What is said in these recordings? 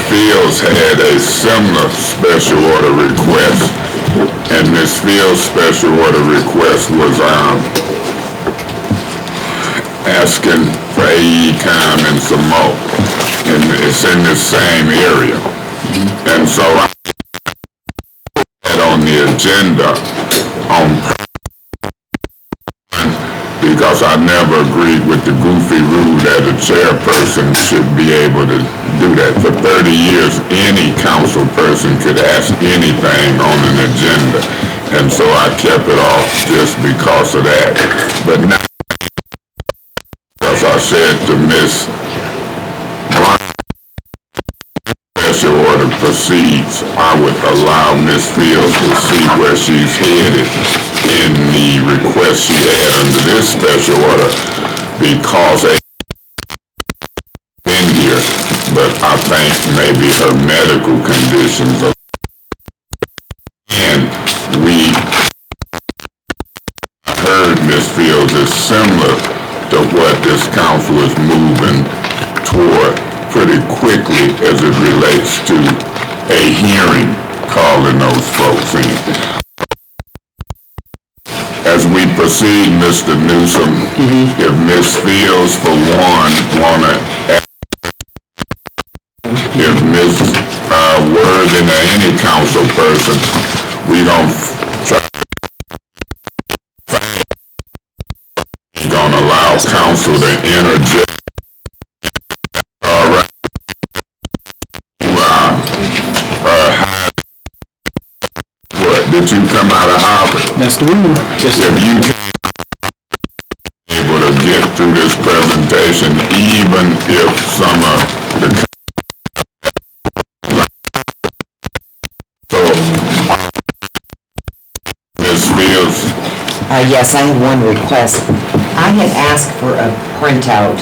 Fields had a similar special order request, and Ms. Fields' special order request was asking for AE time and some more, and it's in the same area. And so I had on the agenda because I never agreed with the goofy rule that a chairperson should be able to do that. For 30 years, any council person could ask anything on an agenda, and so I kept it off just because of that. But now, as I said to Ms. Special order proceeds, I would allow Ms. Fields to see where she's headed in the request she had under this special order, because they in here, but I think maybe her medical conditions are, and we heard Ms. Fields is similar to what this council is moving toward pretty quickly as it relates to a hearing, calling those folks in. As we proceed, Mr. Newsom, if Ms. Fields, for one, if Ms. Worthing or any council person, we don't try gonna allow council to interject. All right. What, did you come out of Harvard? That's the rule. If you can be able to get through this presentation, even if some of the Ms. Fields. Yes, I have one request. I had asked for a printout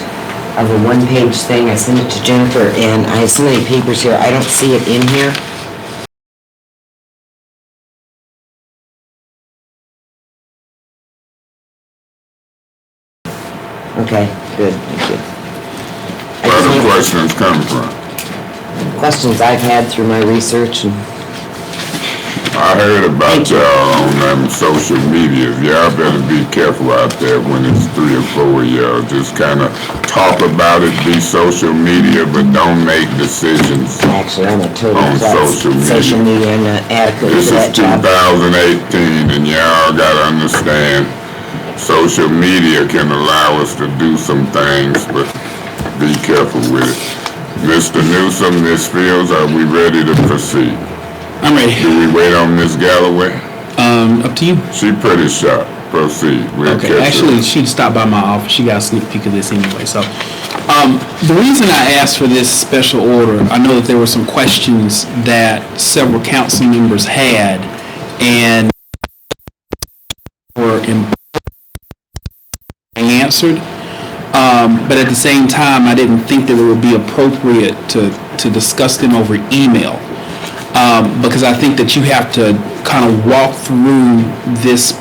of a one-page thing. I sent it to Jennifer, and I have so many papers here, I don't see it in here. Okay, good, thank you. Where the questions come from? Questions I've had through my research. And I heard about y'all on them social media. Y'all better be careful out there when it's 3 or 4 of y'all. Just kind of talk about it, be social media, but don't make decisions. Actually, I'm a total on social media. I'm not adequate This for is that job. 2018, and y'all gotta understand, social media can allow us to do some things, but be careful with it. Mr. Newsom, Ms. Fields, are we ready to proceed? I'm ready. Do we wait on Ms. Galloway? Up to you. She pretty sharp. Proceed. We'll Okay, actually, she stopped by my office. She got a sneak peek of this anyway. So, the reason I asked for this special order, I know that there were some questions that several council members had, and were answered. But at the same time, I didn't think that it would be appropriate to discuss them over email. Because I think that you have to kind of walk through this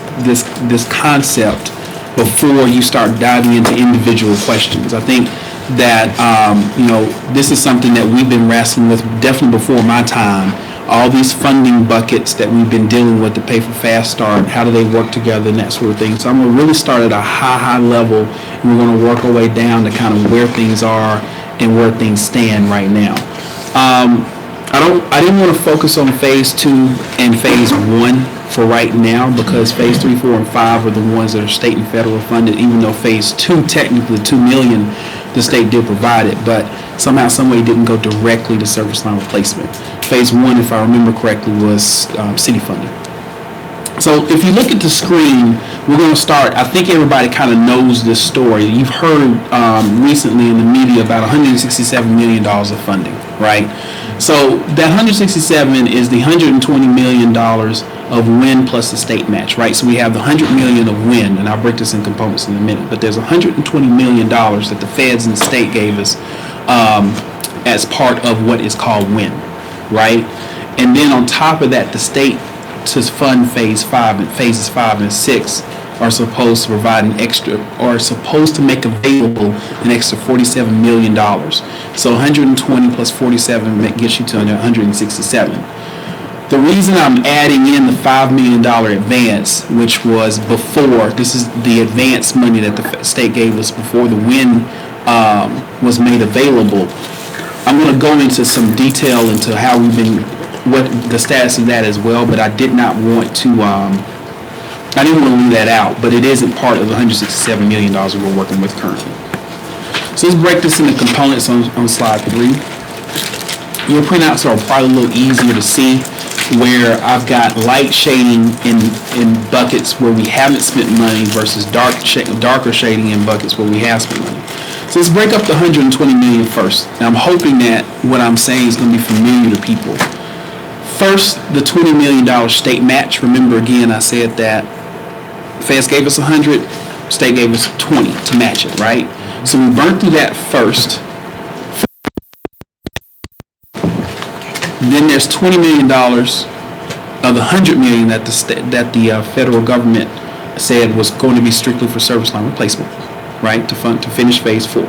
concept before you start diving into individual questions. I think that this is something that we've been wrestling with definitely before my time. All these funding buckets that we've been dealing with to pay for Fast Start, how do they work together and that sort of thing. So I'm going to really start at a high level, and we're going to work our way down to kind of where things are and where things stand right now. I didn't want to focus on phase 2 and phase 1 for right now, because phase 3, 4, and 5 are the ones that are state and federal funded, even though phase 2, technically $2 million, the state did provide it, but somehow, some way, didn't go directly to service line replacement. Phase 1, if I remember correctly, was city funded. So if you look at the screen, we're going to start, I think everybody kind of knows this story. You've heard recently in the media about $167 million of funding, right? So that 167 is the $120 million of WIN plus the state match, right? So we have the $100 million of WIN, and I'll break this in components in a minute, but there's $120 million that the feds and the state gave us as part of what is called WIN, right? And then on top of that, the state to fund phase 5 and phases 5 and 6 are supposed to provide an extra, or supposed to make available an extra $47 million. So 120 plus 47 gets you to 167. The reason I'm adding in the $5 million advance, which was before, this is the advance money that the state gave us before the win was made available. I'm going to go into some detail into how we've been, what the status of that as well, but I did not want to, I didn't want to leave that out, but it isn't part of the $167 million we're working with currently. So let's break this into components on slide 3. Your printouts are probably a little easier to see, where I've got light shading in buckets where we haven't spent money versus darker shading in buckets where we have spent money. So let's break up the 120 million first. Now I'm hoping that what I'm saying is going to be familiar to people. First, the $20 million state match. Remember again, I said that feds gave us 100, state gave us 20 to match it, right? So we burnt through that first. Then there's $20 million of the $100 million that the federal government said was going to be strictly for service line replacement, right? To finish phase 4.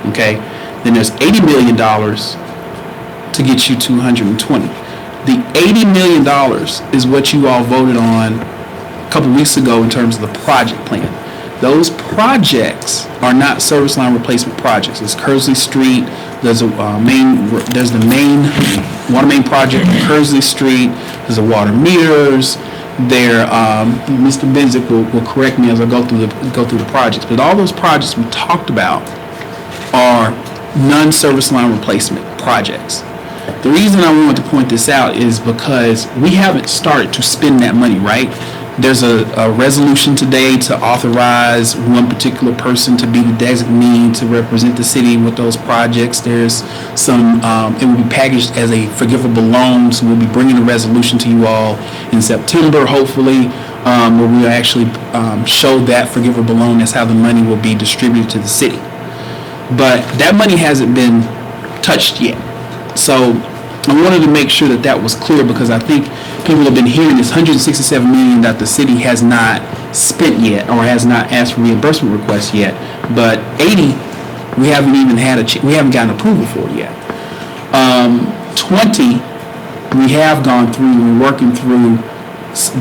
Okay. Then there's $80 million to get you to 120. The $80 million is what you all voted on a couple weeks ago in terms of the project plan. Those projects are not service line replacement projects. It's Kersley Street. There's the main water main project on Kersley Street. There's the water meters. There, Mr. Benzick will correct me as I go through the projects. But all those projects we talked about are non-service line replacement projects. The reason I wanted to point this out is because we haven't started to spend that money, right? There's a resolution today to authorize one particular person to be the designee to represent the city with those projects. There's some, it will be packaged as a forgivable loan, so we'll be bringing a resolution to you all in September, hopefully, where we'll actually show that forgivable loan. That's how the money will be distributed to the city. But that money hasn't been touched yet. So I wanted to make sure that was clear, because I think people have been hearing this $167 million that the city has not spent yet, or has not asked for reimbursement requests yet. But 80, we haven't even we haven't gotten approval for it yet. 20, we have gone through. We're working through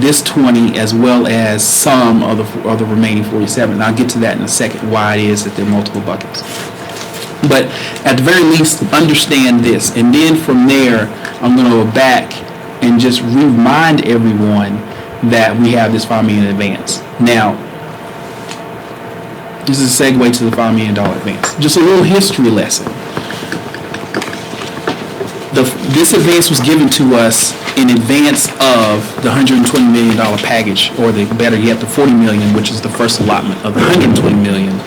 this 20 as well as some of the remaining 47. And I'll get to that in a second, why it is that there are multiple buckets. But at the very least, understand this. And then from there, I'm going to go back and just remind everyone that we have this $5 million advance. Now, this is a segue to the $5 million advance. Just a little history lesson. This advance was given to us in advance of the $120 million package, or better yet, the $40 million, which is the first allotment of the $120 million.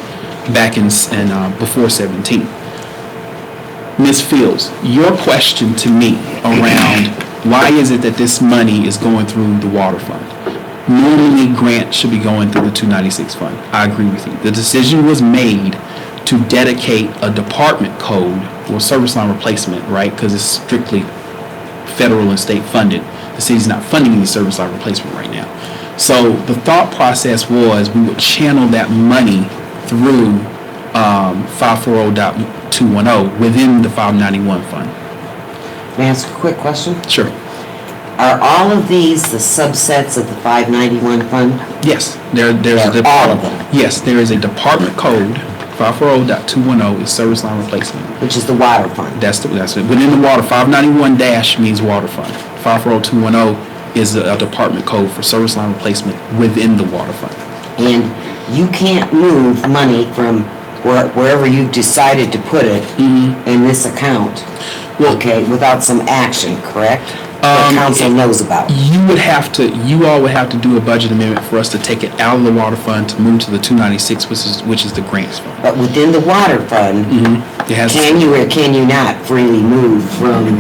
Back in before 17. Ms. Fields, your question to me around why is it that this money is going through the water fund? Normally grants should be going through the 296 fund. I agree with you. The decision was made to dedicate a department code or service line replacement, right? Because it's strictly federal and state funded. The city's not funding any service line replacement right now. So the thought process was we would channel that money through 540.210 within the 591 fund. May I ask a quick question? Sure. Are all of these the subsets of the 591 fund? Yes. There's all of them? Yes, there is a department code. 540.210 is service line replacement. Which is the water fund? That's it. Within the water, 591 dash means water fund. 540.210 is a department code for service line replacement within the water fund. And you can't move money from wherever you've decided to put it in this account, without some action, correct? The council knows about. You all would have to do a budget amendment for us to take it out of the water fund to move to the 296, which is the grants fund. But within the water fund, can you or can you not freely move from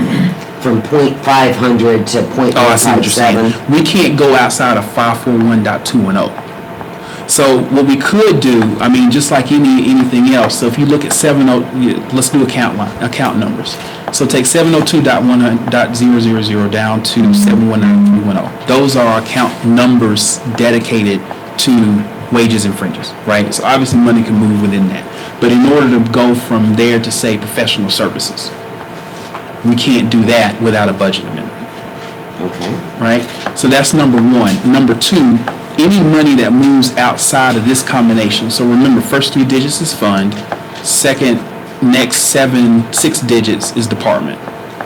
.500 to .157? Oh, I see what you're saying. We can't go outside of 541.210. So what we could do, I mean, just like anything else. So if you look at let's do account numbers. So take 702.1.000 down to 719.310. Those are our account numbers dedicated to wages and fringes, right? So obviously money can move within that. But in order to go from there to say professional services, we can't do that without a budget amendment. Okay. Right? So that's number one. Number two, any money that moves outside of this combination. So remember, first 3 digits is fund. Second, next 6 digits is department.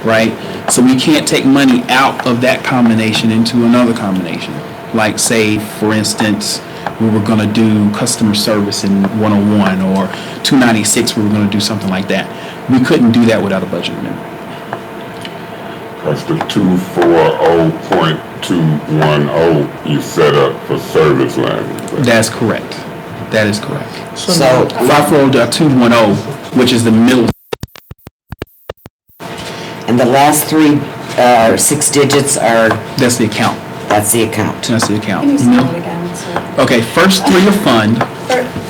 Right? So we can't take money out of that combination into another combination. Like say, for instance, we were going to do customer service in 101 or 296, we were going to do something like that. We couldn't do that without a budget amendment. That's the 240.210 you set up for service language. That's correct. That is correct. So 540.210, which is the middle. and the last 6 digits are, That's the account. that's the account. That's the account. Can you say it again? So- Okay, first 3 are fund. The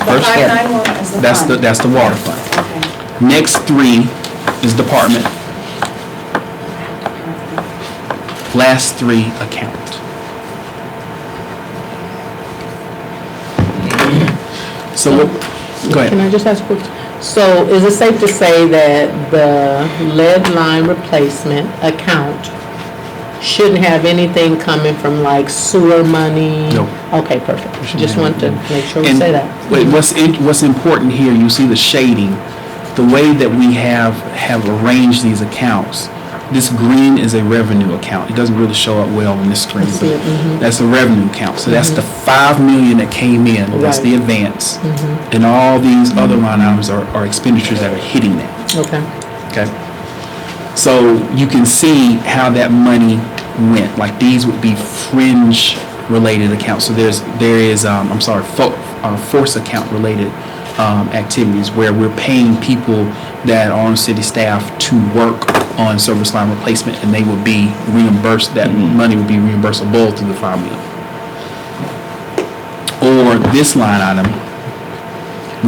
First- 591 is the fund. That's the water fund. Okay. Next 3 is department. Last 3 account. So what? Go Can ahead. I just ask a quick? So is it safe to say that the lead line replacement account shouldn't have anything coming from like sewer money? No. Okay, perfect. Just want to make sure we And say that. wait, what's important here, you see the shading, the way that we have arranged these accounts. This green is a revenue account. It doesn't really show up well on this screen. I see it, mhm. That's a revenue account. So that's the 5 million that came in. That's the Right. advance. And all these other line items are expenditures that are hitting that. Okay. Okay. So you can see how that money went. Like these would be fringe related accounts. So there is force account related activities where we're paying people that are on city staff to work on service line replacement, and they would be reimbursed. That money would be reimbursable to the 5 million. Or this line item,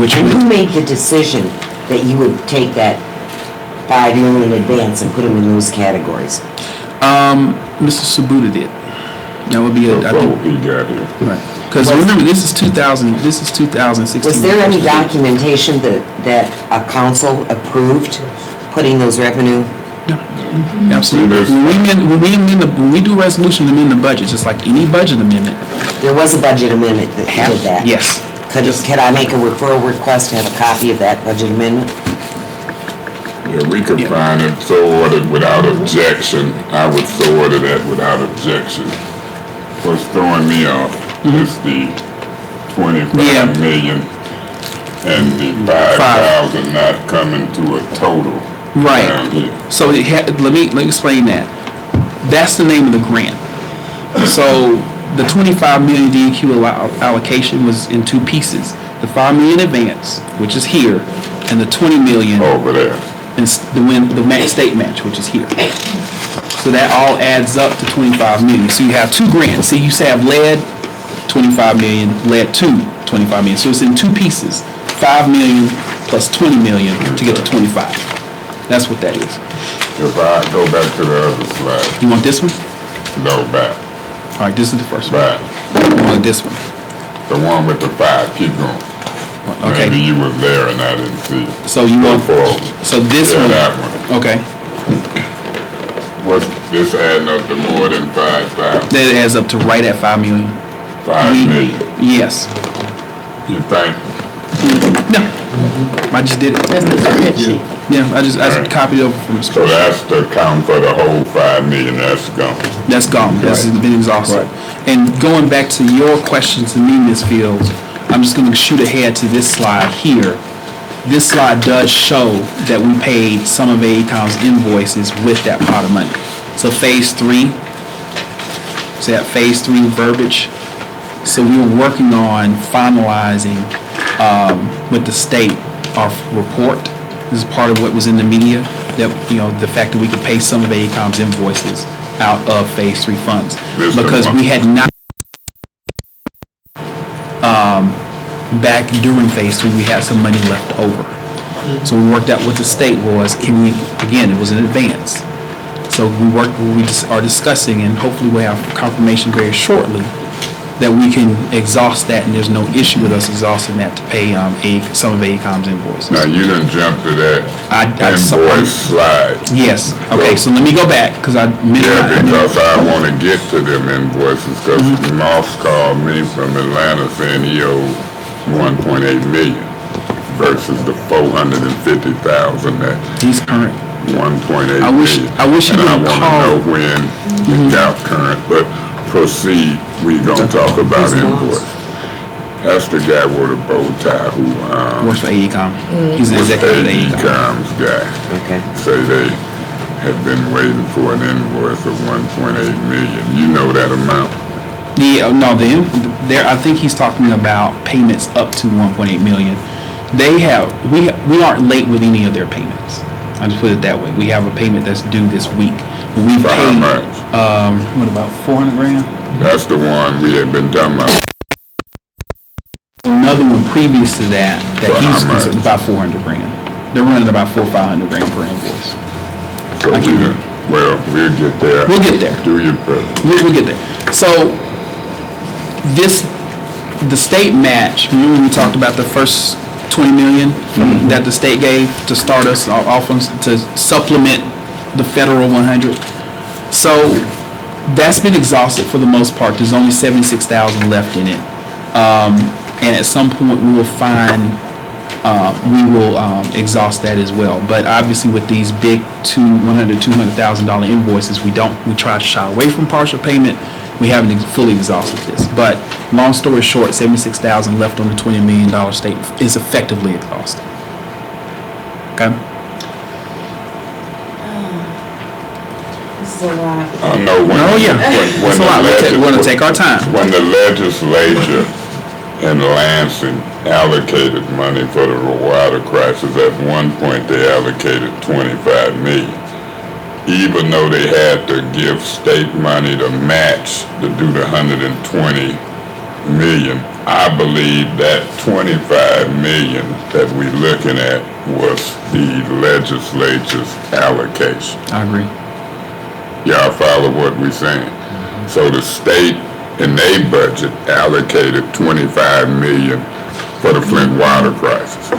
which And would, who made the decision that you would take that 5 million in advance and put them in those categories? Mr. Sabuda did. That would be I Before think, he got here. right. Because remember, this is 2016. Was there any documentation that a council approved putting those revenue? Absolutely. When we do resolution to amend the budget, just like any budget amendment. There was a budget amendment that did that. Yes. Could I make a referral request to have a copy of that budget amendment? Yeah, we could find it, so ordered without objection. I would so order that without objection. What's throwing me off is the 25 million and the 5,000 not coming to a total. Right. down here. So let me explain that. That's the name of the grant. So the 25 million DEQ allocation was in 2 pieces. The 5 million advance, which is here, and the 20 million Over there. and the state match, which is here. So that all adds up to 25 million. So you have 2 grants. See, you have lead, 25 million, lead 2, 25 million. So it's in 2 pieces. 5 million plus 20 million to get to 25. That's what that is. If I go back to the other slide, You want this one? no, back, All right, this is the first one. back. You want this one? The one with the 5, keep going. Okay. Maybe you were there and I didn't see it. So you Go want, forward. so this Yeah, one. that one. Okay. What's this adding up to more than 5,000? That adds up to right at 5 million. 5 million, Yes. you think? No. I just did it. That's the spreadsheet. Yeah, I just copied over from the So spreadsheet. that's the count for the whole 5 million, that's gone. That's gone. That's been exhausted. And going back to your question to me, Ms. Fields, I'm just gonna shoot ahead to this slide here. This slide does show that we paid some of AECOM's invoices with that pot of money. So phase 3, so that phase 3 verbiage. So we were working on finalizing with the state our report. This is part of what was in the media, that, the fact that we could pay some of AECOM's invoices out of phase 3 funds. Because we had not, back during phase 3, we had some money left over. So we worked out what the state was, again, it was in advance. So we are discussing, and hopefully we'll have confirmation very shortly, that we can exhaust that, and there's no issue with us exhausting that to pay some of AECOM's invoices. Now, you done jumped to that I invoice slide. Yes. Okay, so let me go back, because I Yeah, because I want to get to them invoices, because Moss called me from Atlanta saying he owed 1.8 million versus the 450,000 that he's current. 1.8 I wish- million. I wish he And I would've want to called. know when it got current, but proceed, we gonna talk about invoice. That's the guy with a bow tie who, Works for AECOM. He's an was executive at AECOM. AECOM's guy. Okay. Say they had been waiting for an invoice of 1.8 million. You know that amount? Yeah, no, I think he's talking about payments up to 1.8 million. We aren't late with any of their payments. I just put it that way. We have a payment that's due this week. But we've For how paid, much? what, about 400 grand? That's the one we had been talking about. Another one previous to that For how he's much? about 400 grand. They're running about 400 or 500 grand per invoice. So I can- we'll get there. We'll get there. Do your presentation. We'll get there. So the state match, remember we talked about the first 20 million that the state gave to start us off on, to supplement the federal 100. So that's been exhausted for the most part. There's only 76,000 left in it. And at some point we will exhaust that as well. But obviously with these big $200,000 invoices, we try to shy away from partial payment. We haven't fully exhausted this. But long story short, 76,000 left on the $20 million state is effectively exhausted. Okay? This is a lot. I know when. Oh, yeah. when It's a lot. We're going to take our time. When the legislature in Lansing allocated money for the water crisis, at one point they allocated 25 million. Even though they had to give state money to match to do the 120 million, I believe that 25 million that we're looking at was the legislature's allocation. I agree. Y'all follow what we're saying? So the state in their budget allocated 25 million for the Flint water crisis.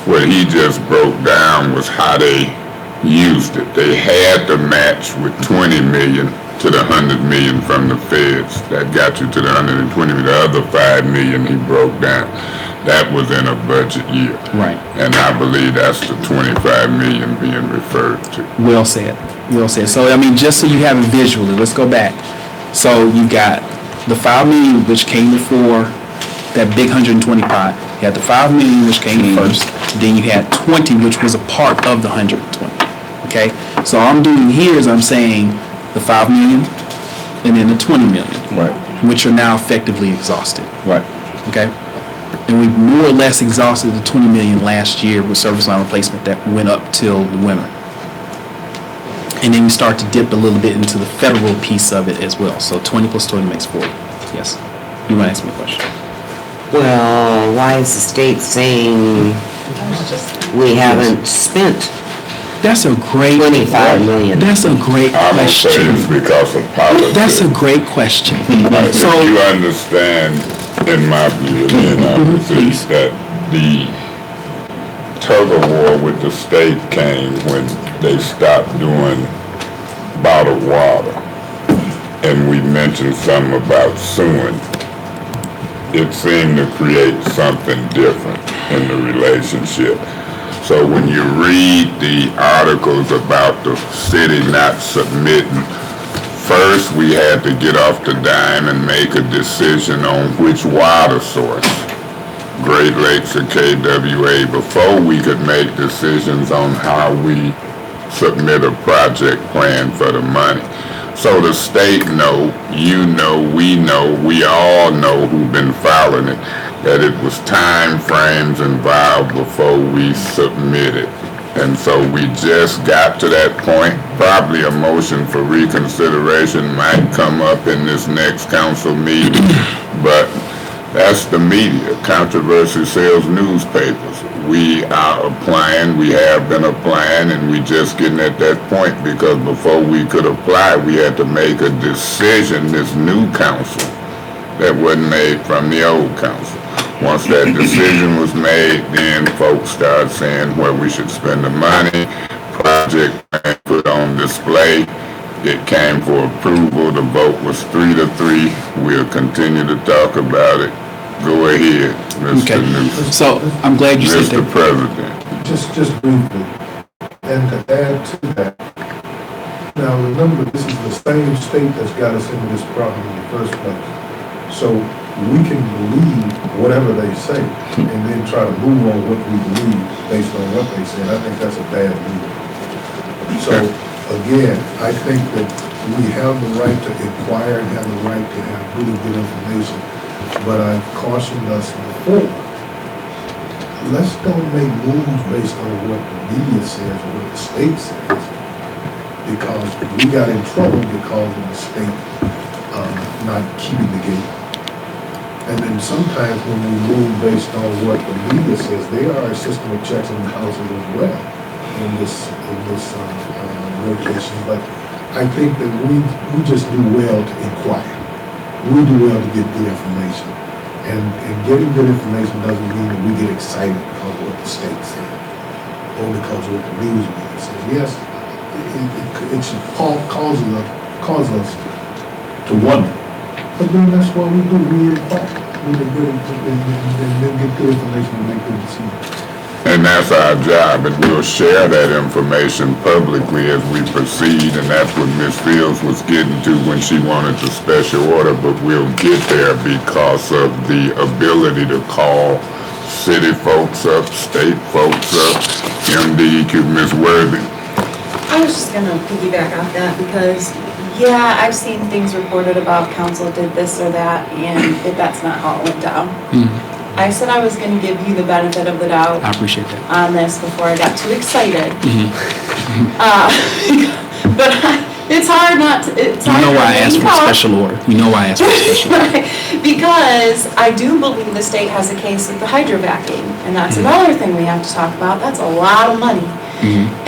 What he just broke down was how they used it. They had to match with 20 million to the 100 million from the feds. That got you to the 120 million. The other 5 million he broke down. That was in a budget year. Right. And I believe that's the 25 million being referred to. Well said. Well said. So, I mean, just so you have it visually, let's go back. So you got the 5 million, which came before that big 120 pot. You had the 5 million, which came first. Then you had 20, which was a part of the 120. Okay? So all I'm doing here is I'm saying the 5 million and then the 20 million. Right. Which are now effectively exhausted. Right. Okay? And we more or less exhausted the 20 million last year with service line replacement that went up till the winter. And then you start to dip a little bit into the federal piece of it as well. So 20 plus 20 makes 40. Yes. You want to ask me a question? Well, why is the state saying we haven't spent That's a great 25 million? That's a great I'm gonna say it's question. because of politics. That's a great question. If So you understand, in my view, and I believe that the tug of war with the state came when they stopped doing bottled water. And we mentioned something about suing. It seemed to create something different in the relationship. So when you read the articles about the city not submitting, first we had to get off the dime and make a decision on which water source, Great Lakes or KWA, before we could make decisions on how we submit a project plan for the money. So the state know, you know, we all know who've been following it, that it was time frames involved before we submitted. And so we just got to that point. Probably a motion for reconsideration might come up in this next council meeting, but that's the media. Controversy sells newspapers. We are applying, we have been applying, and we just getting at that point because before we could apply, we had to make a decision, this new council that wasn't made from the old council. Once that decision was made, then folks started saying where we should spend the money. Project plan put on display. It came for approval. The vote was 3-3. We'll continue to talk about it. Go ahead, Mr. Newsom. So I'm glad you said Mr. that. President. Just briefly, and to add to that, now remember, this is the same state that's got us into this problem in the first place. So we can believe whatever they say and then try to move on what we believe based on what they say. And I think that's a bad move. So again, I think that we have the right to inquire and have the right to have really good information. But I've cautioned us before, let's don't make moves based on what the media says or what the state says. Because we got in trouble because of the state not keeping the gate. And then sometimes when we move based on what the media says, they are a system of checks and balances as well in this location. But I think that we just do well to inquire. We do well to get good information. And getting good information doesn't mean that we get excited because of what the state says or because of what the news media says. Yes, it should cause us to wonder. But then that's what we do. We inquire. We get good and then get good information and make good decisions. And that's our job, and we'll share that information publicly as we proceed, and that's what Ms. Fields was getting to when she wanted the special order, but we'll get there because of the ability to call city folks up, state folks up, MDEQ, Ms. Worthy. I was just gonna piggyback off that because, yeah, I've seen things reported about council did this or that, and that's not how it went down. I said I was gonna give you the benefit of the doubt I appreciate that. on this before I got too excited. But it's hard not to, it's hard. You know why I asked for a not to special order. You know why I asked for a special order. Because I do believe the state has a case with the hydrovacing, and that's another thing we have to talk about. That's a lot of money,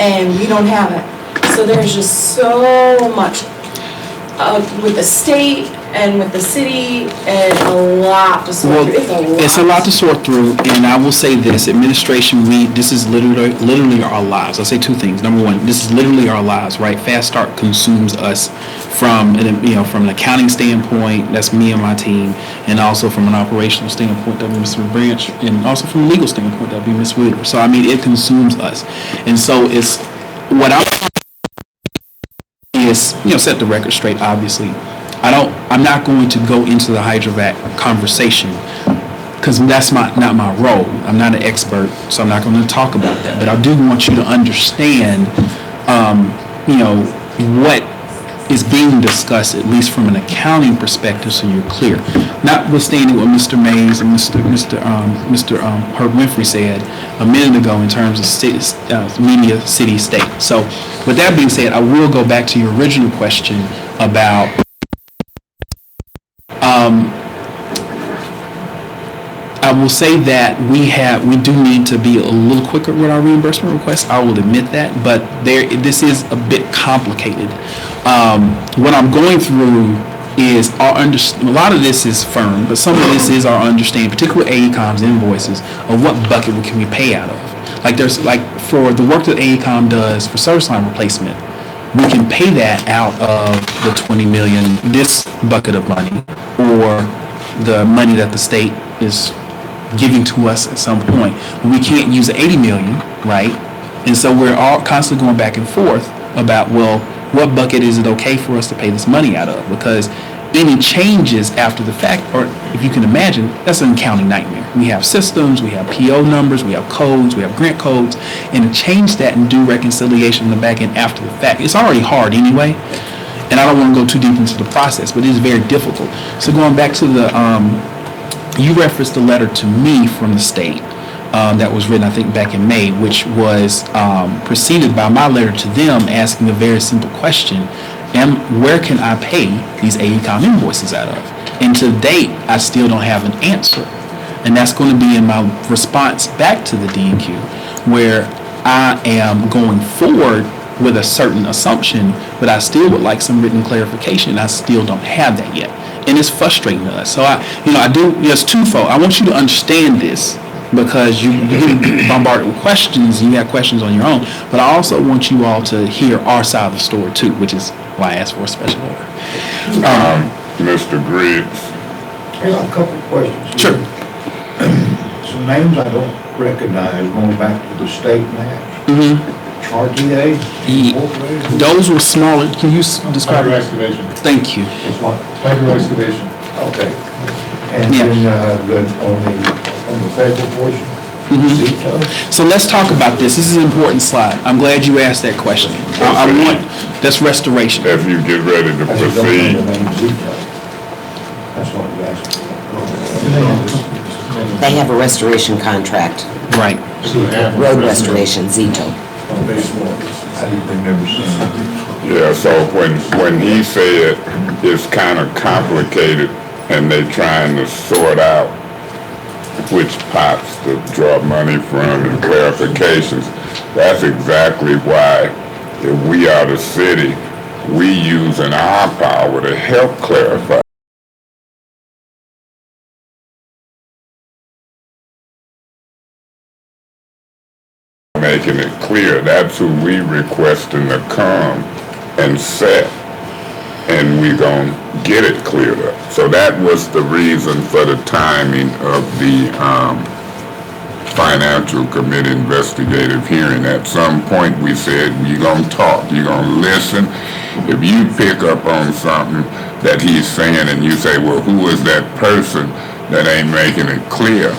and we don't have it. So there's just so much with the state and with the city, and a lot to sort through. It's a lot to sort through, and I will say this: administration, this is literally our lives. I'll say two things. Number one, this is literally our lives, right? Fast Start consumes us from from an accounting standpoint. That's me and my team, and also from an operational standpoint, that would be Mr. Branch, and also from a legal standpoint, that would be Ms. Wheeler. So I mean, it consumes us, and so it's what I is set the record straight. Obviously, I'm not going to go into the hydrovac conversation because that's not my role. I'm not an expert, so I'm not going to talk about that. But I do want you to understand, what is being discussed, at least from an accounting perspective, so you're clear. Notwithstanding what Mr. Mays and Mr. Herb Winfrey said a minute ago in terms of media, city, state. So with that being said, I will go back to your original question about I will say that we do need to be a little quicker with our reimbursement requests. I will admit that, but this is a bit complicated. What I'm going through is a lot of this is firm, but some of this is our understanding, particularly AECOM's invoices, of what bucket can we pay out of. There's for the work that AECOM does for service line replacement, we can pay that out of the 20 million, this bucket of money, or the money that the state is giving to us at some point. We can't use the 80 million, right? And so we're all constantly going back and forth about, well, what bucket is it okay for us to pay this money out of? Because any changes after the fact, or if you can imagine, that's an accounting nightmare. We have systems, we have PO numbers, we have codes, we have grant codes, and to change that and do reconciliation in the back end after the fact, it's already hard anyway. And I don't want to go too deep into the process, but it is very difficult. So going back to you referenced a letter to me from the state that was written, I think, back in May, which was preceded by my letter to them asking a very simple question. Where can I pay these AECOM invoices out of? And to date, I still don't have an answer. And that's going to be in my response back to the DNQ, where I am going forward with a certain assumption, but I still would like some written clarification. I still don't have that yet. and it's frustrating to us. So it's twofold. I want you to understand this because you get bombarded with questions, and you have questions on your own, but I also want you all to hear our side of the story too, which is why I asked for a special order. Mr. Griggs. I got a couple of questions. Sure. Some names I don't recognize going back to the state maps. RTA? Those were smaller. Can you describe? Hydro excavation. Thank you. It's what? Hydro excavation. Okay. And Yeah. then on the federal portion? Zito? So let's talk about this. This is an important slide. I'm glad you asked that question. I want, that's restoration. If you get ready to I just don't proceed, know the name Zito. That's what I was asking. They have a restoration contract, Right. road restoration, Zito. I didn't remember seeing it. yeah, so when he said it's kind of complicated and they trying to sort out which pots to draw money from and clarifications, that's exactly why if we are the city, we using our power to help clarify. Making it clear, that's who we requesting to come and set, and we gonna get it cleared up. So that was the reason for the timing of the Financial Committee investigative hearing. At some point, we said, you're gonna talk, you're gonna listen. If you pick up on something that he's saying and you say, well, who is that person that ain't making it clear?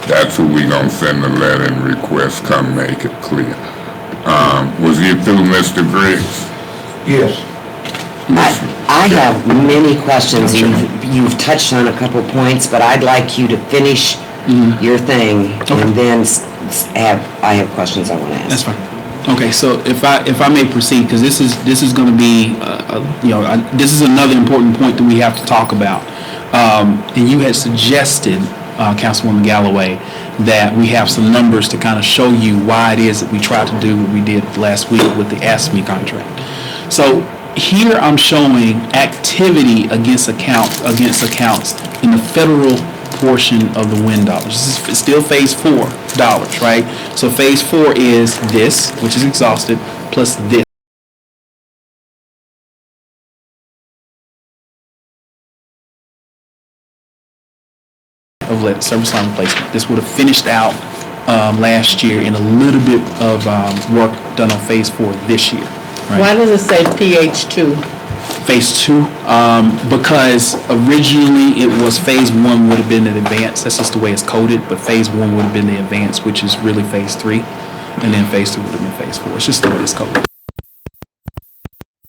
That's who we gonna send the letter and request, come make it clear. Was you through, Mr. Griggs? Yes. I have many questions. You've touched on a couple points, but I'd like you to finish your thing and then I have questions I want to ask. That's fine. Okay, so if I may proceed, because this is going to be, this is another important point that we have to talk about. And you had suggested, Councilwoman Galloway, that we have some numbers to kind of show you why it is that we tried to do what we did last week with the ASME contract. So here I'm showing activity against accounts in the federal portion of the WIN dollars. This is still phase 4 dollars, right? So phase 4 is this, which is exhausted, plus this. Of service line replacement. This would have finished out last year and a little bit of work done on phase 4 this year. Right? Why does it say PH2? Phase 2, because originally it was phase 1 would have been an advance. That's just the way it's coded. But phase 1 would have been the advance, which is really phase 3, and then phase 2 would have been phase 4. It's just the way it's coded.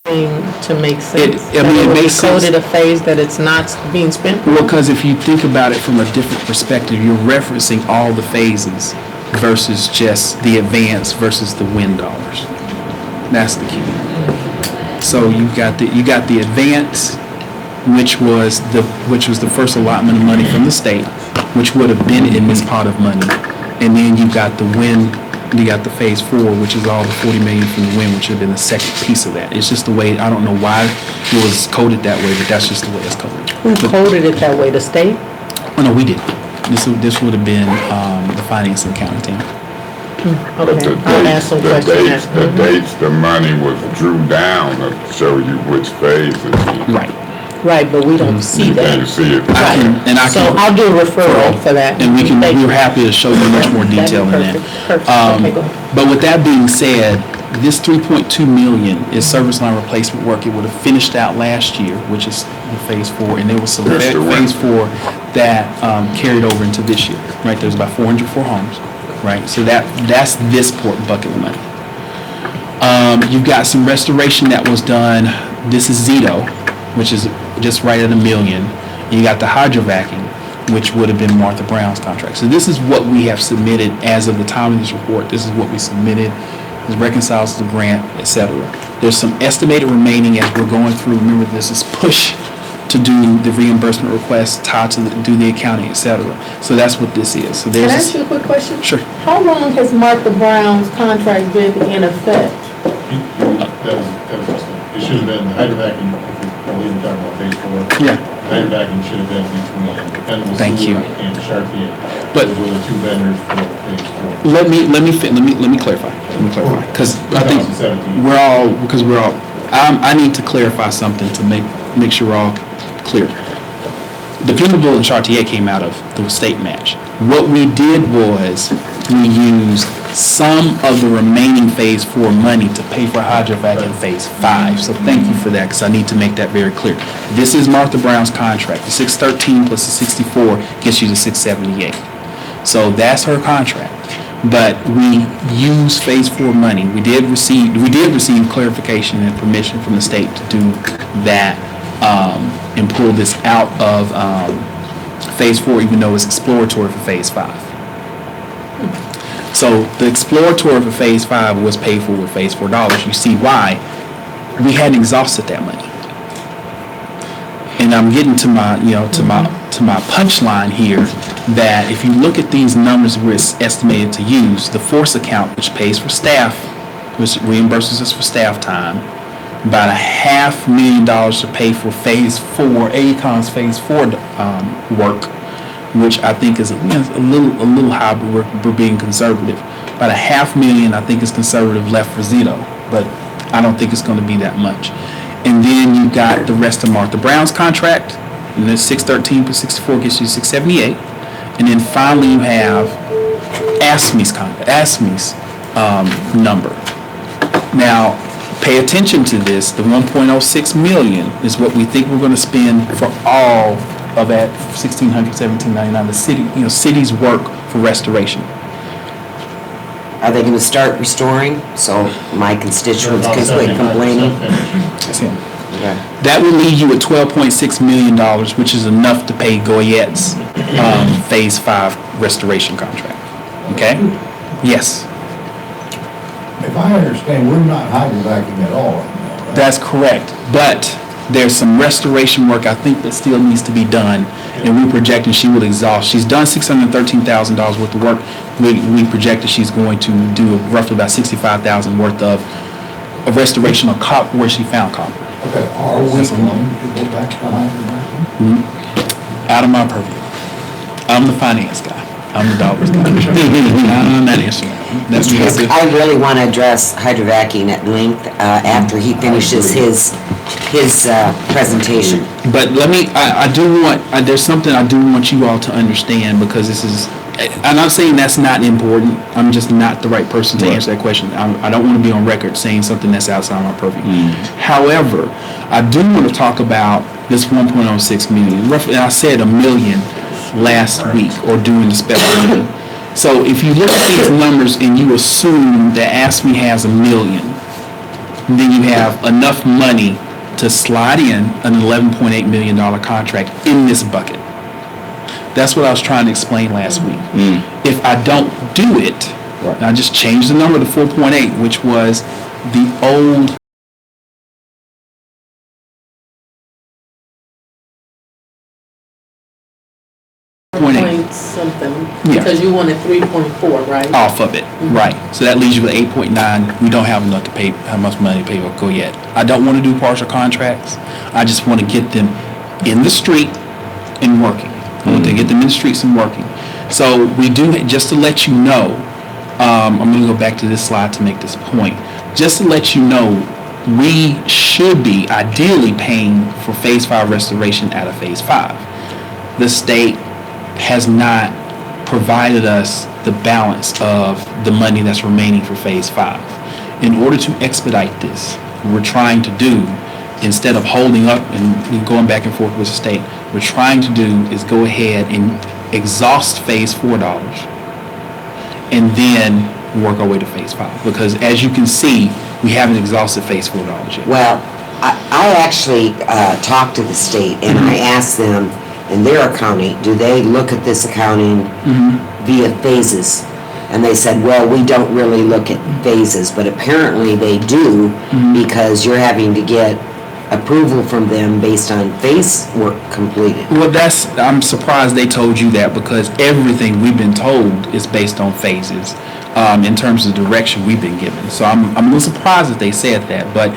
To make sense. It makes sense. Coded a phase that it's not being spent. Well, because if you think about it from a different perspective, you're referencing all the phases versus just the advance versus the WIN dollars. That's the key. So you got the advance, which was the first allotment of money from the state, which would have been in this pot of money, and then you got the WIN. You got the phase 4, which is all the 40 million from the WIN, which would have been the second piece of that. It's just the way, I don't know why it was coded that way, but that's just the way it's coded. Who coded it that way? The state? Oh, no, we did. This would have been the finance and accounting team. But Okay, the I'll ask some questions. dates the money was drew down to show you which phase it's in. Right, but we don't see You that. can't see it. So I'll do a referral for that. And Thank you. we're happy to show you much more detail in that. Perfect. Okay, go ahead. But with that being said, this 3.2 million is service line replacement work. It would have finished out last year, which is the phase 4, and there was some That's the phase 4 that carried over into this year, right? There's about 404 homes, right? So that's this bucket of money. You've got some restoration that was done. This is Zito, which is just right at $1 million. You got the hydrovacking, which would have been Martha Brown's contract. So this is what we have submitted as of the time of this report. This is what we submitted. It reconciles to the grant, etc. There's some estimated remaining as we're going through. Remember, this is push to do the reimbursement request, tied to do the accounting, etc. So that's what this is. So Can I there's ask you a quick question? Sure. How long has Martha Brown's contract been in effect? That was, it should have been hydrovacing believe you're talking about phase 4. Yeah. Hydrovacing should have been between Dependable Thank you. Sewer and Chartier. But- Those were the two vendors for phase 4. Let me clarify. Because I think 2017. we're all, I need to clarify something to make sure we're all clear. Dependable and Chartier came out of the state match. What we did was we used some of the remaining phase 4 money to pay for hydrovac in phase 5. So thank you for that, because I need to make that very clear. This is Martha Brown's contract. The 613 plus the 64 gets you to 678. So that's her contract. But we used phase 4 money. We did receive clarification and permission from the state to do that, and pull this out of phase 4, even though it's exploratory for phase 5. So the exploratory for phase 5 was paid for with phase 4 dollars. You see why we hadn't exhausted that money. And I'm getting to my punchline here, that if you look at these numbers we're estimated to use, the force account, which pays for staff, which reimburses us for staff time, about $500,000 to pay for phase 4, AECOM's phase 4 work, which I think is a little high, but we're being conservative. About $500,000 I think is conservative left for Zito, but I don't think it's going to be that much. And then you got the rest of Martha Brown's contract, and then 613 plus 64 gets you 678. And then finally you have ASME's number. Now, pay attention to this. The 1.06 million is what we think we're going to spend for all of that 1,600, 1,799, the city's work for restoration. Are they gonna start restoring, so my constituents can quit complaining? That's him. Okay. That will leave you at $12.6 million, which is enough to pay Goyette's phase 5 restoration contract. Okay? Yes. If I understand, we're not hydrovacing at all right now, right? That's correct, but there's some restoration work I think that still needs to be done, and we're projecting she will exhaust. She's done $613,000 worth of work. We projected she's going to do roughly about $65,000 worth of restoration of copper where she found copper. Okay, are we going to go back to hydrovacing? Out of my purview. I'm the finance guy. I'm the dollars guy. I'm not answering that. That's Because I really want to address hydrovacing at length after he finishes his presentation. But there's something I do want you all to understand, because this is, I'm not saying that's not important. I'm just not the right person to answer that question. I don't want to be on record saying something that's outside my purview. However, I do want to talk about this 1.06 million. Roughly, I said $1 million last week or during the special meeting. So if you look at these numbers and you assume that ASME has $1 million, then you have enough money to slide in an $11.8 million contract in this bucket. That's what I was trying to explain last week. If I don't do it, I just changed the number to 4.8, which was the old Point something, Yeah. because you wanted 3.4, right? off of it, right? So that leaves you with 8.9. We don't have enough to pay, how much money to pay for go yet. I don't want to do partial contracts. I just want to get them in the street and working. I want to get them in the streets and working. So we do, just to let you know, I'm going to go back to this slide to make this point. Just to let you know, we should be ideally paying for phase 5 restoration out of phase 5. The state has not provided us the balance of the money that's remaining for phase 5. In order to expedite this, what we're trying to do, instead of holding up and going back and forth with the state, we're trying to do is go ahead and exhaust phase 4 dollars and then work our way to phase 5. Because as you can see, we haven't exhausted phase 4 dollars yet. Well, I actually talked to the state and I asked them, in their accounting, do they look at this accounting via phases? And they said, well, we don't really look at phases, but apparently they do, because you're having to get approval from them based on phase work completed. Well, I'm surprised they told you that, because everything we've been told is based on phases. in terms of the direction we've been given. So I'm a little surprised that they said that, but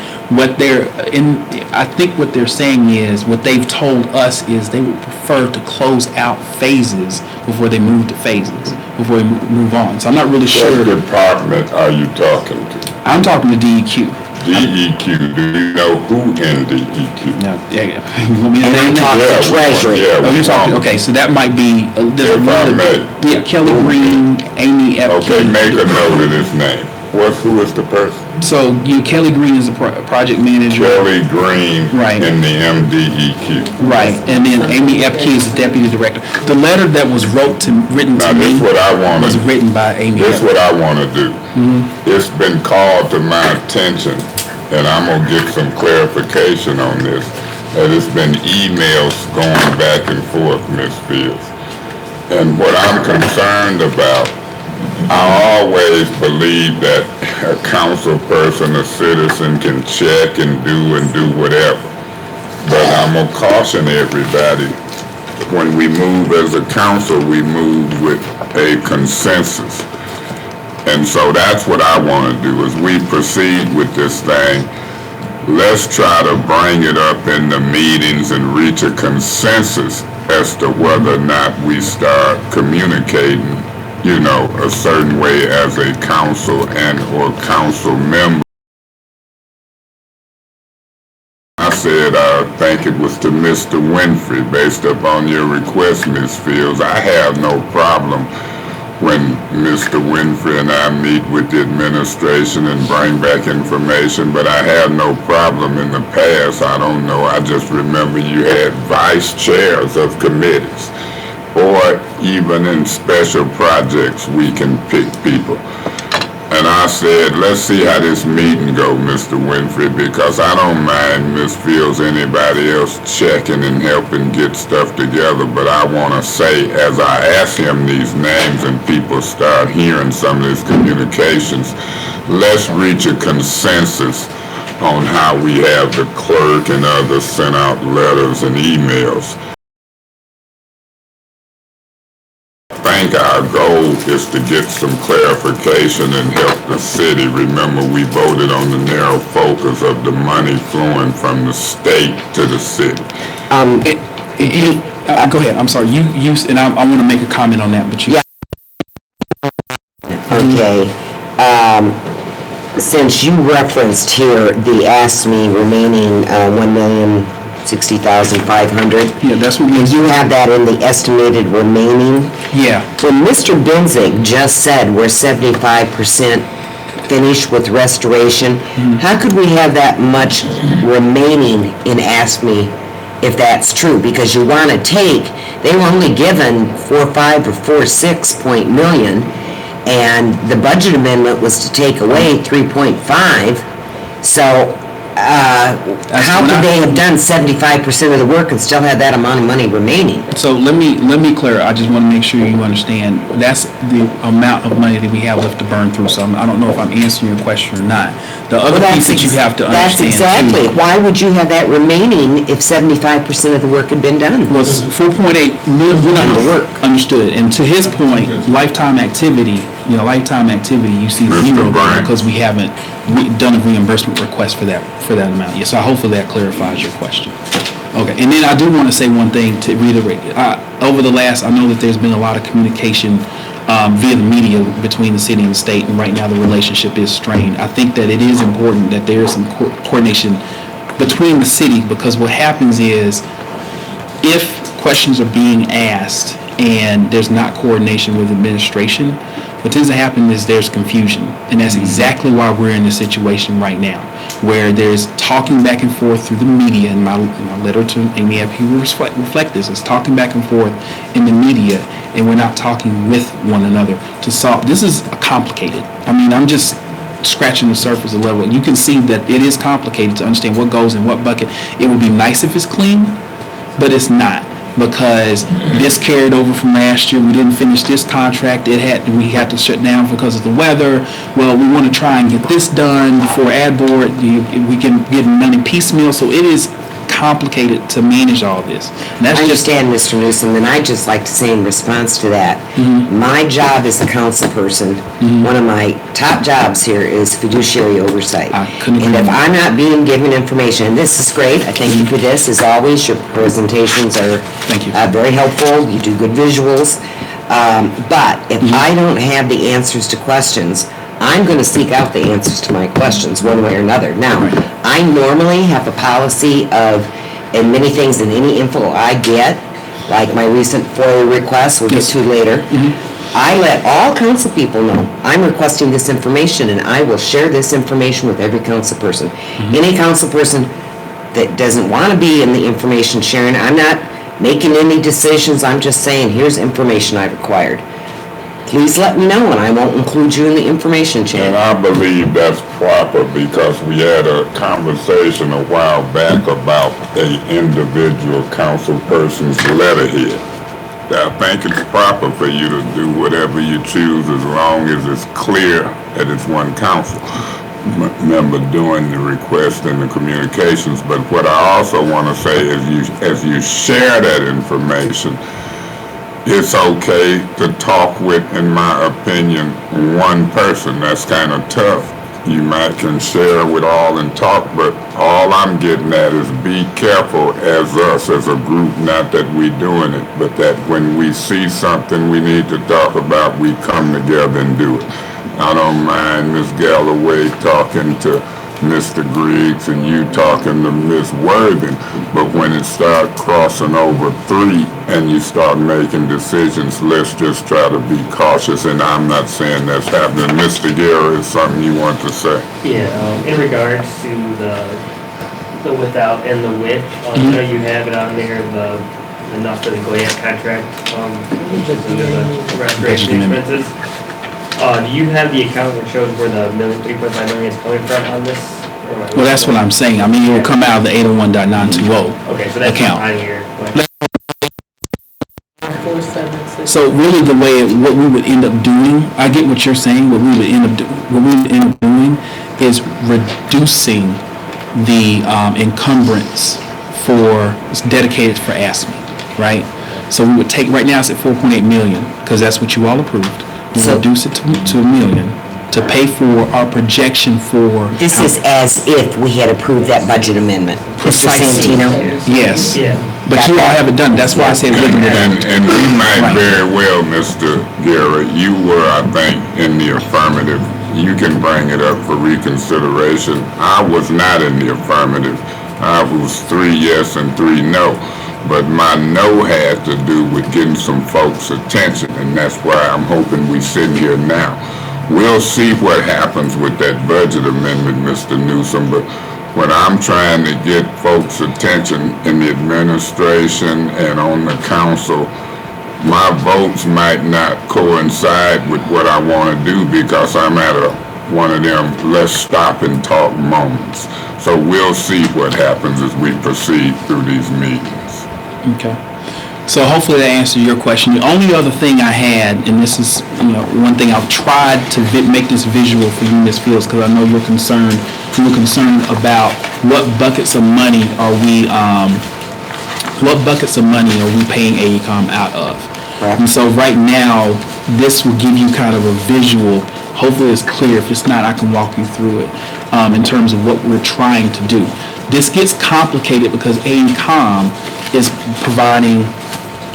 I think what they're saying is, what they've told us is they would prefer to close out phases before they move to phases, before we move on. So I'm not really sure. What department are you talking to? I'm talking to DEQ. DEQ, do you know who in DEQ? No, yeah, you want me to And name I'm talking that? treasury. Yeah, Oh, you're talking, okay, so that might be, there's If I another, may. yeah, Kelly Green, Amy F. Okay, King. make a note of this name. Who is the person? So, Kelly Green is the project manager. Kelly Green Right. in the MDEQ. Right, and then Amy F. Key is the deputy director. The letter that was written Now, to this me is what I want was to, written by Amy this F. is what I want to do. It's been called to my attention, and I'm going to get some clarification on this, that it's been emails going back and forth, Ms. Fields. And what I'm concerned about, I always believe that a council person, a citizen can check and do whatever. But I'm gonna caution everybody, when we move as a council, we move with a consensus. And so that's what I wanna do, is we proceed with this thing. Let's try to bring it up in the meetings and reach a consensus as to whether or not we start communicating, a certain way as a council or council member. I said, I think it was to Mr. Winfrey, based upon your request, Ms. Fields. I have no problem when Mr. Winfrey and I meet with the administration and bring back information, but I had no problem in the past. I don't know, I just remember you had vice chairs of committees, or even in special projects, we can pick people. And I said, let's see how this meeting go, Mr. Winfrey, because I don't mind Ms. Fields, anybody else checking and helping get stuff together, but I want to say, as I ask him these names and people start hearing some of these communications, let's reach a consensus on how we have the clerk and others send out letters and emails. I think our goal is to get some clarification and help the city. Remember, we voted on the narrow focus of the money flowing from the state to the city. Go ahead, I'm sorry, you and I want to make a comment on that, but you. Yeah. Okay. Since you referenced here the ASME remaining $1,060,500. Yeah, that's what we You have that in the estimated remaining. Yeah. When Mr. Benzik just said we're 75% finished with restoration, how could we have that much remaining in ASME if that's true? Because you want to they were only given 4.5 or 4.6 million, and the budget amendment was to take away 3.5. So how could they have done 75% of the work and still have that amount of money remaining? So let me clear. I just want to make sure you understand. That's the amount of money that we have left to burn through. So I don't know if I'm answering your question or not. The other piece that you have to understand. That's exactly. Why would you have that remaining if 75% of the work had been done? Was 4.8 million. We're not going to work. Understood. And to his point, lifetime activity. You see zero because we haven't done a reimbursement request for that amount yet. So hopefully that clarifies your question. Okay, and then I do want to say one thing to reiterate. Over the last, I know that there's been a lot of communication via the media between the city and the state, and right now the relationship is strained. I think that it is important that there is some coordination between the cities, because what happens is if questions are being asked and there's not coordination with administration, what tends to happen is there's confusion, and that's exactly why we're in this situation right now, where there's talking back and forth through the media, and my letter to Amy F. will reflect this. It's talking back and forth in the media, and we're not talking with one another to solve. This is complicated. I'm just scratching the surface of the level. You can see that it is complicated to understand what goes in what bucket. It would be nice if it's clean, but it's not. Because this carried over from last year. We didn't finish this contract. We had to shut down because of the weather. Well, we want to try and get this done before ad board. We can get money piecemeal. So it is complicated to manage all this. And that's I just, understand, Mr. Newsom, and I'd just like to say in response to that, my job as a council person, one of my top jobs here is fiduciary oversight. I couldn't And agree if more. I'm not being given information, and this is great, I thank you for this, as always, your presentations are Thank you. very helpful, you do good visuals, but if I don't have the answers to questions, I'm going to seek out the answers to my questions one way or another. Now, I normally have a policy of, and many things in any info I get, like my recent FOIA request we'll get to later, I let all council people know, I'm requesting this information and I will share this information with every council person. Any council person that doesn't want to be in the information sharing, I'm not making any decisions, I'm just saying, here's information I've acquired. Please let me know and I won't include you in the information chain. And I believe that's proper because we had a conversation a while back about a individual council person's letterhead. I think it's proper for you to do whatever you choose as long as it's clear that it's one council member doing the request and the communications. But what I also want to say is as you share that information, it's okay to talk with, in my opinion, one person. That's kind of tough. You might can share with all and talk, but all I'm getting at is be careful as us, as a group, not that we doing it, but that when we see something we need to talk about, we come together and do it. I don't mind Ms. Galloway talking to Mr. Griggs and you talking to Ms. Worthing, but when it start crossing over three and you start making decisions, let's just try to be cautious, and I'm not saying that's happening. Mr. Guerra, is something you want to say? Yeah, in regards to the without and the with, I know you have it on there, the enough for the grant contract, which is under the restoration expenses. Do you have the account that shows where the 3.5 million is coming from on this? well, that's what I'm saying. I mean, it will come out of the 801.920 Okay, so that's account. on here. So really the way, what we would end up doing, I get what you're saying, what we would end up doing is reducing the encumbrance for, it's dedicated for ASME, right? So we would take, right now it's at 4.8 million, because that's what you all approved. We So- reduce it to $1 million to pay for our projection for. This is as if we had approved that budget amendment. Mr. Precisely. Santino? Yes. Yeah. But you all haven't done, that's why I said look at that. And we might Right. very well, Mr. Guerra, you were, I think, in the affirmative. You can bring it up for reconsideration. I was not in the affirmative. I was 3 yes and 3 no. But my no had to do with getting some folks' attention, and that's why I'm hoping we sit here now. We'll see what happens with that budget amendment, Mr. Newsom, but when I'm trying to get folks' attention in the administration and on the council, my votes might not coincide with what I want to do because I'm at one of them let's stop and talk moments. So we'll see what happens as we proceed through these meetings. Okay. So hopefully that answered your question. The only other thing I had, and this is, one thing I've tried to make this visual for you, Ms. Fields, because I know you're concerned about what buckets of money are we paying AECOM out of. Correct. And so right now, this will give you kind of a visual. Hopefully it's clear. If it's not, I can walk you through it in terms of what we're trying to do. This gets complicated because AECOM is providing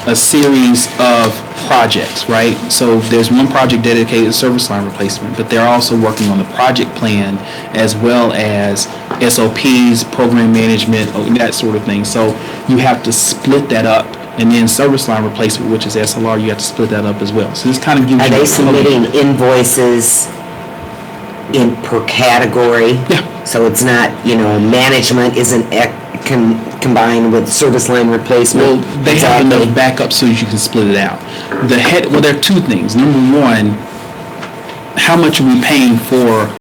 a series of projects, right? So there's one project dedicated to service line replacement, but they're also working on the project plan as well as SOPs, program management, that sort of thing. So you have to split that up. And then service line replacement, which is SLR, you have to split that up as well. So this kind of gives you... Are they submitting invoices per category? Yeah. So it's not, management isn't combined with service line replacement? Well, they have enough backup so you can split it out. There are two things. Number one, how much are we paying for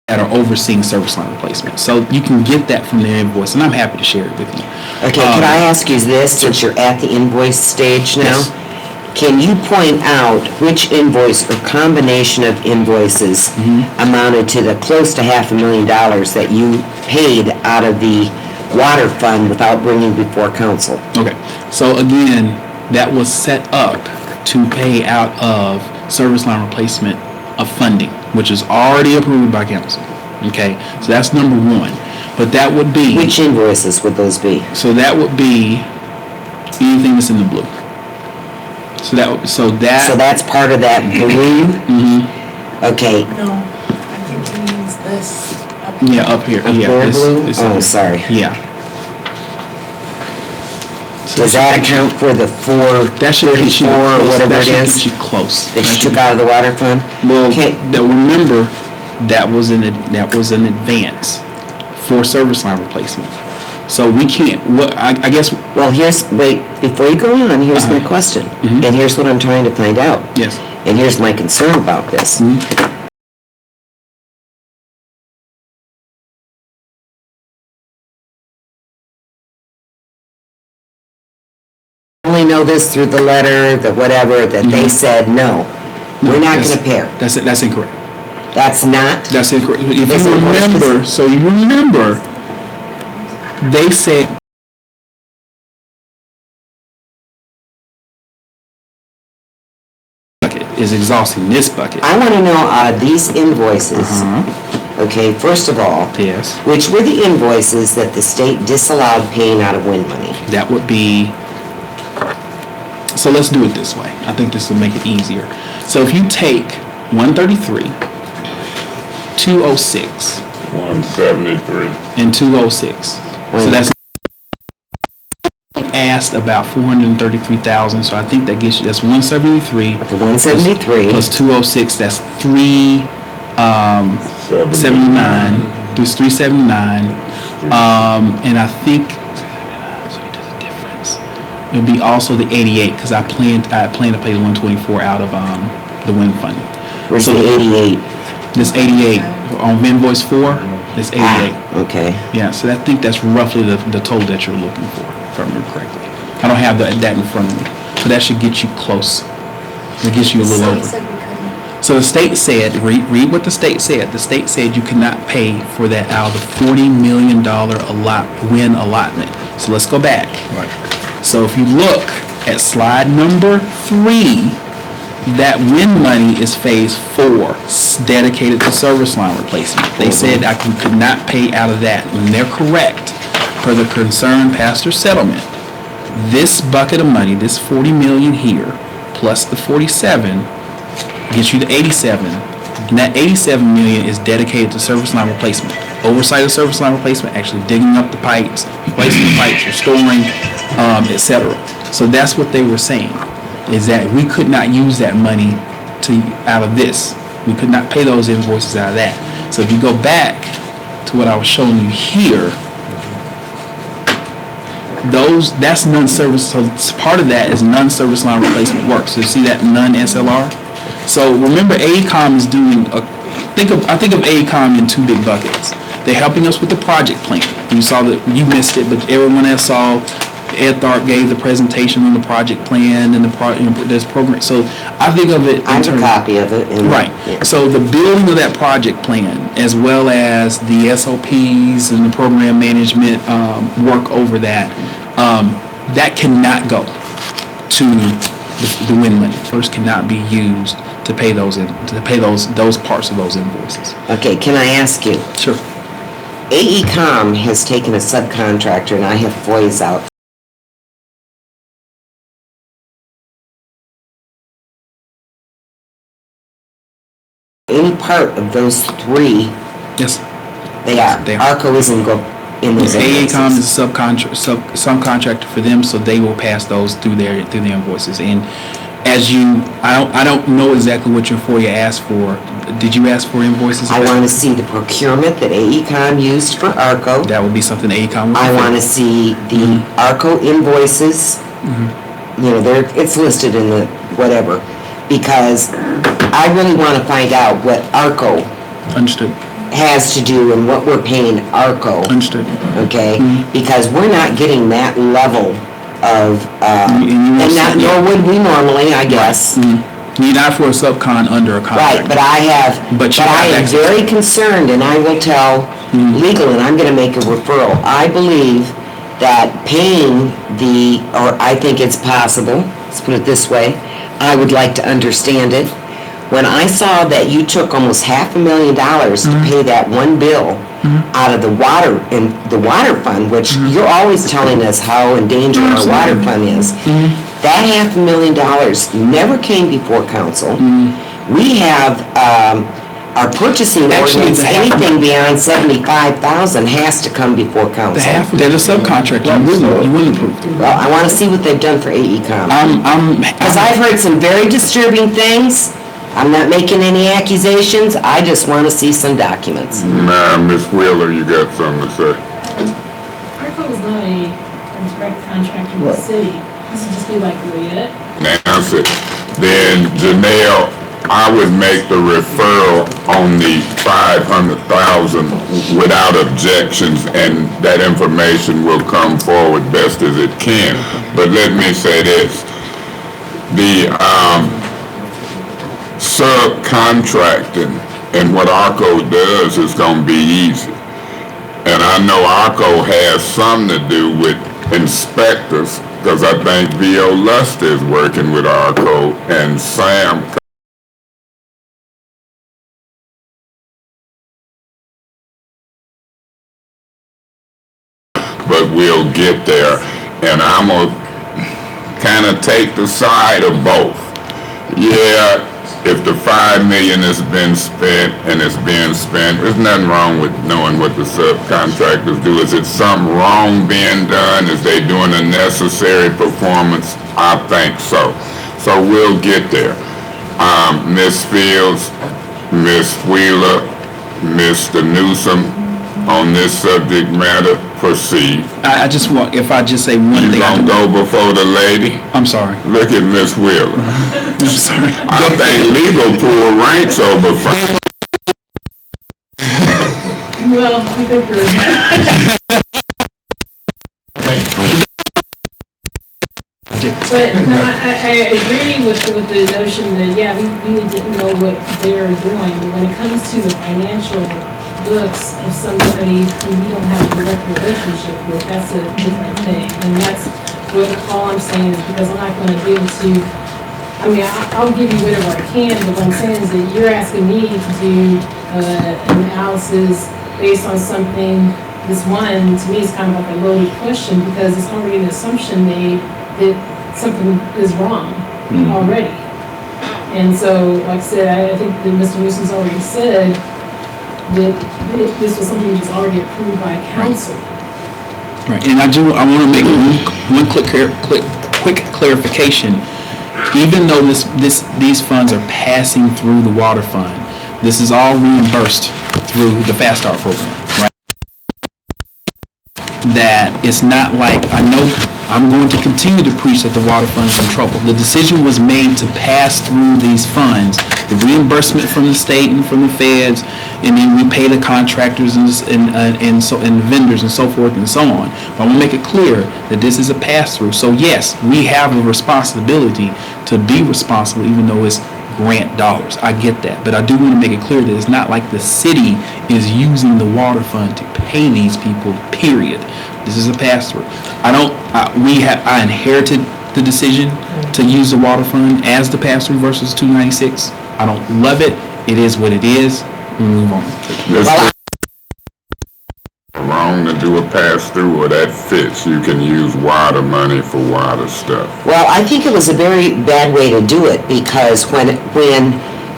that are overseeing service line replacement? So you can get that from their invoice, and I'm happy to share it with you. Okay, could I ask you this, since you're at the invoice stage now? Yes. can you point out which invoice or combination of invoices amounted to the close to $500,000 that you paid out of the water fund without bringing before council? Okay, so again, that was set up to pay out of service line replacement of funding, which is already approved by council. Okay, so that's number one. But that would be... Which invoices would those be? So that would be anything that's in the blue. So that's part of that blue? Okay. No, I think he means this. Yeah, up here. Up Yeah, there, blue? this Oh, sorry. Yeah. Does that account for the That should get you 434 or close. whatever That it should is? get you close. That you took out of the water fund? Well, Okay. remember, that was an advance for service line replacement. So we can't, I guess, Well, wait, before you go on, here's my question. And here's what I'm trying to find out. yes. And here's my concern about this. I only know this through the letter, the whatever, that they said, no, we're not That's- gonna pair. That's incorrect. That's not, That's incorrect. If That's you incorrect. remember, so you remember, they said bucket is exhausting this bucket. I wanna know out of these invoices, okay, first of all, Yes, which were the invoices that the state disallowed paying out of wind money? that would be, so let's do it this way. I think this will make it easier. So if you take 133, 206, 173. and 206, so that's asked about 433,000, so I think that gets you, that's 173. The 173. Plus 206, that's 379. There's 379. And I think, so it does a difference. It would be also the 88, because I plan to pay the 124 out of the wind funding. Where's So the 88? This 88, on invoice 4, it's 88. Okay. Yeah, so I think that's roughly the total that you're looking for, if I remember correctly. I don't have that in front of me, but that should get you close. It gets you a little State over. said we couldn't. So the state said, read what the state said. The state said you cannot pay for that out of the $40 million wind allotment. So let's go back. Right. So if you look at slide number 3, that wind money is phase 4, dedicated to service line replacement. They said we could not pay out of that. When they're correct, per the concerned pastor settlement, this bucket of money, this 40 million here, plus the 47, gets you to 87. And that 87 million is dedicated to service line replacement. Oversight of service line replacement, actually digging up the pipes, replacing the pipes, restoring, etc. So that's what they were saying, is that we could not use that money out of this. We could not pay those invoices out of that. So if you go back to what I was showing you here, that's non-service, so part of that is non-service line replacement work. So you see that non-SLR? So remember, AECOM is doing, I think of AECOM in 2 big buckets. They're helping us with the project plan. You saw that, you missed it, but everyone else saw, Ed Tharp gave the presentation on the project plan and this program. So I think of it in I have terms a copy of it. Right. Yeah. So the building of that project plan, as well as the SOPs and the program management work over that, that cannot go to the wind money. First, cannot be used to pay those parts of those invoices. Okay, can I ask you? Sure. AECOM has taken a subcontractor, and I have FOIAs out. Any part of those 3, Yes. they are. They are. ARCO isn't in those AECOM invoices. is a subcontractor for them, so they will pass those through their invoices. And as I don't know exactly what your FOIA asked for. Did you ask for invoices? I want to see the procurement that AECOM used for ARCO. That would be something AECOM would. I want to see the ARCO invoices. You know, it's listed in the whatever, because I really want to find out what ARCO Understood. has to do and what we're paying ARCO. Understood. Okay? Because we're not getting that level and not, nor would we normally, I guess. You're not for a subcon under a contract. Right, but I am very concerned, and I will tell legal, and I'm gonna make a referral. I believe that paying or I think it's possible, let's put it this way, I would like to understand it. When I saw that you took almost $500,000 to pay that one bill out of the water fund, which you're always telling us how endangered our water fund is. That $500,000 never came before council. We have, our purchasing ordinance, anything beyond $75,000 has to come before council. They're the subcontractor. You wouldn't approve. Well, I wanna see what they've done for AECom. Cause I've heard some very disturbing things. I'm not making any accusations, I just wanna see some documents. Nah, Ms. Wheeler, you got something to say? ARCO is not a direct contractor with the city. This would just be like Leah. Nancy, then Janelle, I would make the referral on the 500,000 without objections, and that information will come forward best as it can. But let me say this, the subcontracting and what ARCO does is gonna be easy. And I know ARCO has something to do with inspectors, because I think V.O. Luster is working with ARCO, and Sam. But we'll get there, and I'm gonna kind of take the side of both. Yeah, if the $5 million has been spent and it's being spent, there's nothing wrong with knowing what the subcontractors do. Is it something wrong being done? Is they doing a necessary performance? I think so. So we'll get there. Ms. Fields, Ms. Wheeler, Mr. Newsom, on this subject matter, proceed. I just want, if I just say one thing. You gonna go before the lady? I'm sorry. Look at Miss Wheeler. I'm sorry. I think legal pool ranks over fine. Well, I think But no, I agree with the notion that, yeah, we need to know what they're doing. But when it comes to the financial books of somebody who you don't have a direct relationship with, that's a different thing. And that's what all I'm saying is, because I'm not gonna be able to, I mean, I'll give you whatever I can, but what I'm saying is that you're asking me to do an analysis based on something, this one, to me, is kind of like a loaded question, because it's already an assumption made that something is wrong already. And so, like I said, I think that Mr. Newsom's already said that this was something that was already approved by council. Right, and I want to make one quick clarification. Even though these funds are passing through the water fund, this is all reimbursed through the Fast Start program, right? That it's not like, I know I'm going to continue to preach that the water fund is in trouble. The decision was made to pass through these funds, the reimbursement from the state and from the feds, and then we pay the contractors and vendors and so forth and so on. But I want to make it clear that this is a pass-through. So yes, we have a responsibility to be responsible, even though it's grant dollars. I get that, but I do want to make it clear that it's not like the city is using the water fund to pay these people, period. This is a pass-through. I inherited the decision to use the water fund as the pass-through versus 296. I don't love it. It is what it is. We move on. Wrong to do a pass-through, or that fits. You can use water money for water stuff. Well, I think it was a very bad way to do it, because when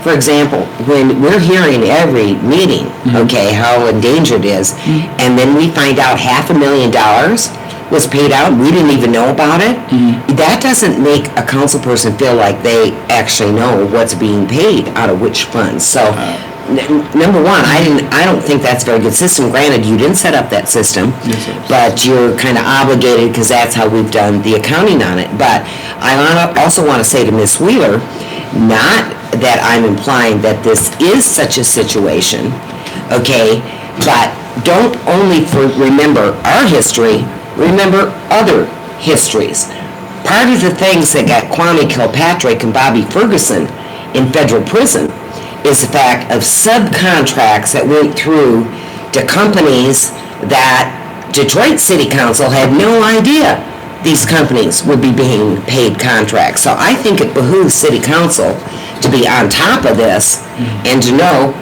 for example, when we're hearing every meeting, okay, how endangered it is, and then we find out $500,000 was paid out, we didn't even know about it, that doesn't make a council person feel like they actually know what's being paid out of which funds. So, number one, I don't think that's a very good system. Granted, you didn't set up that system, but you're kind of obligated, because that's how we've done the accounting on it. But I also want to say to Ms. Wheeler, not that I'm implying that this is such a situation, okay, but don't only remember our history, remember other histories. Part of the things that got Kwame Kilpatrick and Bobby Ferguson in federal prison is the fact of subcontracts that went through to companies that Detroit City Council had no idea these companies would be being paid contracts. So I think it behooves City Council to be on top of this and to know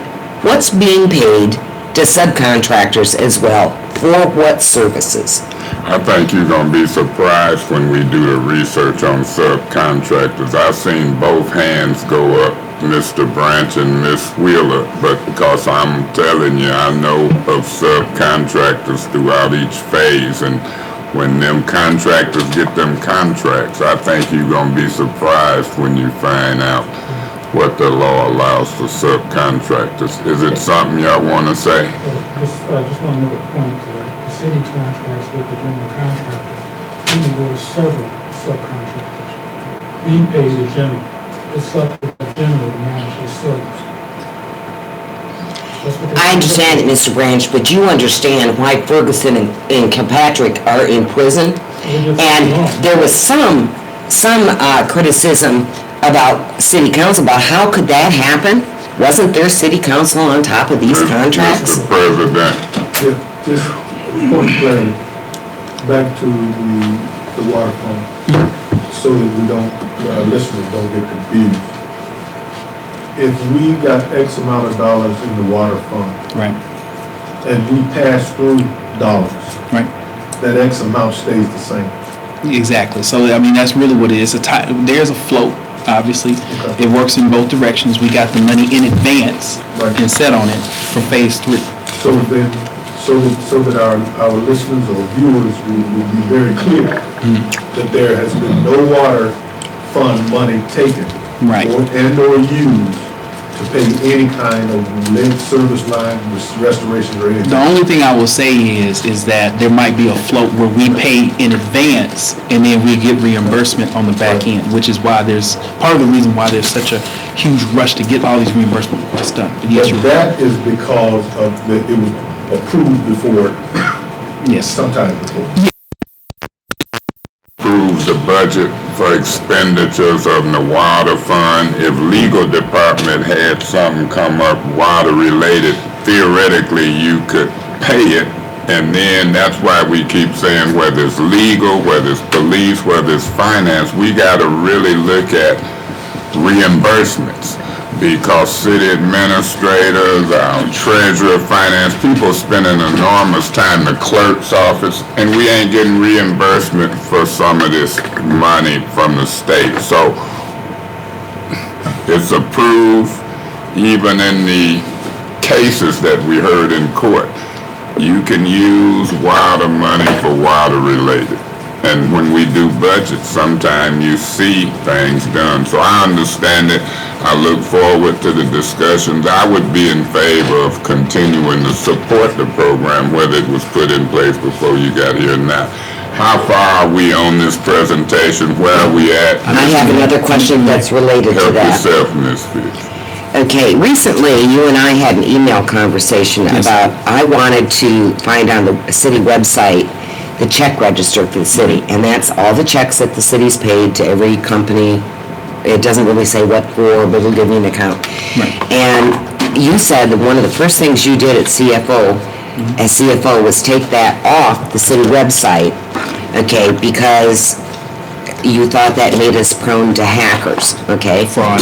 what's being paid to subcontractors as well, for what services. I think you're gonna be surprised when we do the research on subcontractors. I've seen both hands go up, Mr. Branch and Miss Wheeler, but because I'm telling you, I know of subcontractors throughout each phase, and when them contractors get them contracts, I think you're gonna be surprised when you find out what the law allows for subcontractors. Is it something y'all wanna say? Just want to make a point that the city contracts with the general contractor, even go to several subcontractors. We pay the general, it's up to the general to manage the service. I understand it, Mr. Branch, but you understand why Ferguson and Kilpatrick are in prison? And there was some criticism about City Council, about how could that happen? Wasn't there City Council on top of these contracts? Mr. President. Just point of clarity, back to the water fund, so that we don't, our listeners don't get confused. If we got X amount of dollars in the water fund, Right, and we pass through dollars, right. that X amount stays the same. Exactly. So, I mean, that's really what it is. There's a float, obviously. Okay. It works in both directions. We got the money in advance Right. and set on it for phase 3. So then, so that our listeners or viewers will be very clear that there has been no water fund money taken. Right. Or used to pay any kind of lead service line restoration or anything. The only thing I will say is that there might be a float where we pay in advance and then we get reimbursement on the back end, which is why there's, part of the reason why there's such a huge rush to get all these reimbursement requests done. But yes, But you're that is because of it was approved before, yes. sometime before. Approves the budget for expenditures of the water fund. If legal department had something come up water related, theoretically you could pay it. And then that's why we keep saying whether it's legal, whether it's police, whether it's finance, we gotta really look at reimbursements. Because city administrators, treasurer, finance, people spending enormous time in the clerk's office, and we ain't getting reimbursement for some of this money from the state. So it's approved even in the cases that we heard in court. You can use water money for water related. And when we do budgets, sometimes you see things done. So I understand it. I look forward to the discussions. I would be in favor of continuing to support the program, whether it was put in place before you got here or not. How far are we on this presentation? Where are we at? I have another question that's related to Help that. yourself, Ms. Fitz. Okay, recently you and I had an email conversation about, I wanted to find on the city website the check register for the city, and that's all the checks that the city's paid to every company. It doesn't really say what for, but it'll give you an account. Right. And you said that one of the first things you did at CFO, as CFO, was take that off the city website, okay, because you thought that made us prone to hackers, okay? Fraud.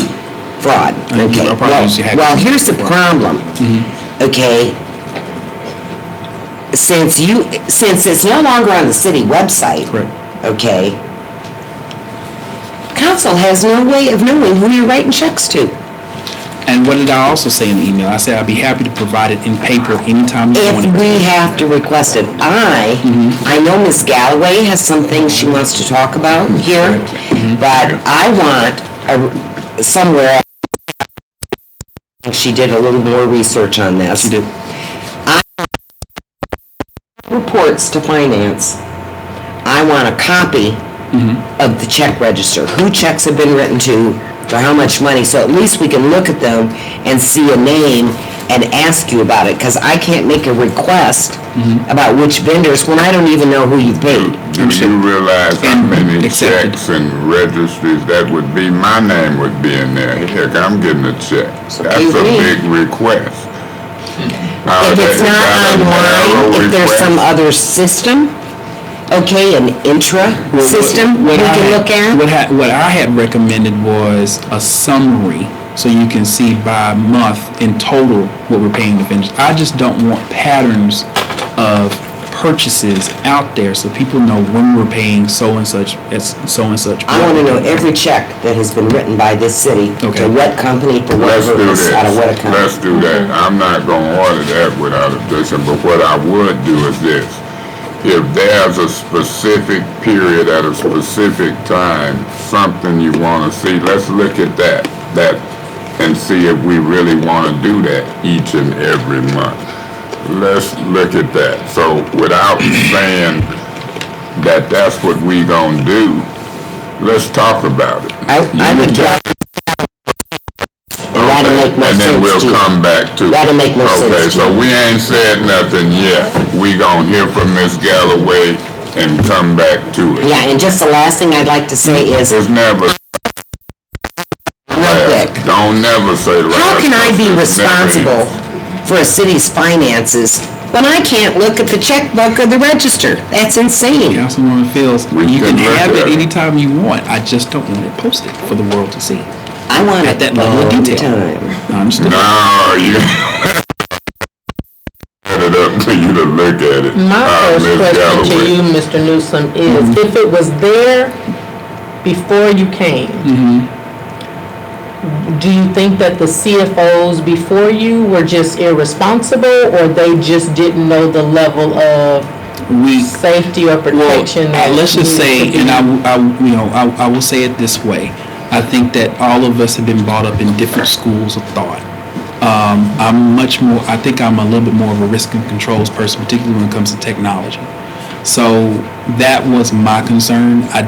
Okay. I'll probably use the hacker. Well, here's the problem, okay? Since it's no longer on the city website, Correct. okay, council has no way of knowing who you're writing checks to. And what did I also say in the email? I said I'd be happy to provide it in paper anytime you want If it. we have to request it, I know Ms. Galloway has some things she wants to talk about here, but I want somewhere, she did a little more research on this. She did. Reports to finance, I want a copy of the check register, who checks have been written to, for how much money, so at least we can look at them and see a name and ask you about it, because I can't make a request about which vendors when I don't even know who you paid. Do you realize how many Accepted. checks and registries that would be? My name would be in there. Heck, I'm getting a check. That's you a read. big request. If it's not online, if there's some other system, okay, an intra-system we can look at? What I had recommended was a summary, so you can see by month in total what we're paying the vendors. I just don't want patterns of purchases out there, so people know when we're paying so and such as so and such. I want to know every check that has been written by this city, Okay. to what company, for what Let's do purpose, this. out of what account. Let's do that. I'm not gonna order that without objection, but what I would do is this. If there's a specific period at a specific time, something you wanna see, let's look at that, and see if we really wanna do that each and every month. Let's look at that. So without saying that that's what we gonna do, let's talk about it. I would drop, and that'll make more And then sense we'll to you. come back to it. That'll make more sense Okay, to so you. we ain't said nothing yet. We gonna hear from Ms. Galloway and come back to it. Yeah, and just the last thing I'd like to say is, It's never, real quick, don't never say the last. how can I be It's never responsible for a city's finances when I can't look at the checkbook or the register? That's insane. Councilwoman Fields, We you can can look have at it it. anytime you want. I just don't want it posted for the world to see. I want At it that all level of the detail. time. I understand. No, you. Set it up for you to look at it. My first Ms. question to Galloway. you, Mr. Newsom, is if it was there before you came, do you think that the CFOs before you were just irresponsible, or they just didn't know the level of safety or protection? that Let's just needed to say, be? and I will say it this way. I think that all of us have been brought up in different schools of thought. I think I'm a little bit more of a risk and controls person, particularly when it comes to technology. So that was my concern. I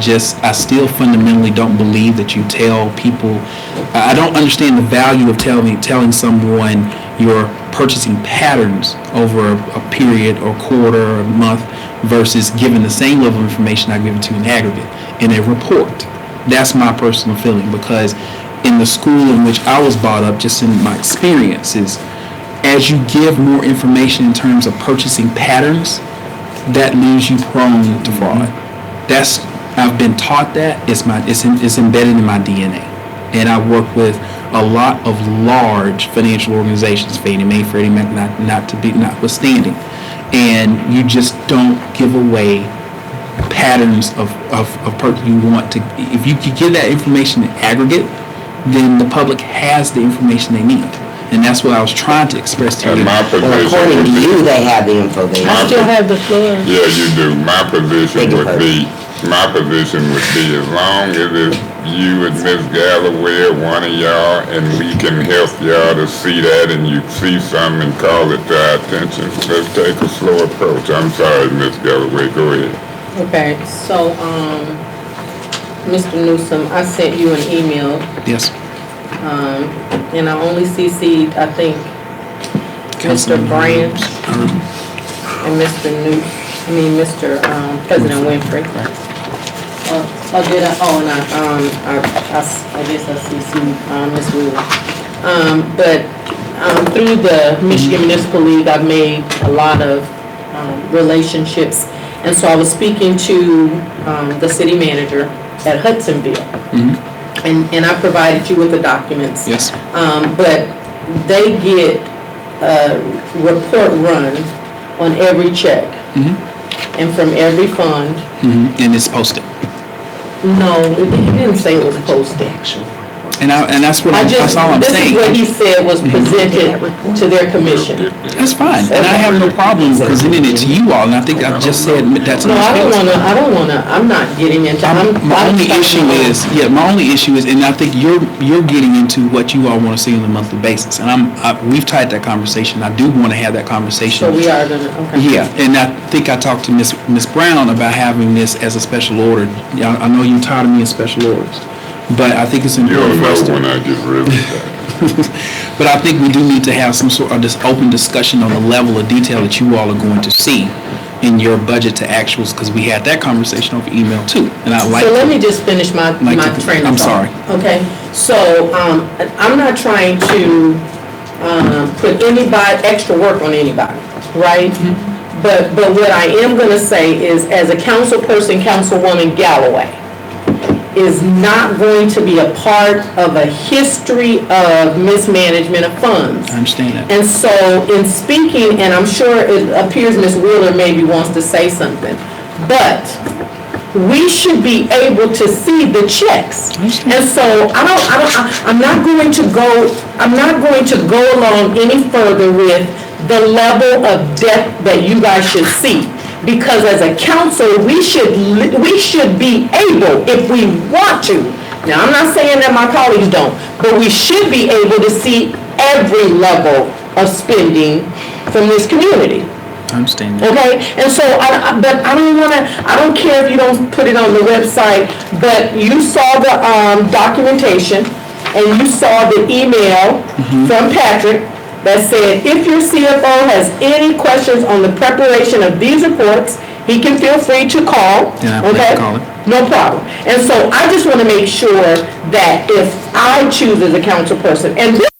still fundamentally don't believe that you tell people, I don't understand the value of telling someone your purchasing patterns over a period or quarter or a month versus giving the same level of information I give it to you in aggregate in a report. That's my personal feeling, because in the school in which I was brought up, just in my experiences, as you give more information in terms of purchasing patterns, that leaves you prone to fraud. I've been taught that. It's embedded in my DNA. And I work with a lot of large financial organizations, Fannie Mae, Freddie Mac, notwithstanding. And you just don't give away patterns of you want to. If you give that information in aggregate, then the public has the information they need. And that's what I was trying to express to And you. my Well, position according would to be. you, they have the info they I have. still have the floor. Yeah, you do. My position Beg your would be, as long as it's you and Ms. Galloway or one of y'all, and we can help y'all to see that, and you see something and call it to our attention, let's take a slow approach. I'm sorry, Ms. Galloway, go ahead. Okay, so, Mr. Newsom, I sent you an email, Yes. and I only CC'd, I think, Mr. Brand and Mr. President Winfrey. I guess I CC'd, Ms. Wheeler. But through the Michigan Municipal League, I've made a lot of relationships. And so I was speaking to the city manager at Hudsonville. And I provided you with the documents. Yes. But they get a report run on every check and from every fund. And it's posted. No, it didn't say it was posted. And that's all I'm This is saying. what he said was presented to their commission. That's fine, and I have no problem presenting it to you all, and I think I just said that's. No, I'm not getting into, My only issue is, and I think you're getting into what you all want to see on a monthly basis, and we've tied that conversation. I do want to have that conversation. So we are gonna, okay. Yeah, and I think I talked to Miss Brown about having this as a special order. I know you're tired of me in special orders, but I think it's You'll important for us know to. when I get rid of that. But I think we do need to have some sort of this open discussion on the level of detail that you all are going to see in your budget to actuals, because we had that conversation over email too. And I like. So let me just finish my train of thought. I'm sorry. Okay, so, I'm not trying to, put anybody, extra work on anybody, right? But what I am gonna say is, as a council person, Councilwoman Galloway is not going to be a part of a history of mismanagement of funds. I understand that. And so in speaking, and I'm sure it appears Ms. Wheeler maybe wants to say something, but we should be able to see the checks. And so I'm not going to go along any further with the level of depth that you guys should see. Because as a council, we should be able, if we want to, now I'm not saying that my colleagues don't, but we should be able to see every level of spending from this community. I understand that. Okay, and so, but I don't care if you don't put it on the website, but you saw the documentation, and you saw the email from Patrick that said, if your CFO has any questions on the preparation of these reports, he can feel free to call, Yeah, okay? call it. No problem. And so I just want to make sure that if I choose as a council person, and this is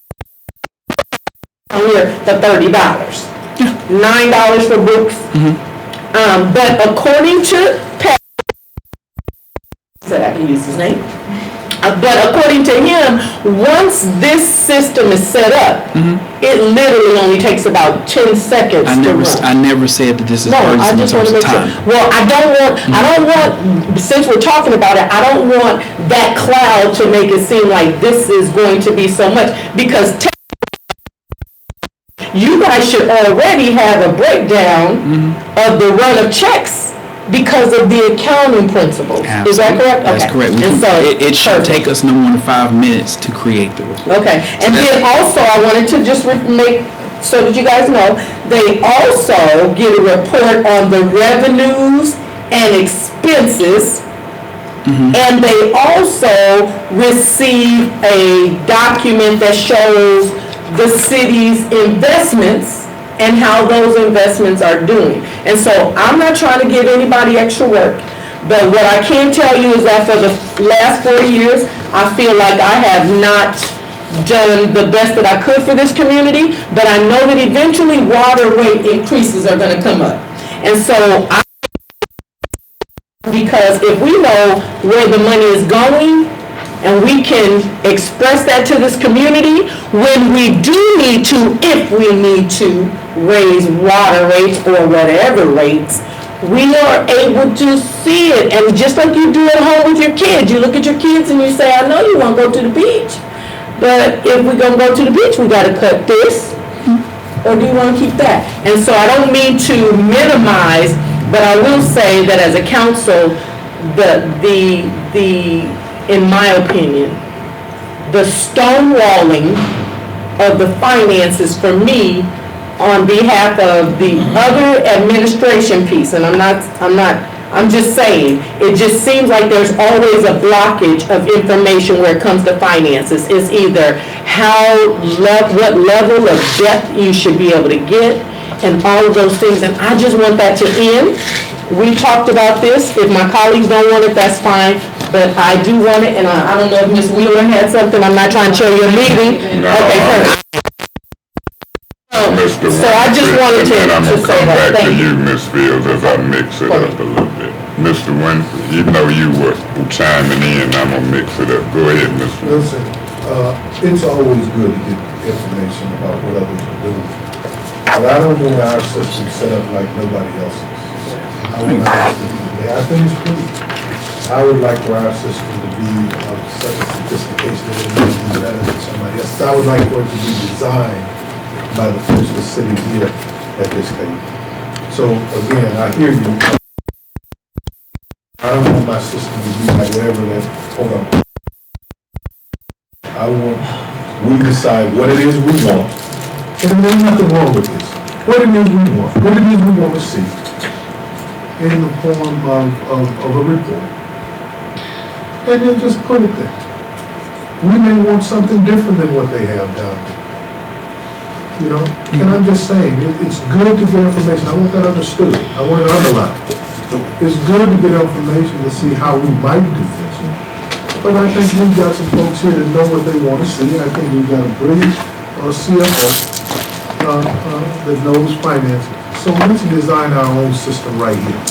here for $30, $9 for books, but according to Pat, said I can use his name. But according to him, once this system is set up, it literally only takes about 10 seconds to run. I never said that this is No, I burdensome in just want terms to of make sure. time. Well, I don't want, since we're talking about it, I don't want that cloud to make it seem like this is going to be so much, because you guys should already have a breakdown of the run of checks because of the accounting principles. Absolutely. Is that correct? That's Okay. correct. And so, It should perfect. take us no more than 5 minutes to create the report. Okay, and then also I wanted to just make, so that you guys know, they also get a report on the revenues and expenses. And they also receive a document that shows the city's investments and how those investments are doing. And so I'm not trying to give anybody extra work, but what I can tell you is that for the last 4 years, I feel like I have not done the best that I could for this community, but I know that eventually water rate increases are gonna come up. And so because if we know where the money is going, and we can express that to this community, when we do need to, if we need to raise water rates or whatever rates, we are able to see it. And just like you do at home with your kids, you look at your kids and you say, I know you want to go to the beach, but if we're going to go to the beach, we got to cut this, or do you want to keep that? And so I don't mean to minimize, but I will say that as a council, in my opinion, the stonewalling of the finances for me on behalf of the other administration piece, and I'm just saying, it just seems like there's always a blockage of information where it comes to finances. It's either what level of depth you should be able to get, and all of those things, and I just want that to end. We talked about this. If my colleagues don't want it, that's fine. But I do want it, and I don't know if Ms. Wheeler had something. I'm not trying to show you a meeting. No. Okay, perfect. Mr. So I just wanted Winfrey, and then I'm to gonna say come that. back to Thank you, you. Ms. Fields, as I mix it up a little bit. Mr. Winfrey, you know you were chiming in, I'm gonna mix it up. Go ahead, Mr. Listen, it's always good to get information about what others are doing. But I don't want our system set up like nobody else's. I want ours to be, I think it's pretty. I would like for our system to be of such a sophistication that it may be better than somebody else. I would like for it to be designed by the folks that's sitting here at this table. So again, I hear you. I don't want my system to be like whatever that, hold on. I want, we decide what it is we want. And there's nothing wrong with this. What it is we want, what it is we want to see in the form of a report. And then just put it there. we may want something different than what they have down there. You know, and I'm just saying, it's good to get information, I want that understood, I want it underlined. It's good to get information to see how we might do this. But I think we've got some folks here that know what they want to see, I think we've got a brilliant CFO that knows finances. So let's design our own system right here.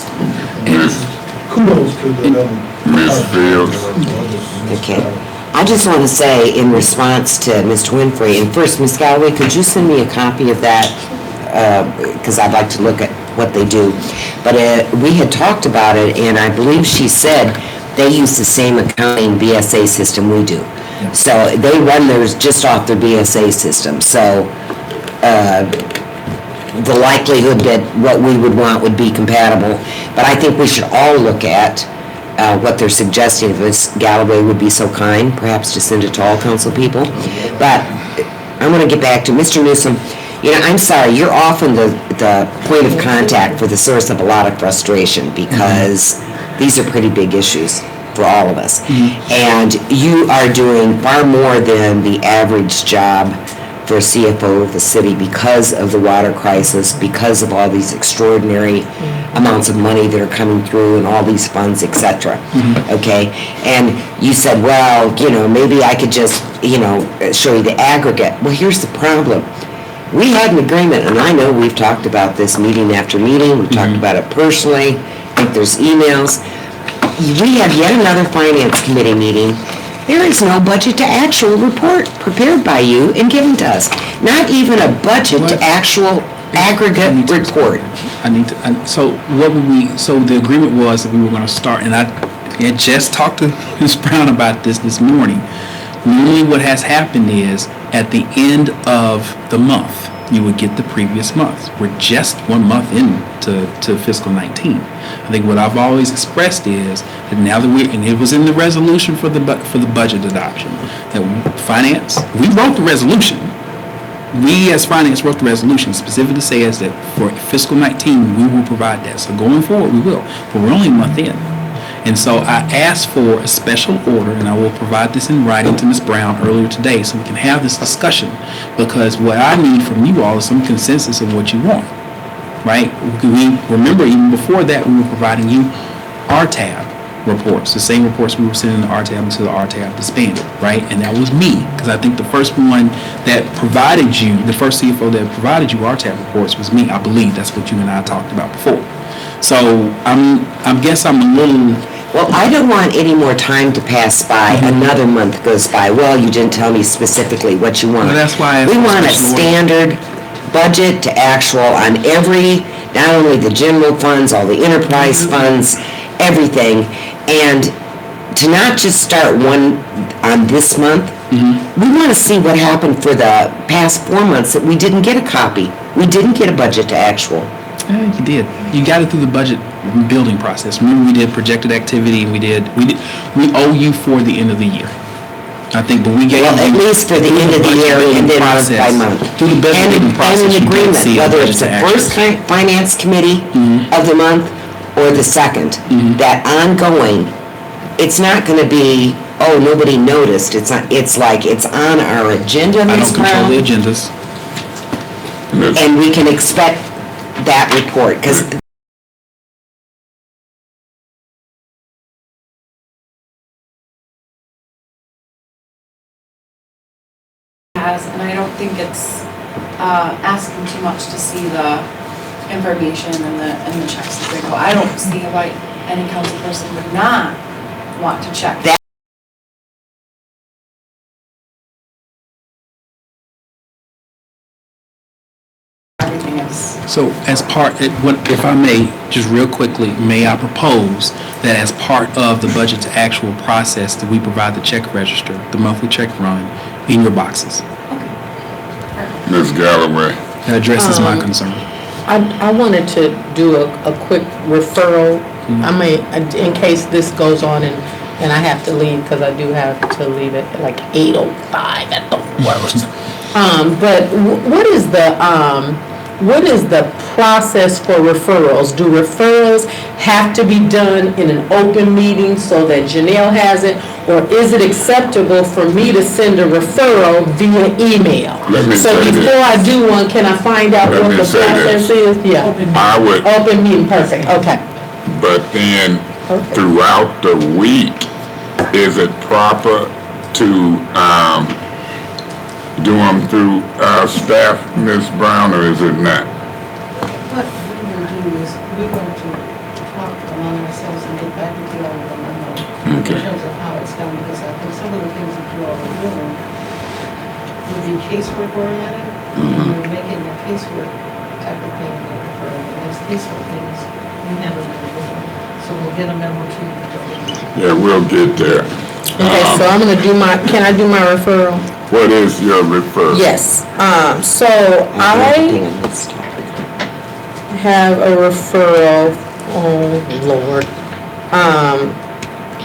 Kudos to the Ms. Fields. Okay. I just want to say in response to Mr. Winfrey, and first, Ms. Galloway, could you send me a copy of that? Because I'd like to look at what they do. But we had talked about it, and I believe she said they use the same accounting BSA system we do. So they run theirs just off their BSA system. So the likelihood that what we would want would be compatible. But I think we should all look at what they're suggesting. If Ms. Galloway would be so kind, perhaps to send it to all council people. But I'm going to get back to Mr. Newsom. You know, I'm sorry, you're often the point of contact for the source of a lot of frustration because these are pretty big issues for all of us. And you are doing far more than the average job for a CFO of the city because of the water crisis, because of all these extraordinary amounts of money that are coming through and all these funds, et cetera. Okay? And you said, well, you know, maybe I could just, you know, show you the aggregate. Well, here's the problem. We had an agreement, and I know we've talked about this meeting after meeting. We've talked about it personally. I think there's emails. We have yet another finance committee meeting. There is no budget to actual report prepared by you and given to us. Not even a budget to actual aggregate report. So the agreement was that we were going to start, and I had just talked to Ms. Brown about this morning. Normally what has happened is at the end of the month, you would get the previous month. We're just 1 month into fiscal 19. I think what I've always expressed is that now that and it was in the resolution for the budget adoption, that finance, we wrote the resolution. We as finance wrote the resolution specifically says that for fiscal 19, we will provide that. So going forward, we will. But we're only a month in. And so I asked for a special order, and I will provide this in writing to Ms. Brown earlier today so we can have this discussion, because what I need from you all is some consensus of what you want, right? We remember even before that we were providing you RTAB reports, the same reports we were sending to RTAB until the RTAB disbanded, right? And that was me, because I think the first one that provided you, the first CFO that provided you RTAB reports was me. I believe that's what you and I talked about before. So I guess I'm a little... Well, I don't want any more time to pass by. Another month goes by. Well, you didn't tell me specifically what you want. Well, that's why we want a standard budget to actual on every, not only the general funds, all the enterprise funds, everything. And to not just start one on this month, we want to see what happened for the past 4 months that we didn't get a copy. We didn't get a budget to actual. Yeah, you did. You got it through the budget building process. Remember, we did projected activity, and we owe you for the end of the year. I think, but we gave at least for the end of the year and then month by month. Through the budget building process, and an agreement, whether it's the first finance committee of the month or the second, that ongoing, it's not going to be, oh, nobody noticed. It's not. It's like it's on our agenda, I Ms. don't control Brown, the agendas. and we can expect that report, because and I don't think it's asking too much to see the information and the checks that they go. I don't see why any council person would not want to check that. Everything is. So as part, if I may, just real quickly, may I propose that as part of the budget to actual process that we provide the check register, the monthly check run, in your boxes. Ms. Galloway. That addresses my concern. I wanted to do a quick referral. I may, in case this goes on and I have to leave, because I do have to leave at like 8:05 at the worst. But what is the what is the process for referrals? Do referrals have to be done in an open meeting so that Janelle has it? Or is it acceptable for me to send a referral via email? Let me So say this. before I do one, can I find out Let what me the say process this. is? Yeah, I would, open meeting, perfect, okay. but then Okay. throughout the week, is it proper to, do them through our staff, Ms. Brown, or is it not? What we're going to do is, we're going to talk among ourselves and get back with you all on Monday. Okay. In terms of how it's done, because I think some of the things that you all are doing would be casework oriented, and you're making a casework type of thing, and those casework things, we handle individually. So we'll get a memo to you. Yeah, we'll get there. Okay, so I'm gonna do my, can I do my referral? What is your referral? Yes, so I have a referral, oh Lord.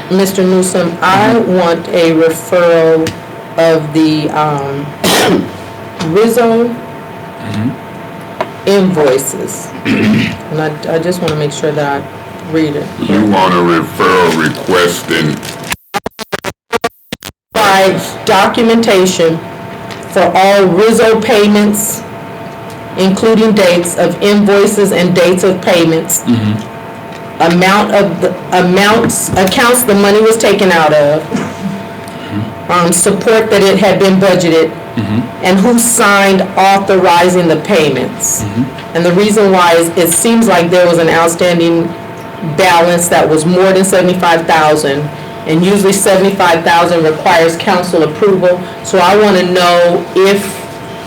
Mr. Newsom, I want a referral of the, Rizzo invoices. And I just wanna make sure that I read it. You want a referral requesting, Provide documentation for all Rizzo payments, including dates of invoices and dates of payments. Amount of the accounts the money was taken out of. Support that it had been budgeted. And who signed authorizing the payments. And the reason why is it seems like there was an outstanding balance that was more than $75,000. And usually $75,000 requires council approval. So I want to know if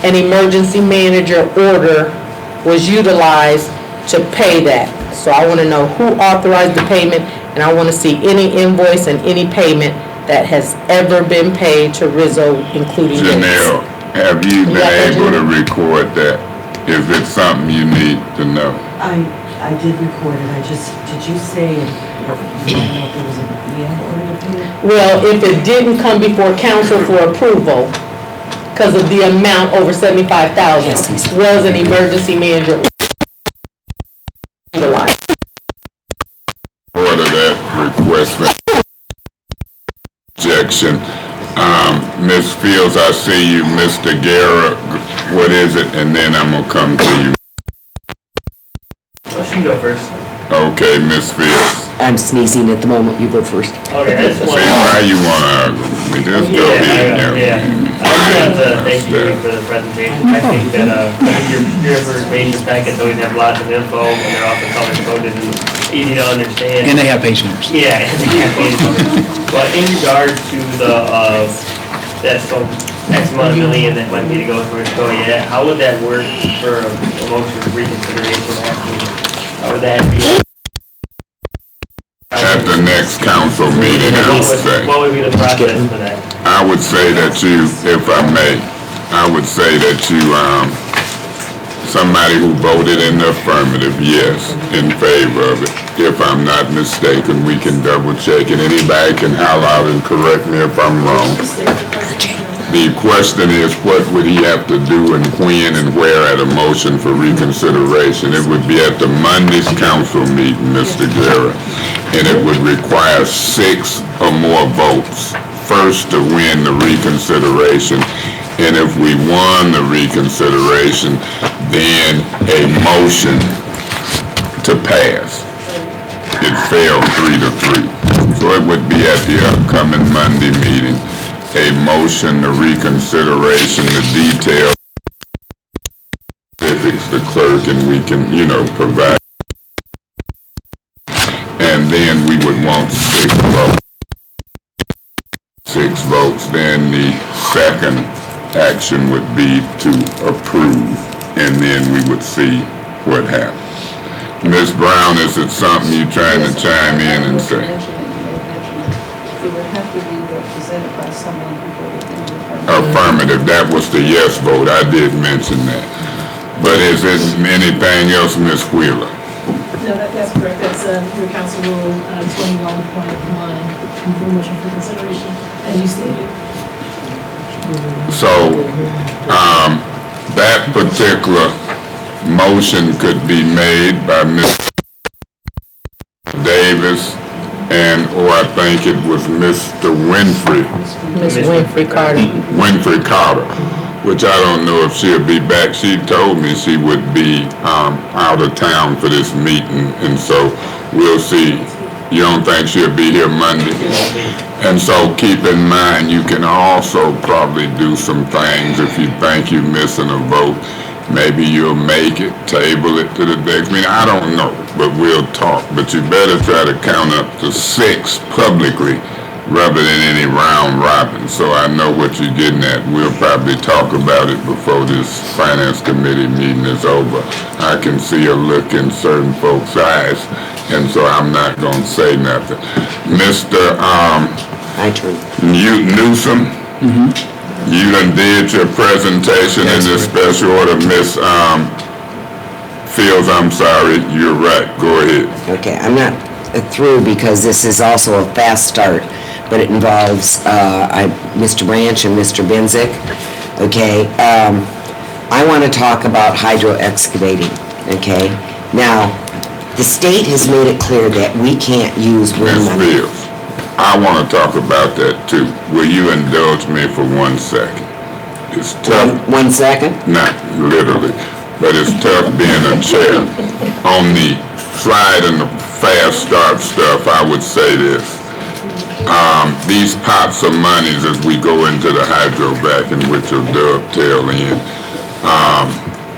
an emergency manager order was utilized to pay that. So I want to know who authorized the payment, and I want to see any invoice and any payment that has ever been paid to Rizzo, including dates. Janelle, have you been got that, able to record that? Is it something you need to know? I did record it, did you say, you don't know if there was a order to pay it? Well, if it didn't come before council for approval, because of the amount over $75,000, was an emergency manager utilized? Order that request for objection. Ms. Fields, I see you. Mr. Guerra, what is it? And then I'm gonna come to you. Well, she can go first. Okay, Ms. Fields. I'm sneezing at the moment, you go first. Okay, I just See, want why you wanna argue? We just go here. Yeah. I just want to thank you for the presentation. I think that, your information packets always have lots of info, and they're often color coded and easy to understand. And they have page numbers. Yeah, but in regard to that X amount of million that might be to go towards Toya, how would that work for a motion of reconsideration actually? How would that be? At the next council meeting, I would say. What would be the process for that? I would say that you, if I may, I would say that you, somebody who voted in the affirmative, yes, in favor of it. If I'm not mistaken, we can double check it. Anybody can holler out and correct me if I'm wrong. The question is, what would he have to do and when and where at a motion for reconsideration? It would be at the Monday's council meeting, Mr. Guerra, and it would require 6 or more votes. First to win the reconsideration, and if we won the reconsideration, then a motion to pass. It failed 3-3. So it would be at the upcoming Monday meeting, a motion to reconsideration, the details, specifics, the clerk, and we can, provide. And then we would want 6 votes. 6 votes, then the second action would be to approve, and then we would see what happens. Ms. Brown, is it something you're trying to chime in and say? It would have to be represented by someone who voted in the Affirmative, that was the yes vote, I did mention that. But is there anything else, Ms. Wheeler? No, that's correct. That's your council rule 21.1, motion for consideration, as you stated. So, that particular motion could be made by Mr. Davis or I think it was Mr. Winfrey. Ms. Winfrey Carter. Winfrey Carter, which I don't know if she'll be back. She told me she would be out of town for this meeting, and so we'll see. You don't think she'll be here Monday? And so keep in mind, you can also probably do some things if you think you're missing a vote. Maybe you'll make it, table it to the next meeting. I don't know, but we'll talk. But you better try to count up to 6 publicly rather than any round robin. So I know what you're getting at. We'll probably talk about it before this finance committee meeting is over. I can see a look in certain folks' eyes, and so I'm not gonna say nothing. Mr. Newsom, you done did your presentation in this special order. Miss Fields, I'm sorry, you're right, go ahead. Okay, I'm not through because this is also a fast start, but it involves Mr. Branch and Mr. Benzick. Okay, I want to talk about hydro excavating, okay? Now, the state has made it clear that we can't use wind Ms. money. Fields, I want to talk about that too. Will you indulge me for 1 second? It's tough. 1 second? Not literally, but it's tough being a chair. On the slide and the fast start stuff, I would say this. These pots of monies as we go into the hydro vac and which will dovetail in,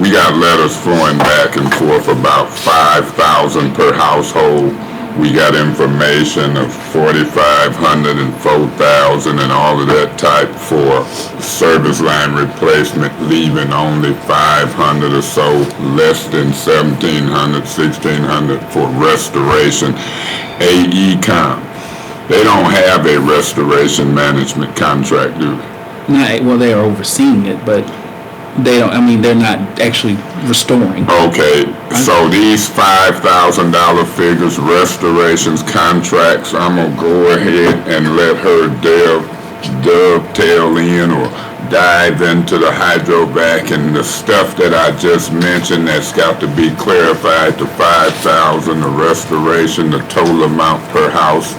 we got letters flowing back and forth about 5,000 per household. We got information of 4,500 and 4,000 and all of that type for service line replacement, leaving only 500 or so, less than 1,700, 1,600 for restoration. AECom, they don't have a restoration management contract, do they? Well, they are overseeing it, but they don't, I mean, they're not actually restoring. Okay, so these $5,000 figures, restorations, contracts, I'm gonna go ahead and let her dovetail in or dive into the hydrovac and the stuff that I just mentioned that's got to be clarified, the 5,000, the restoration, the total amount per house.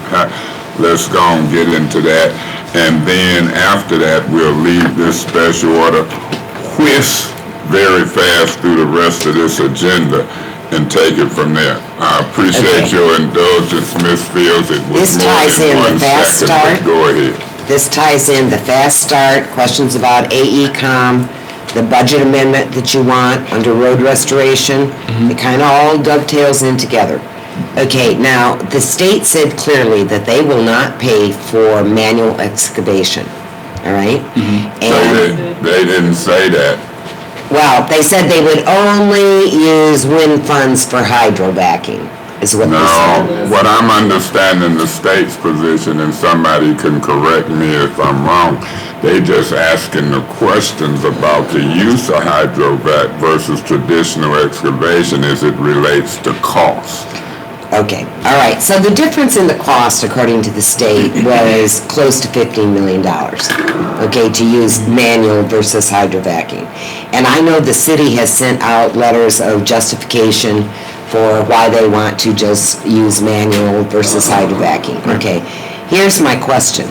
Let's go and get into that. And then after that, we'll leave this special order, whisk very fast through the rest of this agenda and take it from there. I appreciate your indulgence, Ms. Fields. It was This more ties than in the 1 fast second, but start. go ahead. This ties in the fast start, questions about AECom, the budget amendment that you want under road restoration. It kind of all dovetails in together. Okay, now, the state said clearly that they will not pay for manual excavation, all right? And, They didn't say that. well, they said they would only use wind funds for hydrovacing, is what they said. No, what I'm understanding the state's position, and somebody can correct me if I'm wrong, they just asking the questions about the use of hydrovac versus traditional excavation as it relates to cost. Okay, all right, so the difference in the cost, according to the state, was close to $15 million, okay, to use manual versus hydrovacing. And I know the city has sent out letters of justification for why they want to just use manual versus hydrovacing. Okay, here's my question.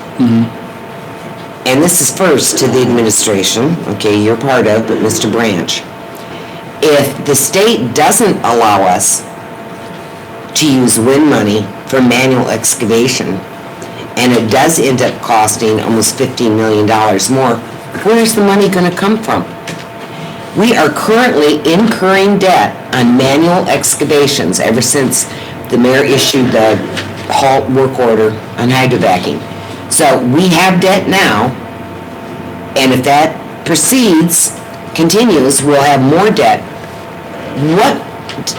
And this is first to the administration, okay, you're part of, but Mr. Branch. If the state doesn't allow us to use wind money for manual excavation, and it does end up costing almost $15 million more, where's the money gonna come from? We are currently incurring debt on manual excavations ever since the mayor issued the halt work order on hydrovacing. So we have debt now, and if that continues, we'll have more debt.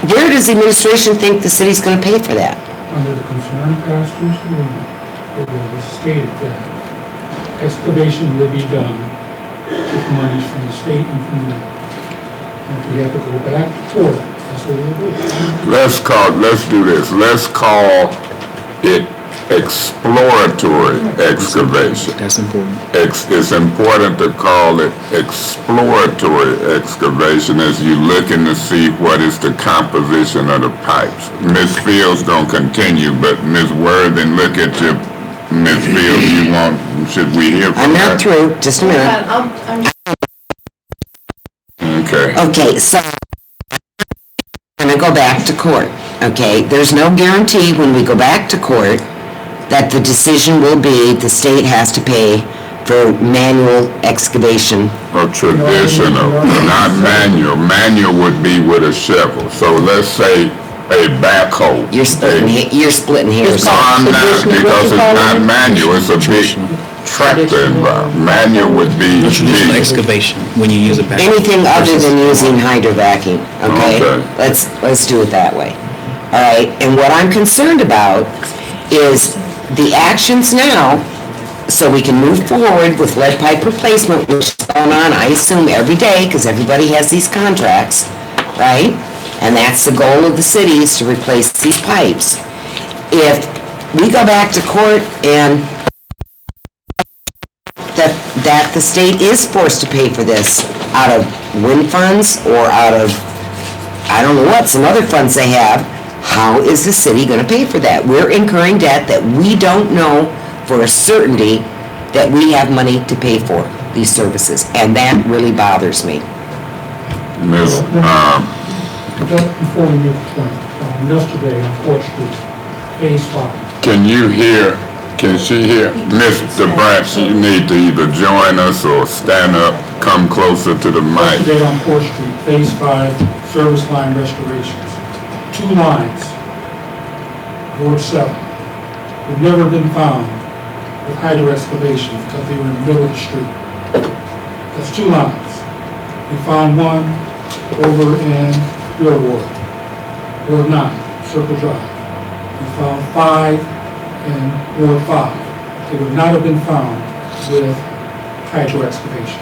Where does the administration think the city's gonna pay for that? Under the concern pastors agreement, it was stated that excavation will be done with monies from the state and from the, if we have to go back for it, that's what we'll do. Let's do this. Let's call it exploratory excavation. That's important. It's important to call it exploratory excavation as you looking to see what is the composition of the pipes. Ms. Fields gonna continue, but Ms. Worthing, look at your, Ms. Fields, you want, should we hear from I'm her? not through, just a minute. I'm Okay. Okay, so I'm gonna go back to court, okay? There's no guarantee when we go back to court that the decision will be the state has to pay for manual excavation. Or traditional, not manual. Manual would be with a shovel. So let's say a backhoe. You're splitting hairs. No, I'm not, because it's not manual, it's a big tractor involved. Manual would be Traditional big. excavation, when you use a backhoe. Anything other than using hydrovacuum, okay? Okay. Let's do it that way. All right, and what I'm concerned about is the actions now, so we can move forward with lead pipe replacement, which is going on, I assume, every day, because everybody has these contracts, right? And that's the goal of the city, is to replace these pipes. If we go back to court and that the state is forced to pay for this out of wind funds or out of, I don't know what, some other funds they have, how is the city gonna pay for that? We're incurring debt that we don't know for a certainty that we have money to pay for these services, and that really bothers me. Miss, Just before we move to yesterday on Fourth Street, phase 5. can you hear, can she hear? Mr. Branch, you need to either join us or stand up, come closer to the mic. Yesterday on Fourth Street, phase 5, service line restorations. 2 lines, Ward 7, have never been found with hydro excavation because they were in the middle of the street. That's 2 lines. We found one over in your ward, Ward 9, Circle Drive. We found 5 in Ward 5. They would not have been found with hydro excavations.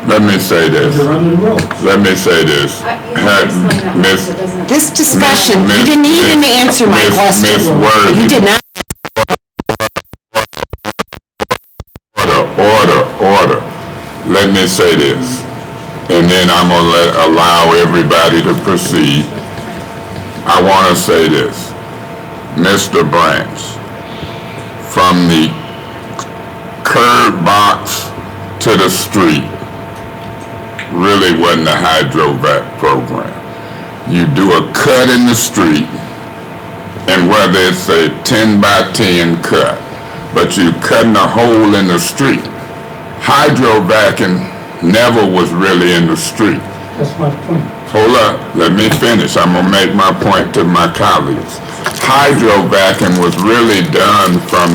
Let me say Because this. they're under the road. Let me say this. You have to explain that, Miss- so it doesn't. This discussion, you Miss- didn't even Miss- answer my Miss- question. Miss Worthing. You did not. Order. Let me say this, and then I'm gonna allow everybody to proceed. I wanna say this, Mr. Branch, from the curb box to the street, really wasn't a hydrovac program. You do a cut in the street, and whether it's a 10 by 10 cut, but you cutting a hole in the street. Hydrovacing never was really in the street. That's my point. Hold up, let me finish. I'm gonna make my point to my colleagues. Hydrovacing was really done from,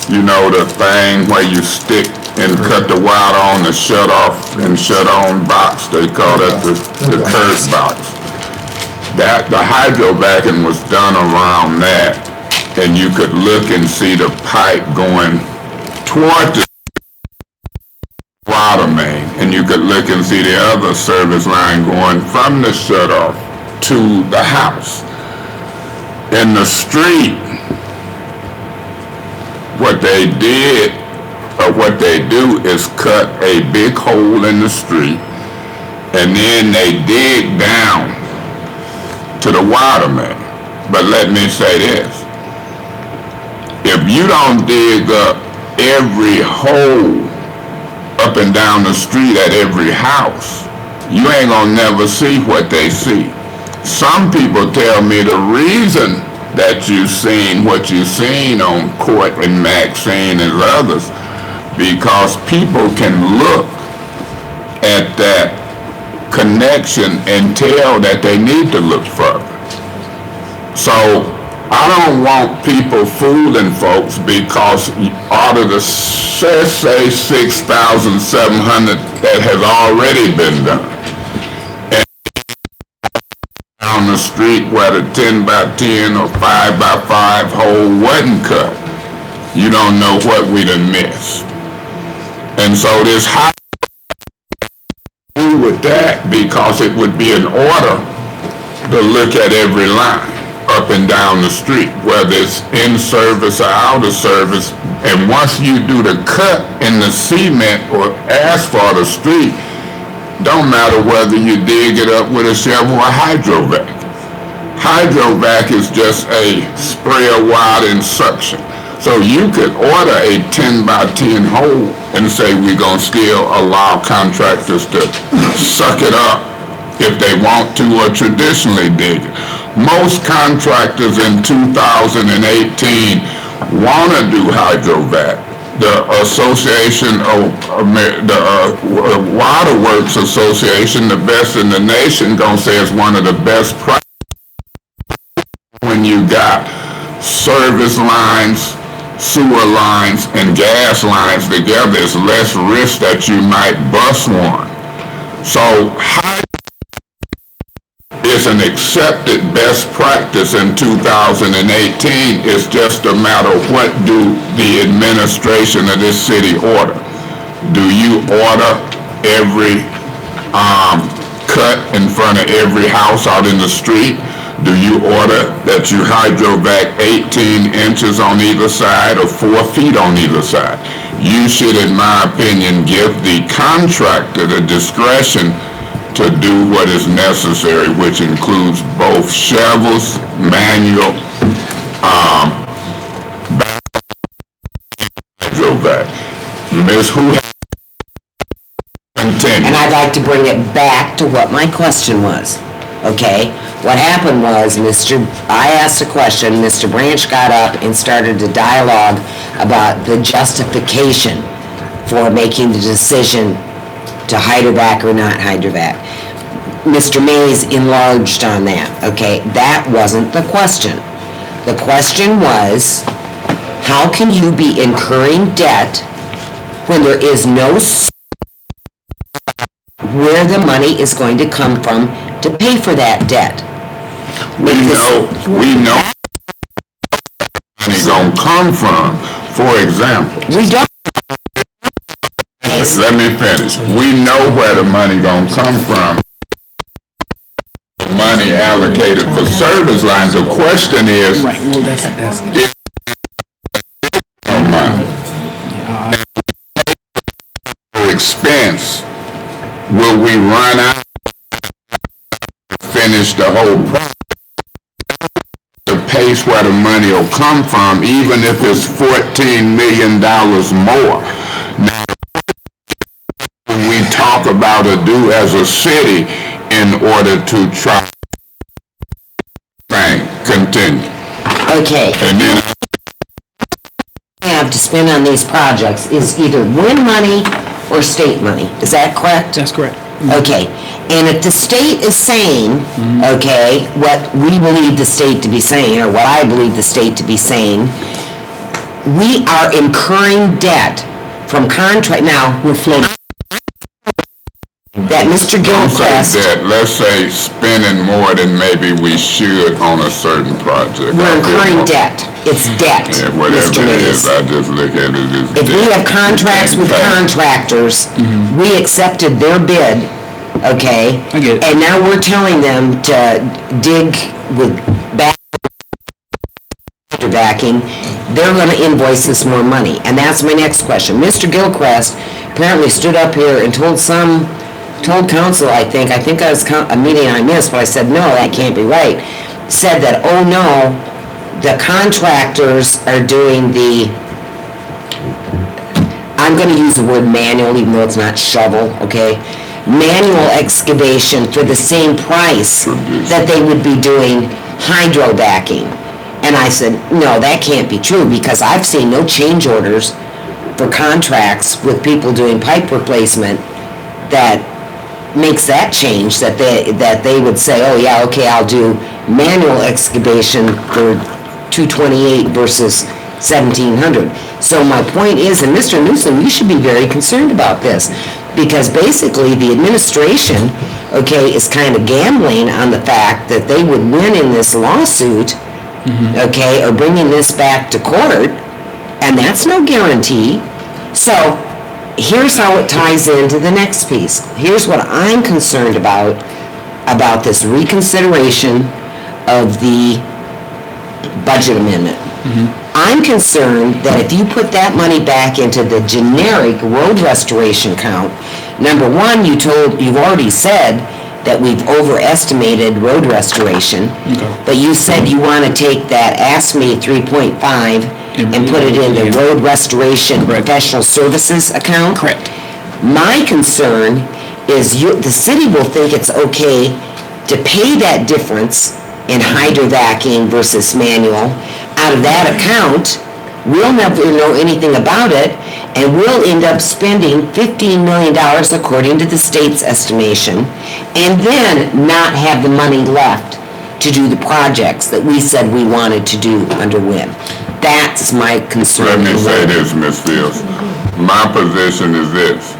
you know, the thing where you stick and cut the water on the shut off and shut on box. They call that the curb box. That, the hydrovacing was done around that, and you could look and see the pipe going toward the water main, and you could look and see the other service line going from the shut-off to the house. In the street, what they did, or what they do, is cut a big hole in the street, and then they dig down to the water main. But let me say this, if you don't dig up every hole up and down the street at every house, you ain't gonna never see what they see. Some people tell me the reason that you seen what you seen on Court and Maxine and others, because people can look at that connection and tell that they need to look further. So I don't want people fooling folks, because out of the, say, 6,700 that has already been done, and down the street where the 10 by 10 or 5 by 5 hole wasn't cut, you don't know what we done missed. And so this high with that, because it would be an order to look at every line. up and down the street, whether it's in service or out of service. And once you do the cut in the cement or asphalt of street, don't matter whether you dig it up with a shovel or hydrovac. Hydrovac is just a sprayer wide in suction. So you could order a 10 by 10 hole and say we're gonna still allow contractors to suck it up if they want to or traditionally dig it. Most contractors in 2018 wanna do hydrovac. The Association of the Waterworks Association, the best in the nation, gonna say it's one of the best practices when you got service lines, sewer lines, and gas lines together. It's less risk that you might bust one. So is an accepted best practice in 2018. It's just a matter of what do the administration of this city order. Do you order every cut in front of every house out in the street? Do you order that you hydrovac 18 inches on either side or 4 feet on either side? You should, in my opinion, give the contractor the discretion to do what is necessary, which includes both shovels, manual, hydrovac. Ms. Who? Continue. And I'd like to bring it back to what my question was, okay? What happened was, I asked a question, Mr. Branch got up and started a dialogue about the justification for making the decision to hydrovac or not hydrovac. Mr. Mays enlarged on that, okay? That wasn't the question. The question was, how can you be incurring debt when there is no where the money is going to come from to pay for that debt? We know money gonna come from. For example, We don't. let me finish. We know where the money gonna come from. Money allocated for service lines. The question is, Right, well, that's is money expense, will we run out to finish the whole project? The pace where the money will come from, even if it's $14 million more. Now, when we talk about a do as a city in order to try continue. Okay. And then Have to spend on these projects is either WIN money or state money. Is that correct? That's correct. Okay. And if the state is saying, okay, what we believe the state to be saying, or what I believe the state to be saying, we are incurring debt from contract. Now, we're floating. That Mr. Gilchrist, let's say spending more than maybe we should on a certain project. we're incurring debt. It's debt, Yeah, whatever Mr. it Mays. is, I just look at it as If we have contracts with contractors, we accepted their bid, okay? I get it. And now we're telling them to dig with backing, they're gonna invoice us more money. And that's my next question. Mr. Gilchrist apparently stood up here and told council, I think I was a meeting I missed, but I said, no, that can't be right. Said that, oh no, the contractors are doing I'm gonna use the word manual, even though it's not shovel, okay? Manual excavation for the same price that they would be doing hydrovacing. And I said, no, that can't be true, because I've seen no change orders for contracts with people doing pipe replacement that makes that change, that they would say, oh yeah, okay, I'll do manual excavation for $228 versus $1,700. So my point is, and Mr. Newsom, you should be very concerned about this, because basically the administration, okay, is kind of gambling on the fact that they would win in this lawsuit, okay, or bringing this back to court, and that's no guarantee. So here's how it ties into the next piece. Here's what I'm concerned about this reconsideration of the budget amendment. I'm concerned that if you put that money back into the generic road restoration count, number one, you've already said that we've overestimated road restoration, but you said you want to take that ASME 3.5 and put it in the road restoration professional services account. Correct. My concern is the city will think it's okay to pay that difference in hydrovacing versus manual out of that account. We'll never know anything about it, and we'll end up spending $15 million according to the state's estimation, and then not have the money left to do the projects that we said we wanted to do under WIM. That's my concern. Let me say this, Ms. Fields. My position is this.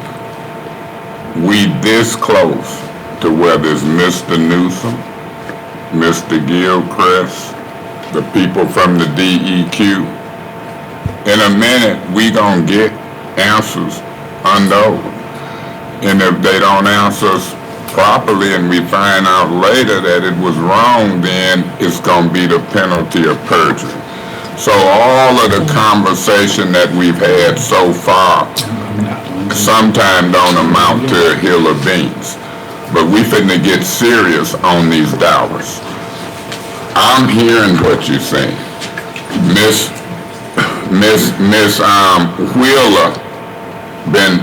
We this close to whether it's Mr. Newsom, Mr. Gilchrist, the people from the DEQ. In a minute, we gonna get answers on those. And if they don't answer us properly and we find out later that it was wrong, then it's gonna be the penalty of perjury. So all of the conversation that we've had so far sometimes don't amount to a hill of beans. But we finna get serious on these dollars. I'm hearing what you're saying. Miss Wheeler been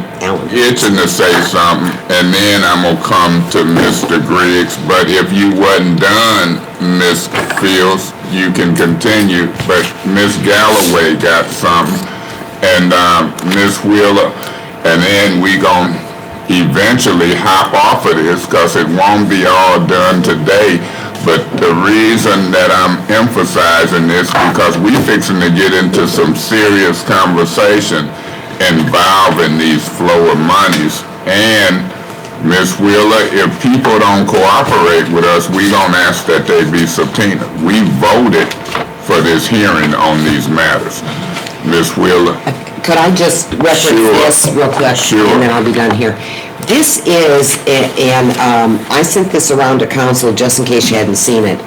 itching to say something, and then I'm gonna come to Mr. Griggs. But if you wasn't done, Miss Fields, you can continue. But Miss Galloway got something, and Miss Wheeler, and then we gonna eventually hop off of this because it won't be all done today. But the reason that I'm emphasizing this because we fixing to get into some serious conversation involving these flow of monies. And Ms. Wheeler, if people don't cooperate with us, we gonna ask that they be subpoenaed. We voted for this hearing on these matters. Ms. Wheeler? Could I just reference this real quick? Sure. And then I'll be done here. This is, and I sent this around to council just in case you hadn't seen it.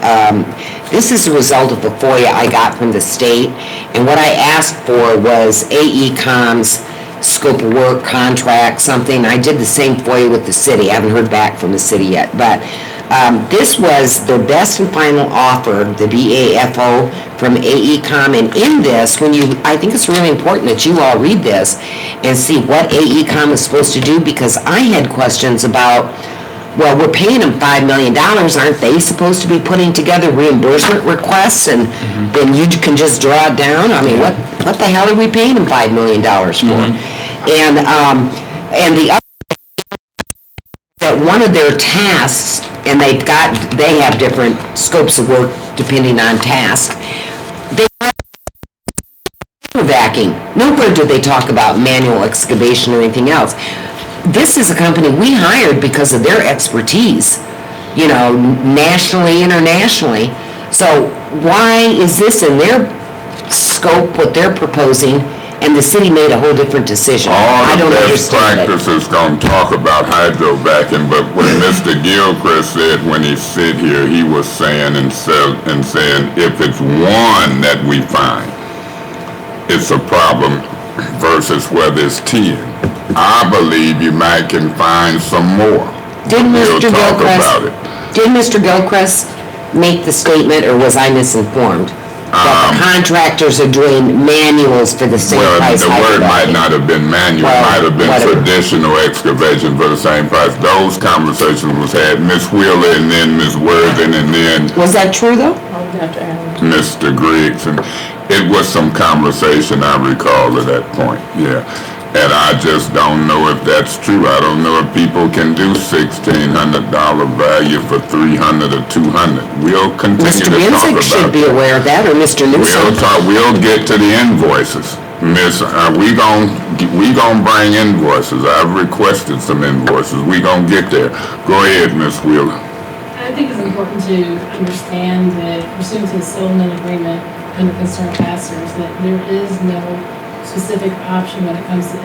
This is a result of the FOIA I got from the state, and what I asked for was AECom's scope of work, contract, something. I did the same FOIA with the city. I haven't heard back from the city yet, but this was the best and final offer, the BAFO from AECom, and in this, I think it's really important that you all read this and see what AECom is supposed to do, because I had questions about, well, we're paying them $5 million, aren't they supposed to be putting together reimbursement requests, and then you can just draw it down? I mean, what the hell are we paying them $5 million for? And the other, that one of their tasks, and they have different scopes of work depending on task, they have vacuum. Nowhere do they talk about manual excavation or anything else. This is a company we hired because of their expertise, nationally, internationally. So why is this in their scope, what they're proposing, and the city made a whole different decision? I don't understand it. All the best practices gonna talk about hydrovacing, but what Mr. Gilchrist said when he sit here, he was saying and saying, if it's one that we find, it's a problem versus whether it's 10. I believe you might can find some more. Did We'll Mr. talk Gilchrist, about it. did Mr. Gilchrist make the statement, or was I misinformed? That the contractors are doing manuals for the same Well, price. the word might not have been manual, Well, might have been whatever. traditional excavation for the same price. Those conversations was had, Ms. Wheeler and then Ms. Worthing and then Was that true, though? I would have to add. Mr. Griggs, and it was some conversation I recall at that point, yeah. And I just don't know if that's true. I don't know if people can do $1,600 value for $300 or $200. We'll continue Mr. to talk Winzig about should be aware of that, or Mr. Newsom. We'll get to the invoices. Miss, we gon' bring invoices. I've requested some invoices. We gon' get there. Go ahead, Miss Wheeler. I think it's important to understand that pursuant to the settlement agreement under concerned passers, that there is no specific option when it comes to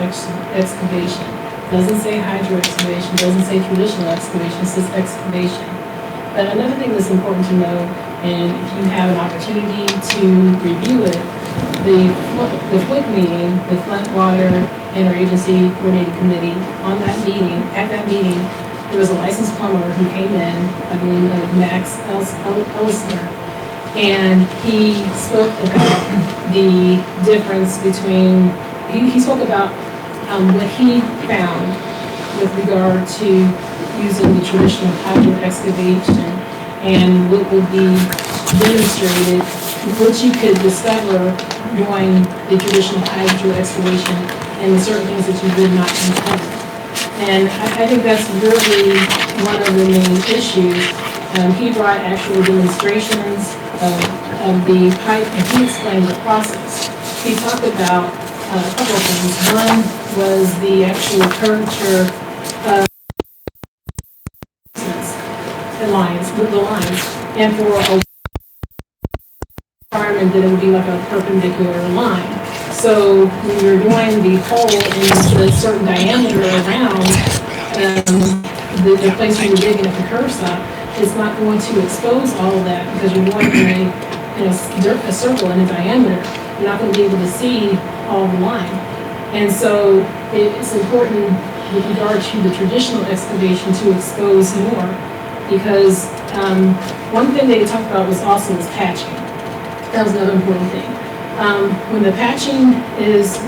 excavation. Doesn't say hydro excavation, doesn't say traditional excavation, it says excavation. But another thing that's important to know And if you have an opportunity to review it, the Flint meeting, the Flint Water Interagency Coordinating Committee, at that meeting, there was a licensed plumber who came in, I believe, Max Elsner, and he spoke about the difference between, he spoke about what he found with regard to using the traditional hydro excavation and what would be demonstrated, what you could discover doing the traditional hydro excavation and the certain things that you did not uncover. And I think that's really one of the main issues. He brought actual demonstrations of the pipe, and he explained the process. He talked about a couple of things. One was the actual curvature of the lines, and for a requirement that it would be like a perpendicular line. So when you're doing the hole in a certain diameter around the place where you're digging at the curb stop, it's not going to expose all of that because you're going in a circle in a diameter. You're not going to be able to see all the line. And so it's important with regard to the traditional excavation to expose more, because one thing they talked about was also patching. That was another important thing. When the patching is,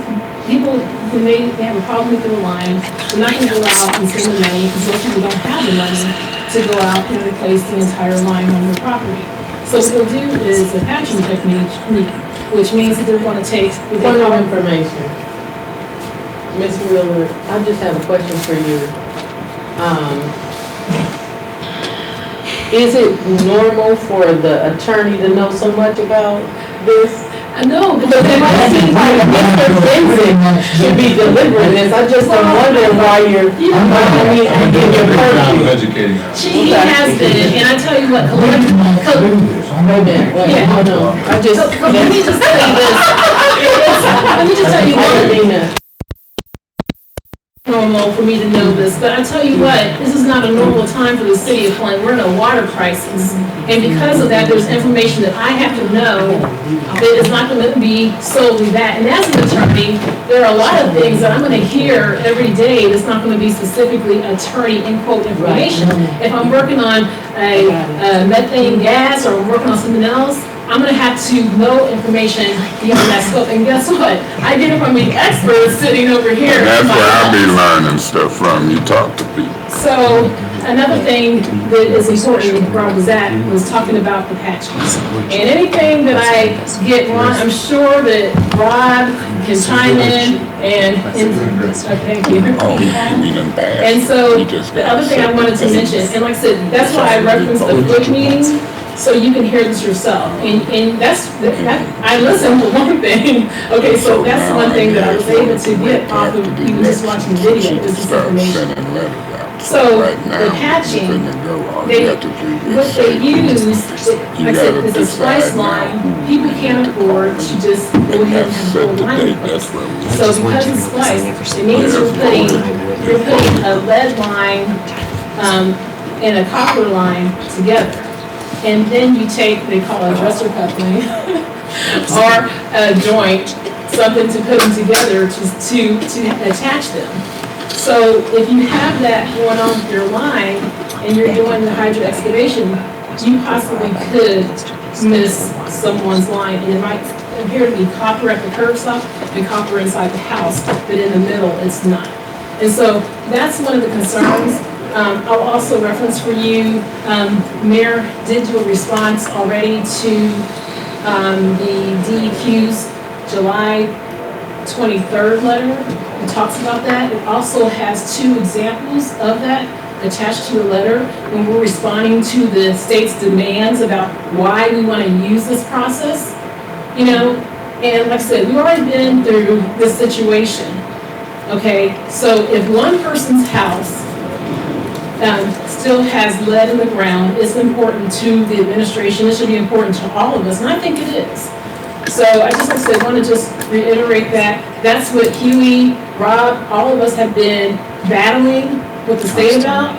people, when they have a problem with the line, they're not going to go out and spend the money because most people don't have the money to go out and replace the entire line on their property. So what they'll do is a patching technique, which means that they're going to take the Point of information. Ms. Wheeler, I just have a question for you. Is it normal for the attorney to know so much about this? No, But it might seem like Mr. Vincent should be delivering this. I just am wondering why you're, in your purview. Educating us. he has been, and I tell you what, Wait a minute, wait, hold on. I just, let me just tell you this. Let me just tell you one. Normal for me to know this, but I tell you what, this is not a normal time for the city of Flint. We're in a water crisis, and because of that, there's information that I have to know that is not going to be solely that. And as an attorney, there are a lot of things that I'm going to hear every day that's not going to be specifically attorney in quote information. If I'm working on a methane gas or I'm working on something else, I'm going to have to know information beyond that scope. And guess what? I get it from the experts sitting over here. And that's where I be learning stuff from. You talk to people. So another thing that is important, where I was at, was talking about the patching. And anything that I get wrong, I'm sure that Rob can chime in and thank you. And so the other thing I wanted to mention, and like I said, that's why I referenced the Flint meeting, so you can hear this yourself. And that I listened to one thing. Okay, so that's one thing that I was able to get off of even just watching the video, is this information. So the patching, what they use, like I said, is a splice line. People can't afford to just go ahead and have a full line in place. So because it's spliced, it means you're putting a lead line and a copper line together. And then you take, they call it a dresser coupling, or a joint, something to put them together to attach them. So if you have that going on with your line and you're doing the hydro excavation, you possibly could miss someone's line, and it might appear to be copper at the curb stop and copper inside the house, but in the middle it's not. And so that's one of the concerns. I'll also reference for you, Mayor did do a response already to the DEQ's July 23rd letter. It talks about that. It also has 2 examples of that attached to a letter when we're responding to the state's demands about why we want to use this process. You know, and like I said, we've already been through this situation. Okay, so if one person's house still has lead in the ground, it's important to the administration, it should be important to all of us, and I think it is. So I just like I said, want to just reiterate that. That's what Huey, Rob, all of us have been battling with the state about.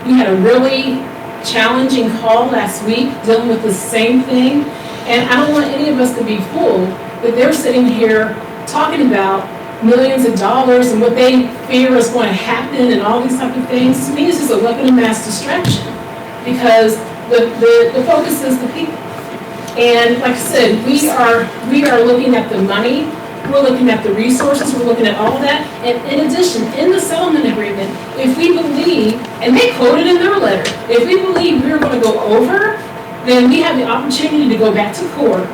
We had a really challenging call last week dealing with the same thing. And I don't want any of us to be fooled that they're sitting here talking about millions of dollars and what they fear is going to happen and all these type of things. To me, it's just a weapon of mass distraction because the focus is the people. And like I said, we are looking at the money, we're looking at the resources, we're looking at all of that. And in addition, in the settlement agreement, if we believe, and they quoted in their letter, if we believe we're going to go over, then we have the opportunity to go back to court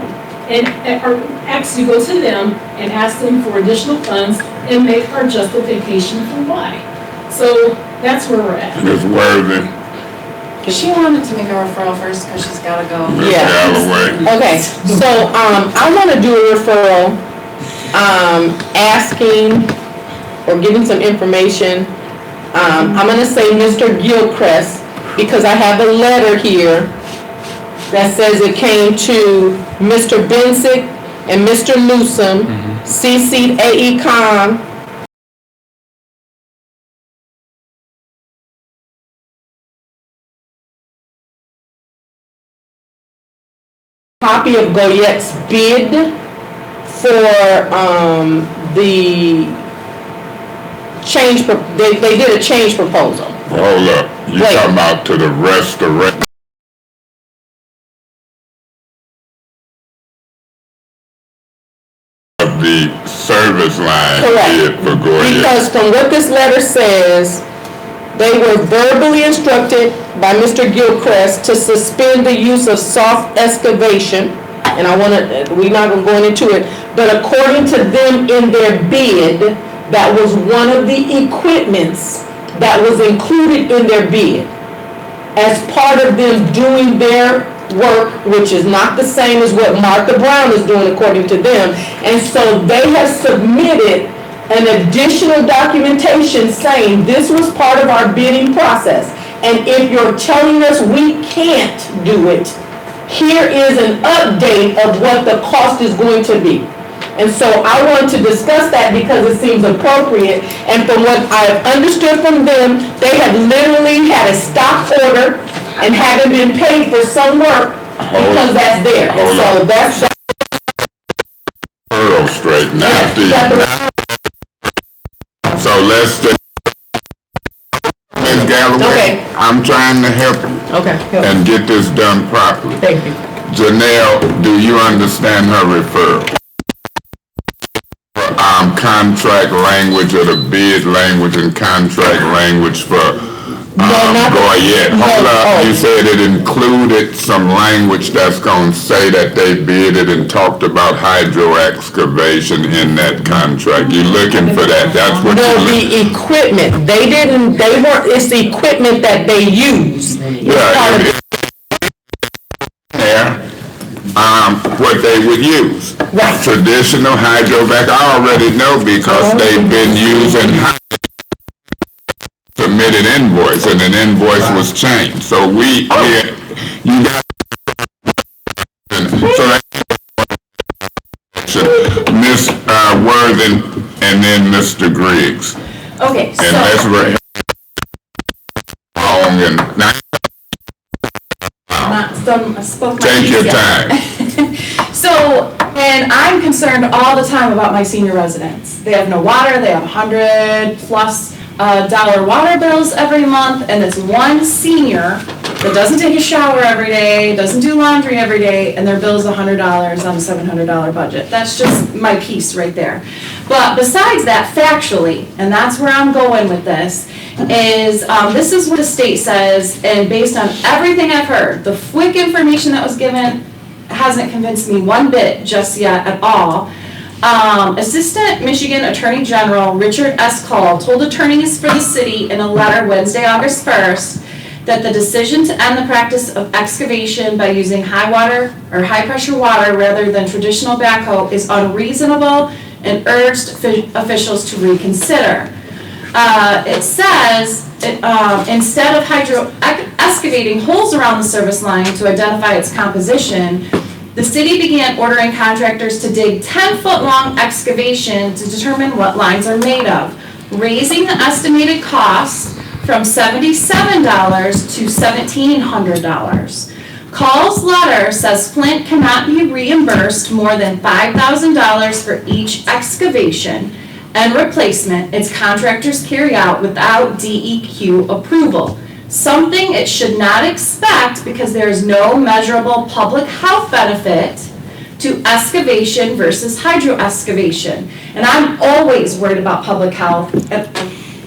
and or actually go to them and ask them for additional funds and make our justification for why. So that's where we're at. Ms. Worthy, She wanted to make a referral first because she's gotta go. Ms. Galloway. Okay, so, I wanna do a referral, asking or giving some information. I'm gonna say Mr. Gilchrist, because I have a letter here that says it came to Mr. Bensick and Mr. Newsom, CC'd AECom, copy of Goyette's bid for the change, they did a change proposal. Hold up, you Wait. talking about to the restoration of the service line Correct. bid for Goya. Because from what this letter says, they were verbally instructed by Mr. Gilchrist to suspend the use of soft excavation, and we're not gonna go into it, but according to them in their bid, that was one of the equipments that was included in their bid as part of them doing their work, which is not the same as what Martha Brown is doing according to them. And so they have submitted an additional documentation saying this was part of our bidding process. And if you're telling us we can't do it, here is an update of what the cost is going to be. And so I want to discuss that because it seems appropriate. And from what I've understood from them, they have literally had a stop order and haven't been paid for some work because that's there. And so that's Earl straight now. So let's just, Ms. Galloway, Okay. I'm trying to help you okay. and get this done properly. Thank you. Janelle, do you understand her referral? Contract language or the bid language and contract language for Goyette. Hold up, you said it included some language that's gonna say that they bidded and talked about hydro excavation in that contract. You looking for that, that's what No, you're looking. the equipment, it's the equipment that they use. Yeah, what they would use. Right. Traditional hydrovac, I already know because they've been using submitted invoice and an invoice was changed. So you got, so Ms. Worthen and then Mr. Griggs. Okay, And that's so, where long and now I spoke my take piece your yet. time. So, and I'm concerned all the time about my senior residents. They have no water, they have $100+ water bills every month, and it's one senior that doesn't take a shower every day, doesn't do laundry every day, and their bill's $100 on a $700 budget. That's just my piece right there. But besides that, factually, and that's where I'm going with this, is this is what the state says, and based on everything I've heard, the FWIC information that was given hasn't convinced me one bit just yet at all. Assistant Michigan Attorney General Richard S. Call told attorneys for the city in a letter Wednesday, August 1st, that the decision to end the practice of excavation by using high water or high pressure water rather than traditional backhoe is unreasonable and urged officials to reconsider. It says, instead of excavating holes around the service line to identify its composition, the city began ordering contractors to dig 10-foot-long excavation to determine what lines are made of, raising the estimated cost from $77 to $1,700. Call's letter says Flint cannot be reimbursed more than $5,000 for each excavation and replacement its contractors carry out without DEQ approval. Something it should not expect because there is no measurable public health benefit to excavation versus hydro excavation. And I'm always worried about public health. And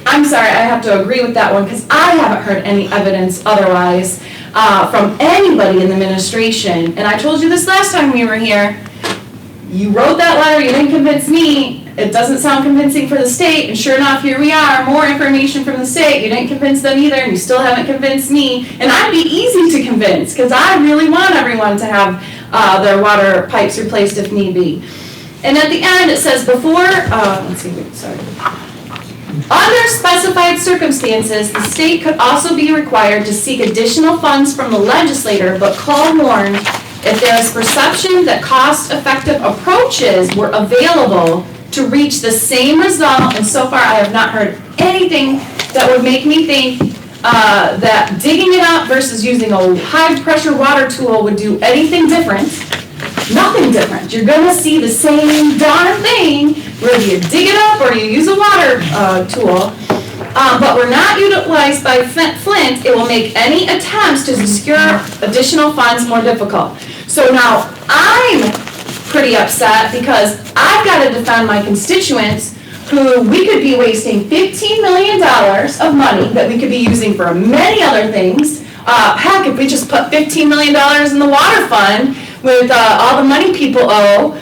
I'm sorry, I have to agree with that one because I haven't heard any evidence otherwise from anybody in the administration. And I told you this last time we were here. You wrote that letter, you didn't convince me. It doesn't sound convincing for the state, and sure enough, here we are, more information from the state. You didn't convince them either, and you still haven't convinced me. And I'd be easy to convince, because I really want everyone to have their water pipes replaced if need be. And at the end, it says under specified circumstances, the state could also be required to seek additional funds from the legislator, but Call warned if there is perception that cost-effective approaches were available to reach the same result, and so far I have not heard anything that would make me think that digging it up versus using a high-pressure water tool would do anything different. Nothing different. You're gonna see the same darn thing whether you dig it up or you use a water tool. But we're not utilized by Flint. It will make any attempts to secure additional funds more difficult. So now I'm pretty upset because I've got to defend my constituents who we could be wasting $15 million of money that we could be using for many other things. Heck, if we just put $15 million in the water fund with all the money people owe,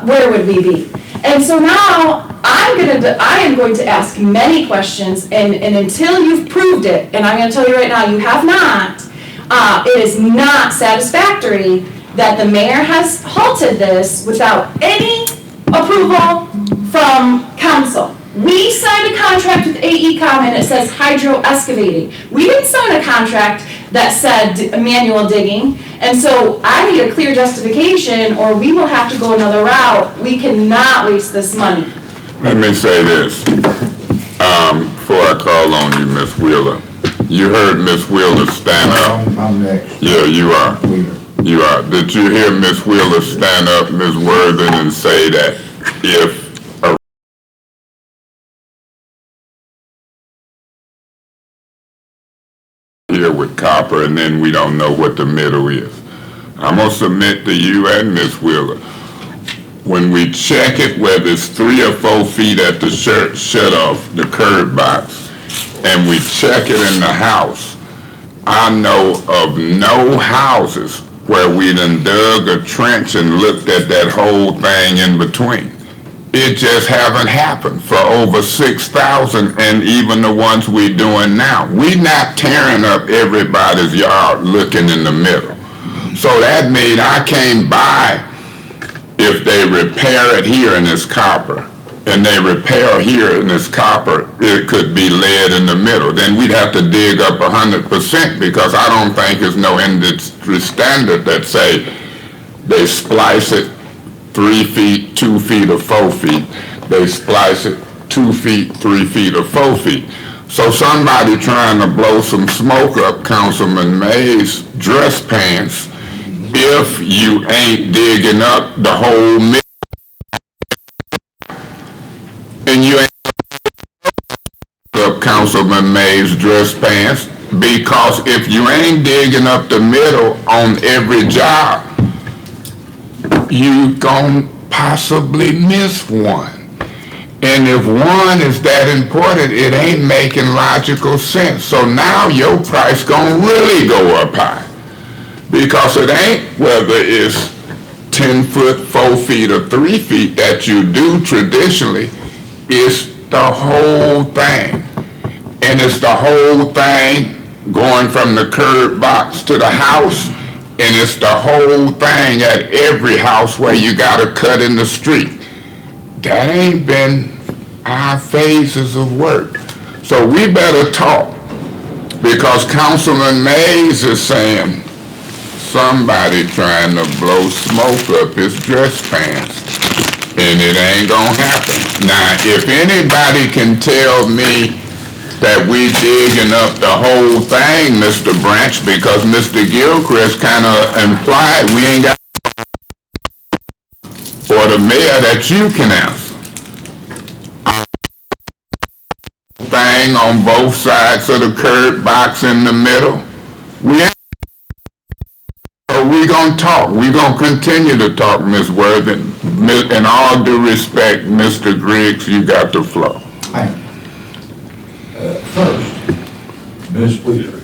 where would we be? And so now I am going to ask many questions, and until you've proved it, and I'm going to tell you right now, you have not, it is not satisfactory that the mayor has halted this without any approval from council. We signed a contract with AECom and it says hydro excavating. We didn't sign a contract that said manual digging. And so I need a clear justification or we will have to go another route. We cannot waste this money. Let me say this, before I call on you, Ms. Wheeler. You heard Ms. Wheeler stand up. I'm next. Yeah, you are. Wheeler. You are. Did you hear Ms. Wheeler stand up, Ms. Worthing, and say that if a here with copper and then we don't know what the middle is? I'm going to submit to you and Ms. Wheeler. When we check it, whether it's 3 or 4 feet at the shut off, the curb box, and we check it in the house, I know of no houses where we done dug a trench and looked at that whole thing in between. It just haven't happened for over 6,000 and even the ones we doing now. We not tearing up everybody's yard looking in the middle. So that means I can't buy if they repair it here and it's copper, and they repair here and it's copper, it could be lead in the middle. Then we'd have to dig up 100% because I don't think there's no industry standard that say they splice it 3 feet, 2 feet, or 4 feet. They splice it 2 feet, 3 feet, or 4 feet. So somebody trying to blow some smoke up Councilman May's dress pants, if you ain't digging up the whole middle, and you ain't up Councilman May's dress pants, because if you ain't digging up the middle on every job, you gon' possibly miss one. And if one is that important, it ain't making logical sense. So now your price gonna really go up high. Because it ain't whether it's 10 foot, 4 feet, or 3 feet that you do traditionally. It's the whole thing. And it's the whole thing going from the curb box to the house. And it's the whole thing at every house where you gotta cut in the street. That ain't been our phases of work. So we better talk. Because Councilman Mays is saying, somebody trying to blow smoke up his dress pants, and it ain't gonna happen. Now, if anybody can tell me that we digging up the whole thing, Mr. Branch, because Mr. Gilchrist kind of implied we ain't got for the mayor that you can answer. Thing on both sides of the curb box in the middle. We gonna talk. We gonna continue to talk, Ms. Worthing. In all due respect, Mr. Griggs, you got the floor. First, Ms. Wheeler,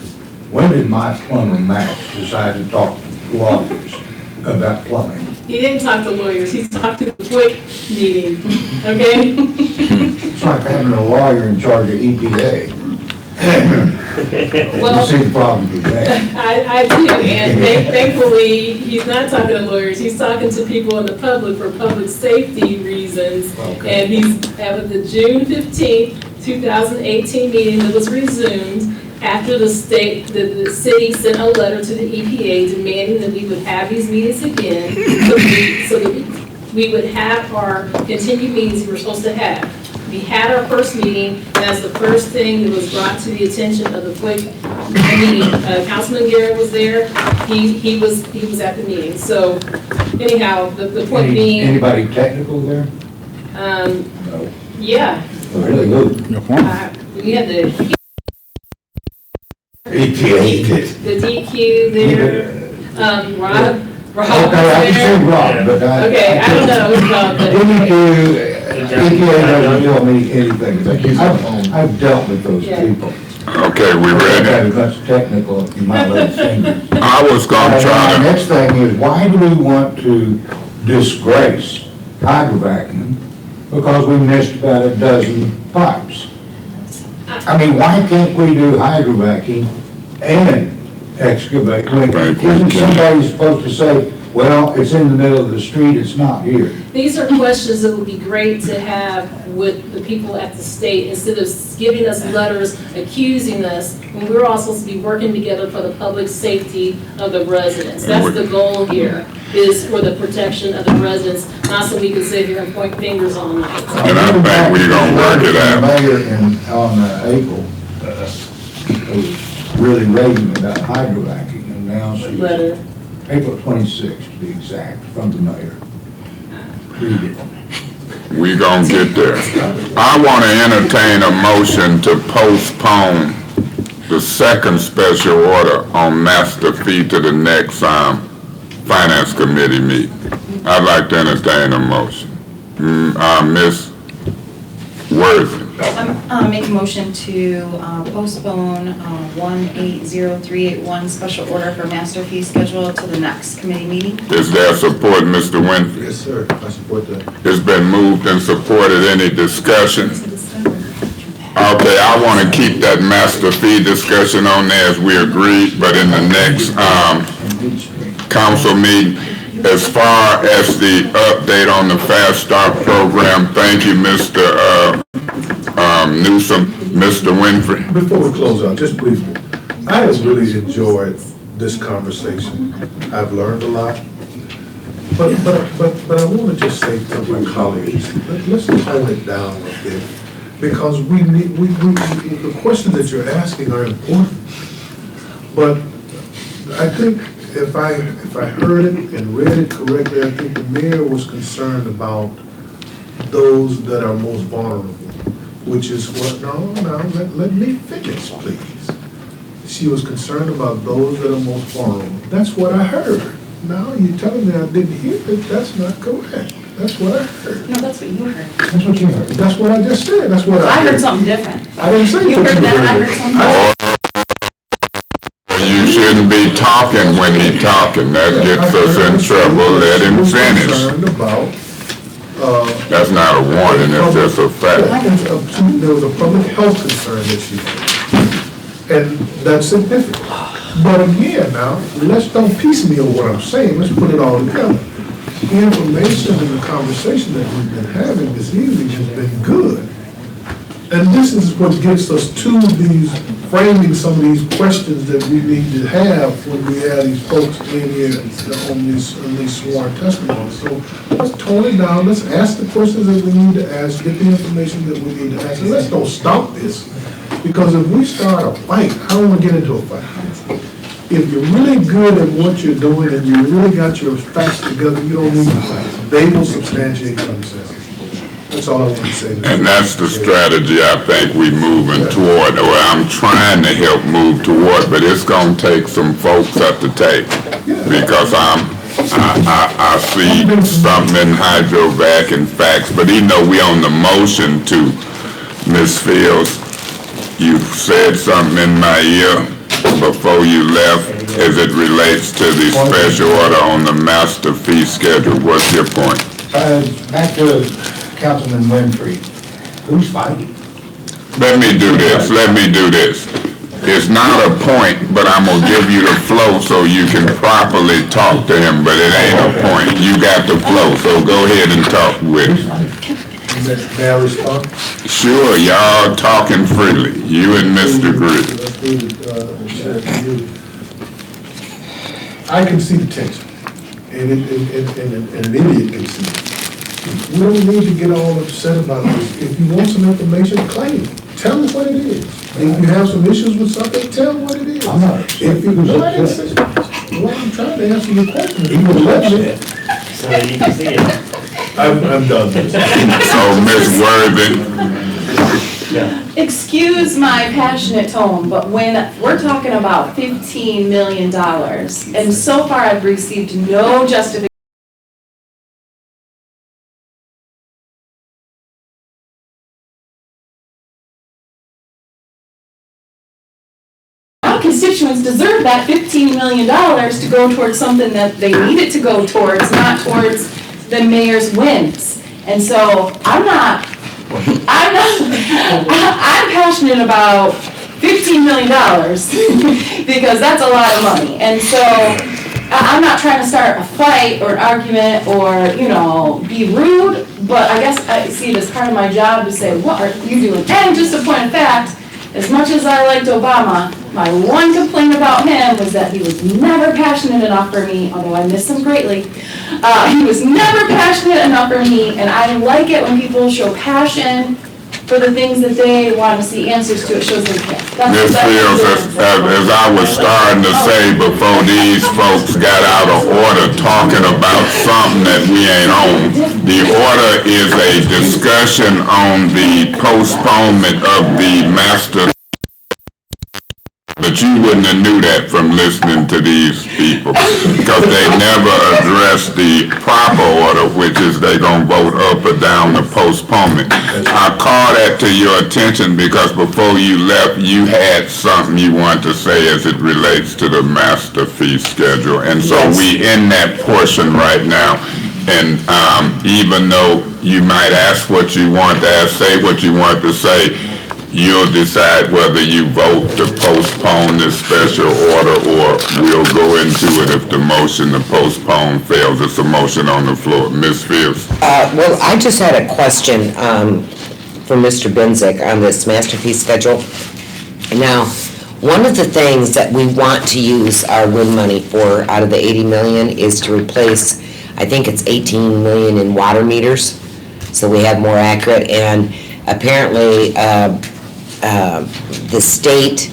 when did my plumber Max decide to talk to lawyers about plumbing? He didn't talk to lawyers, he talked to the quick meeting, okay? It's like having a lawyer in charge of EPA. You Well, see the problem with that? I do, and thankfully, he's not talking to lawyers, he's talking to people in the public for public safety reasons. Okay. And he's, at the June 15th, 2018 meeting that was resumed after the city sent a letter to the EPA demanding that we would have these meetings again, so that we would have our continued meetings we were supposed to have. We had our first meeting, and that's the first thing that was brought to the attention of the quick meeting. Councilman Garrett was there, he was at the meeting. So anyhow, the point being. Anybody technical there? No. Yeah. Really good. We had the EPA. the DQ there, Rob was Okay, I can say there. Rob, but Okay, I don't know, but. EPA doesn't tell me anything. I've dealt with those Yeah. people. Okay, we I ready? have much technical in my little fingers. I was gonna The try next thing is, why do we want to disgrace hydrovacuum? Because we missed about a dozen pipes. I mean, why can't we do hydrovacuum and excavate? Isn't somebody supposed to say, well, it's in the middle of the street, it's not here? These are questions that would be great to have with the people at the state, instead of giving us letters accusing us, when we're all supposed to be working together for the public safety of the residents. That's the goal here, is for the protection of the residents, not so we can sit here and point fingers all night. And I think we're gonna work it out. The mayor on April was really raving about hydrovacuum, and now she's, Letter. April 26th to be exact, from the mayor. Read it. We gonna get there. I wanna entertain a motion to postpone the second special order on master fee to the next, finance committee meeting. I'd like to entertain a motion. Ms. Worthing. Make a motion to postpone 180381 special order for master fee schedule to the next committee meeting. Is there support, Mr. Winfrey? Yes, sir, I support that. It's been moved and supported. Any discussion? Okay, I want to keep that master fee discussion on there as we agreed, but in the next council meeting, as far as the update on the Fast Start program, thank you, Mr. Newsom. Mr. Winfrey. Before we close out, just briefly, I have really enjoyed this conversation. I've learned a lot. But I want to just say to my colleagues, let's tone it down a bit, because the questions that you're asking are important. But I think if I heard it and read it correctly, I think the mayor was concerned about those that are most vulnerable, which is what, let me finish, please. She was concerned about those that are most vulnerable. That's what I heard. Now you're telling me I didn't hear it, that's not correct. That's what I heard. No, that's what you heard. That's what you heard. That's what I just said, that's what I heard something different. I didn't say You what heard you that, I heard. heard something different. You shouldn't be talking when he's talking. That gets us in trouble. Let him finish. Concerned about, That's not a warning, it's just a fact. there was a public health concern that she had, and that's significant. But again now, let's don't piecemeal what I'm saying, let's put it all together. The information and the conversation that we've been having this evening has been good. And this is what gets us to these, framing some of these questions that we need to have when we have these folks in here on these sworn testimonies. So let's tone it down, let's ask the questions that we need to ask, get the information that we need to ask, and let's don't stop this Because if we start a fight, how do we get into a fight? If you're really good at what you're doing and you really got your facts together, you don't need to fight. They will substantiate themselves. That's all I want to say. And that's the strategy I think we moving toward, or I'm trying to help move toward, but it's gonna take some folks at the table. Because I see something in hydrovac and facts, but even though we on the motion to Ms. Fields, you said something in my ear before you left as it relates to the special order on the master fee schedule. What's your point? Back to Councilman Winfrey, who's fighting? Let me do this. It's not a point, but I'm gonna give you the flow so you can properly talk to him, but it ain't a point. You got the flow, so go ahead and talk with him. May I respond? Sure, y'all talking freely, you and Mr. Gridley. Let's do it, I can see the tension, and an idiot can see it. We don't need to get all upset about this. If you want some information, claim it. Tell us what it is. If you have some issues with something, tell what it is. I'm not If you, well, I'm trying to answer your question. He was upset. So that you can see it. I'm done. So, Ms. Worthing, Excuse my passionate tone, but when we're talking about $15 million, and so far I've received no justification constituents deserve that $15 million to go towards something that they need it to go towards, not towards the mayor's wins. And so I'm passionate about $15 million because that's a lot of money. And so I'm not trying to start a fight or an argument or, be rude, but I guess I see it as part of my job to say, what are you doing? And just a point of fact, as much as I liked Obama, my one complaint about him was that he was never passionate enough for me, although I miss him greatly. He was never passionate enough for me, and I like it when people show passion for the things that they want to see answers to. It shows them care. Ms. Fields, as I was starting to say before these folks got out of order talking about something that we ain't on, the order is a discussion on the postponement of the master. But you wouldn't have knew that from listening to these people, because they never addressed the proper order, which is they gonna vote up or down the postponement. I call that to your attention because before you left, you had something you wanted to say as it relates to the master fee schedule. And so we in that portion right now. And even though you might ask what you want to ask, say what you want to say, you'll decide whether you vote to postpone this special order or we'll go into it if the motion to postpone fails. It's a motion on the floor. Ms. Fields. Well, I just had a question for Mr. Benzik on this master fee schedule. Now, one of the things that we want to use our WIN money for out of the 80 million is to replace, I think it's 18 million in water meters, so we have more accurate, and apparently the state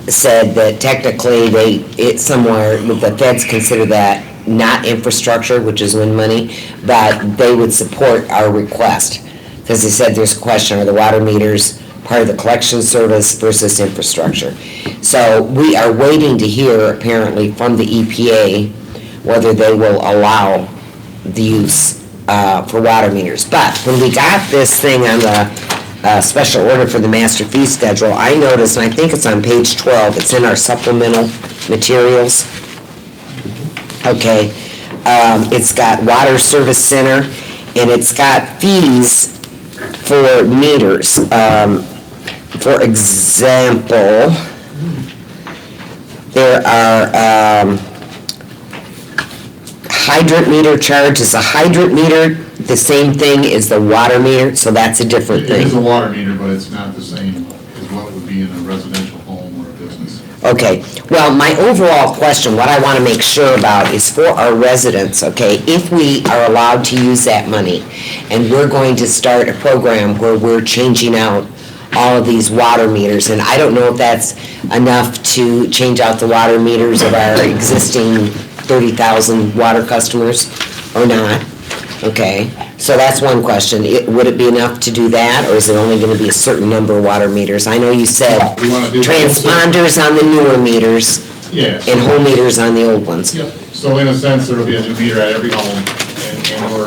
said that technically it's somewhere, the feds consider that not infrastructure, which is WIN money, but they would support our request. Because they said there's a question, are the water meters part of the collection service versus infrastructure? So we are waiting to hear apparently from the EPA whether they will allow the use for water meters. But when we got this thing on the special order for the master fee schedule, I noticed, and I think it's on page 12, it's in our supplemental materials. Okay, it's got water service center, and it's got fees for meters. For example, there are hydrant meter charge. Is a hydrant meter the same thing as the water meter? So that's a different It thing. is a water meter, but it's not the same as what would be in a residential home or a business. Okay, well, my overall question, what I want to make sure about is for our residents, okay, if we are allowed to use that money and we're going to start a program where we're changing out all of these water meters, and I don't know if that's enough to change out the water meters of our existing 30,000 water customers or not. Okay, so that's one question. Would it be enough to do that, or is it only gonna be a certain number of water meters? I know you said We wanna do- transponders on the newer meters Yes. and home meters on the old ones. Yep. So in a sense, there will be a new meter at every home, and or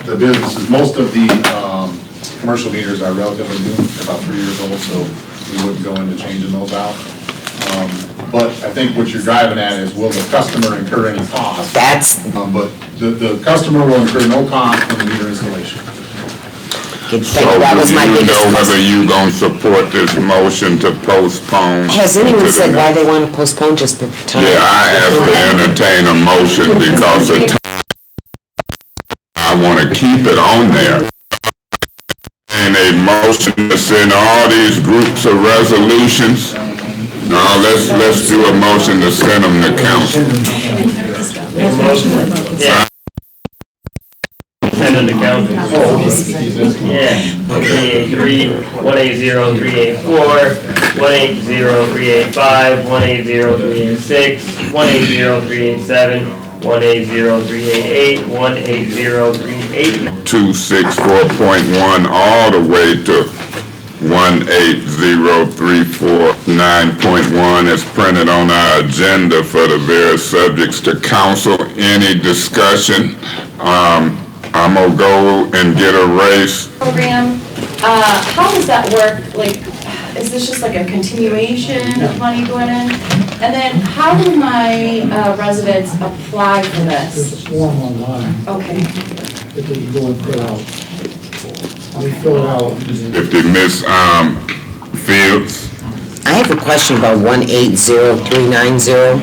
the businesses, most of the, commercial meters are relatively new, about 3 years old, so we wouldn't go into changing those out. But I think what you're driving at is, will the customer incur any cost? That's, But the customer will incur no cost for the meter installation. So that was my do you biggest know question. whether you gonna support this motion to postpone? Has anyone said why they want to postpone just the time? Yeah, I have to entertain a motion because of time. I wanna keep it on there. And a motion to send all these groups of resolutions. No, let's do a motion to send them to council. Yeah. Send them to council. Yeah, 383, 180-384, 180-385, 180-386, 180-387, 180-388, 180-388. 264.1 all the way to 18034.9.1 is printed on our agenda for the various subjects to council. Any discussion? I'm gonna go and get a race. Program, how does that work? Like, is this just like a continuation of money going in? And then how do my residents apply for There's this? a form online Okay. that they can go and fill out. We fill it out. If they miss, Fields, I have a question about 180390,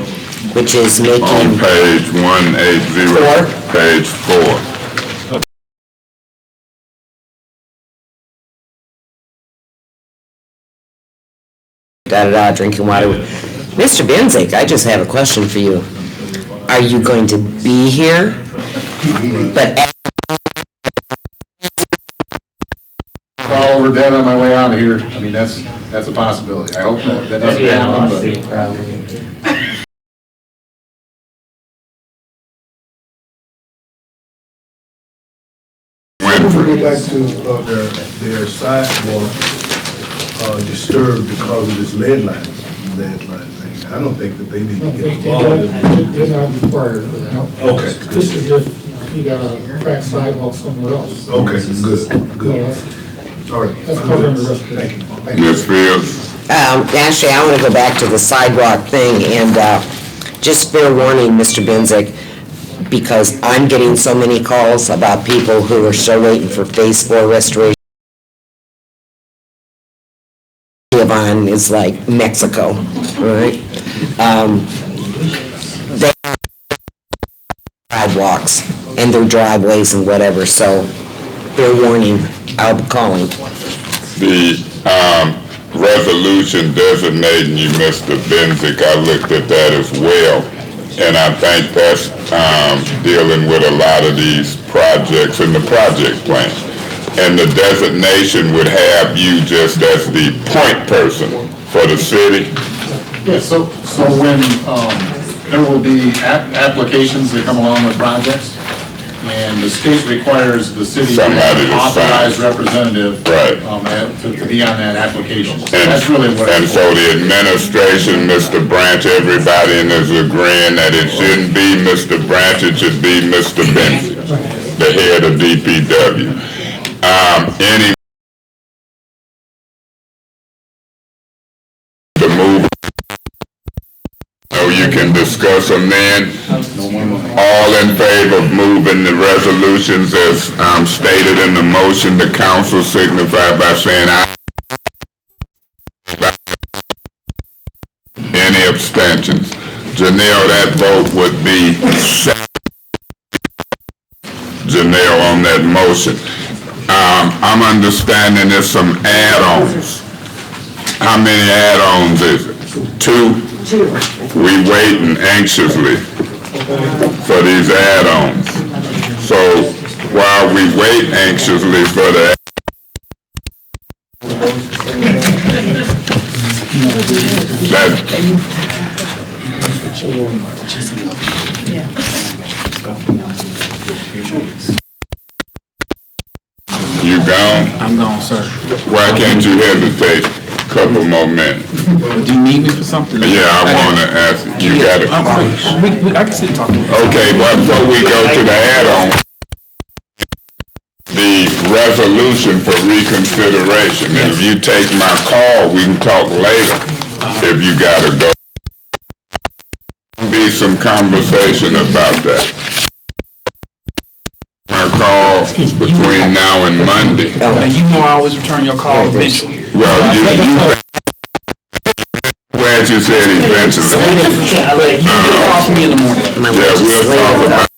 which is on making, page 180, Four. page 4. da-da-da, drinking water. Mr. Benzik, I just have a question for you. Are you going to be here? But Fall over dead on my way out of here, I mean, that's a possibility. I hope that doesn't happen, but. If we go back to their sidewalk disturbed because of this lead line thing, I don't think that they need to get involved. They're not required for that. Okay, This is if you got a cracked sidewalk somewhere else. okay, good. All right. That's covering the rest of it. Thank you. Ms. Fields? actually, I want to go back to the sidewalk thing, and just fair warning, Mr. Benzik, because I'm getting so many calls about people who are still waiting for Phase 4 restoration. Avon is like Mexico, right? They sidewalks and their driveways and whatever, so fair warning, I'll be calling. The resolution designating you Mr. Benzik, I looked at that as well. And I think that's dealing with a lot of these projects in the project plan. And the designation would have you just as the point person for the city. Yeah, so when, there will be applications that come along with projects, and the state requires the city to have Somebody an to sign. authorized representative. Right. To be on that application. So that's really what. And so the administration, Mr. Branch, everybody is agreeing that it shouldn't be Mr. Branch, it should be Mr. Benson, the head of DPW. Any to move, so you can discuss them then. All in favor of moving the resolutions as stated in the motion, the council signify by saying aye. Any abstentions? Janelle, that vote would be 7. Janelle on that motion. I'm understanding there's some add-ons. How many add-ons is it? 2? We waiting anxiously for these add-ons. So while we wait anxiously for the You gone? I'm gone, sir. Why can't you hesitate a couple more minutes? Do you need me for something? Yeah, I wanna ask, you got it. I can sit and talk to you. Okay, well, before we go to the add-on, the resolution for reconsideration, and if you take my call, we can talk later, if you gotta go. Be some conversation about that. My call between now and Monday. And you know I always return your call eventually. Well, you glad you said eventually. You get a call from me in the morning. Yeah, we'll talk about that.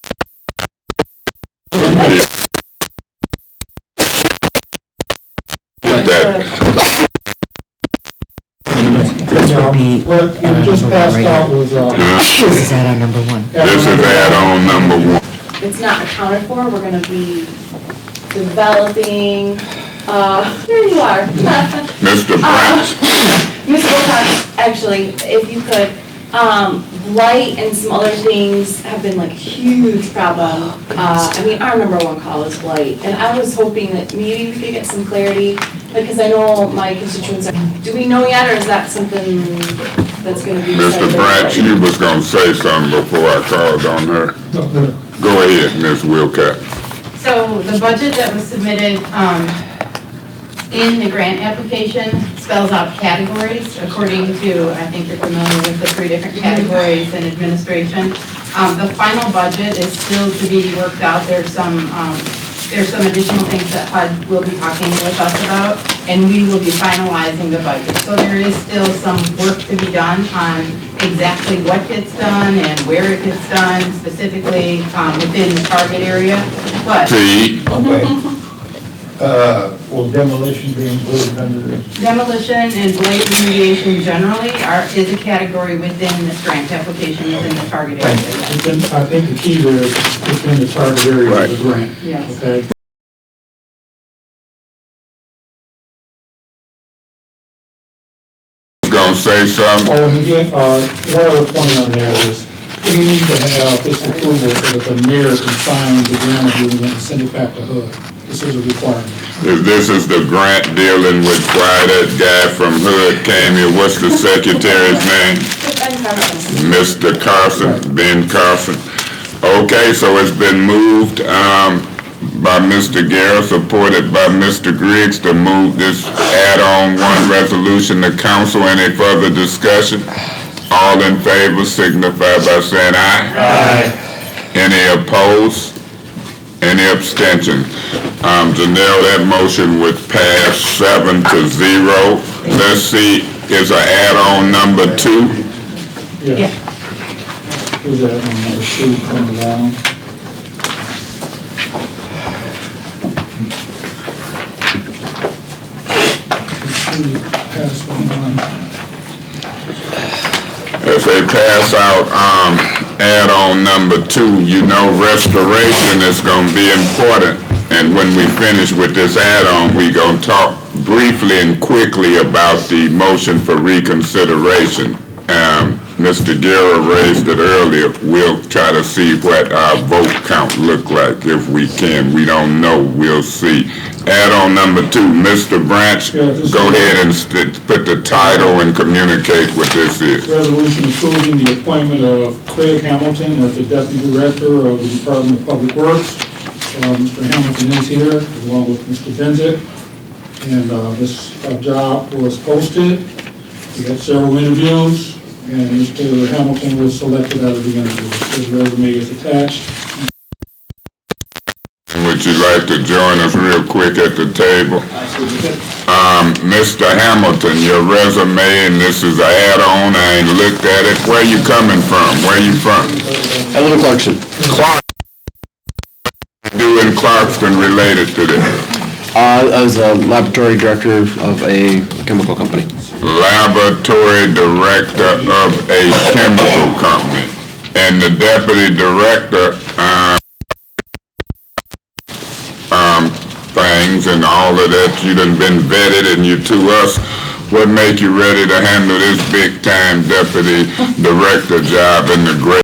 What you just passed out was, This is at our number one. This is add-on number one. It's not accounted for, we're gonna be developing, here you are. Mr. Branch, Ms. Wilcox, actually, if you could, light and some other things have been like a huge problem. I mean, our number one call is light, and I was hoping that maybe we could get some clarity, because I know my constituents are, do we know yet, or is that something that's gonna be Mr. decided? Branch, you was gonna say something before I called on her. Go ahead, Ms. Wilcox. So the budget that was submitted in the grant application spells out categories according to, I think you're familiar with the 3 different categories in administration. The final budget is still to be worked out. There's some additional things that HUD will be talking with us about, and we will be finalizing the budget. So there is still some work to be done on exactly what gets done and where it gets done, specifically within the target area. But T, will demolition be included under this? demolition and blade remediation generally is a category within this grant application within the target area. Yes. I think the key there is within the target area of the grant. Yes. Okay? gonna say something? Oh, and again, one other point on that is, we need to have this approval so that the mayor can sign the grant agreement and send it back to HUD. This is a requirement. If this is the grant dealing with why that guy from Hood came here, what's the secretary's name? Mr. Carson, Ben Carson. Okay, so it's been moved, by Mr. Guerra, supported by Mr. Griggs to move this add-on one resolution to council. Any further discussion? All in favor signify by saying aye. Aye. Any opposed? Any abstention? Janelle, that motion was passed 7-0. Let's see, is a add-on number 2? Yeah. Is that on number 2 coming down? Pass one on. If they pass out, add-on number 2, you know restoration is gonna be important. And when we finish with this add-on, we gonna talk briefly and quickly about the motion for reconsideration. Mr. Guerra raised it earlier. We'll try to see what our vote count look like if we can. We don't know, we'll see. Add-on number 2, Mr. Branch, go ahead and put the title and communicate what this is. Resolution approving the appointment of Craig Hamilton as the Deputy Director of the Department of Public Works. Mr. Hamilton is here, along with Mr. Benzick. And this job was posted. We had several interviews, and Mr. Hamilton was selected out of the interviews. His resume is attached. Would you like to join us real quick at the table? Mr. Hamilton, your resume, and this is an add-on, I ain't looked at it. Where you coming from? Where you from? I live in Clarkson. Do in Clarkston related to this? I was a laboratory director of a chemical company. Laboratory director of a chemical company. And the deputy director, thing things and all of that. You done been vetted and you to us. What make you ready to handle this big-time deputy director job in the great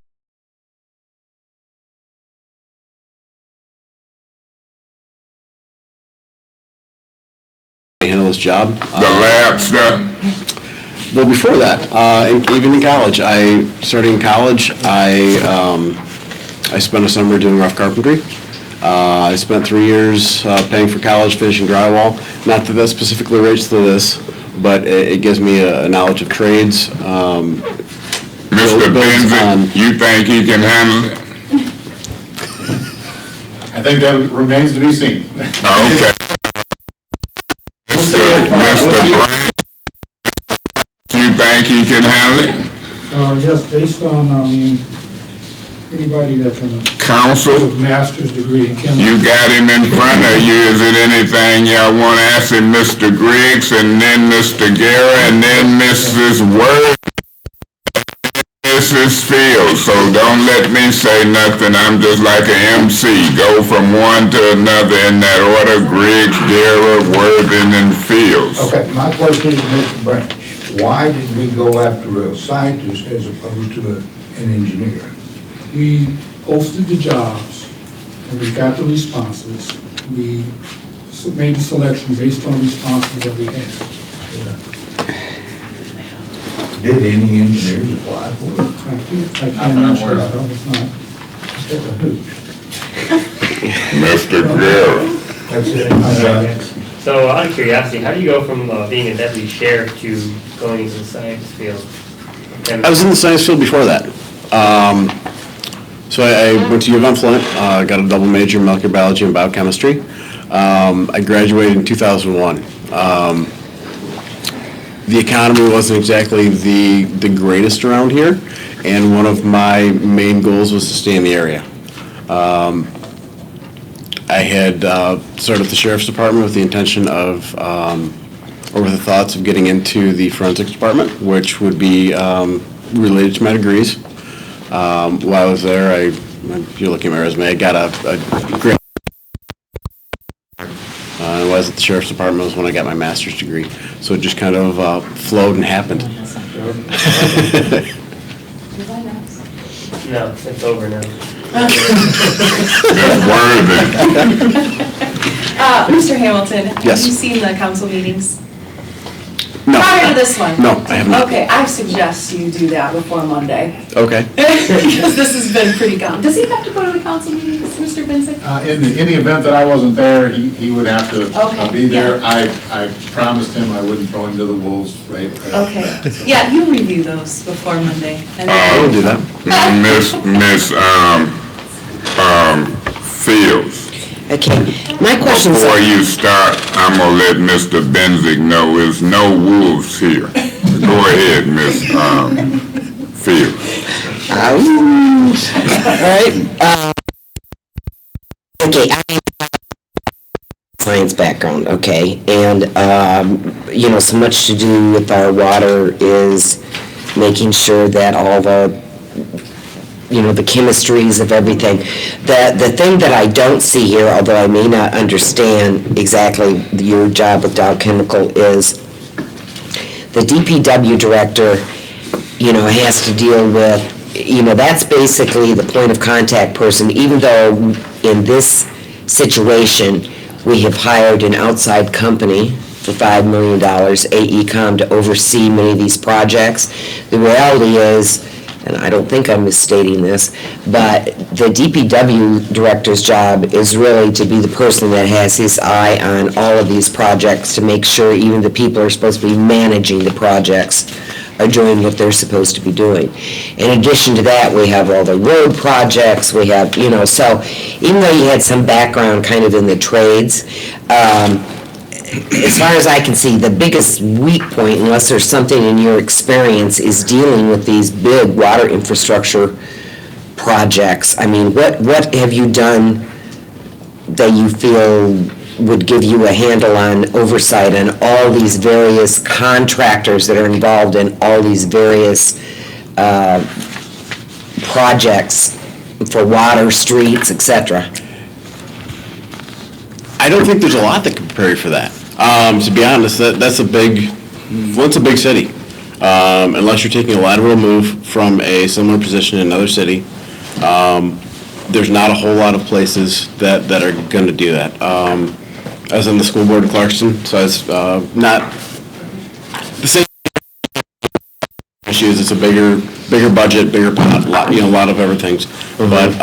handle this job? the lab stuff? Well, before that, even in college, starting in college, I spent a summer doing rough carpentry. I spent 3 years paying for college, finishing drywall. Not that that specifically relates to this, but it gives me a knowledge of trades. Mr. Benson, you think he can handle it? I think that remains to be seen. Okay. Mr. Brown, you think he can handle it? Yes, based on, anybody that's in a Counsel, master's degree in chemistry. you got him in front of you. Is it anything y'all want to ask him, Mr. Griggs, and then Mr. Guerra, and then Mrs. Word, Mrs. Fields? So don't let me say nothing. I'm just like an MC. Go from one to another in that order: Griggs, Guerra, Worthing, and Fields. Okay, my question is, Mr. Branch, why did we go after a scientist as opposed to an engineer? We posted the jobs, and we got the responses. We made the selection based on responses that we had. Did any engineers apply for it? I can't answer that, I was not. Mr. Guerra. That's it. So out of curiosity, how do you go from being a deputy sheriff to going into the science field? I was in the science field before that. So I went to U of M Flint, got a double major in molecular biology and biochemistry. I graduated in 2001. The economy wasn't exactly the greatest around here, and one of my main goals was to stay in the area. I had started at the sheriff's department with the intention of, or with the thoughts of getting into the forensics department, which would be related to my degrees. While I was there, if you're looking at my resume, I got a great. I was at the sheriff's department was when I got my master's degree, so it just kind of flowed and happened. No, it's over now. Mr. Hamilton, have you Yes. seen the council meetings? No. Prior to this one? No, I have not. Okay, I suggest you do that before Monday, Okay. because this has been pretty common. Does he have to go to the council meetings, Mr. Vincent? In the event that I wasn't there, he would have to Okay, be there. yeah. I promised him I wouldn't throw him to the wolves, right? Okay, yeah, you review those before Monday. And I will then, do that. Miss Fields. Okay, my question's. Before you start, I'm gonna let Mr. Benzick know there's no wolves here. Go ahead, Miss Fields. All right. Okay, I have a science background, okay, and, so much to do with our water is making sure that all the chemistries of everything. The thing that I don't see here, although I may not understand exactly your job with Dow Chemical, is the DPW director, has to deal with, that's basically the point of contact person, even though in this situation, we have hired an outside company for $5 million, AECom, to oversee many of these projects. The reality is, and I don't think I'm misstating this, but the DPW director's job is really to be the person that has his eye on all of these projects to make sure even the people who are supposed to be managing the projects are doing what they're supposed to be doing. In addition to that, we have all the road projects, we have, so even though you had some background kind of in the trades, as far as I can see, the biggest weak point, unless there's something in your experience, is dealing with these big water infrastructure projects. I mean, what have you done that you feel would give you a handle on oversight on all these various contractors that are involved in all these various projects for water, streets, etc.? I don't think there's a lot that can prepare you for that. To be honest, that's a big city. Unless you're taking a lateral move from a similar position in another city, there's not a whole lot of places that are going to do that. I was on the school board in Clarkston, so it's not the same issues. It's a bigger budget, bigger pot, a lot of everything. But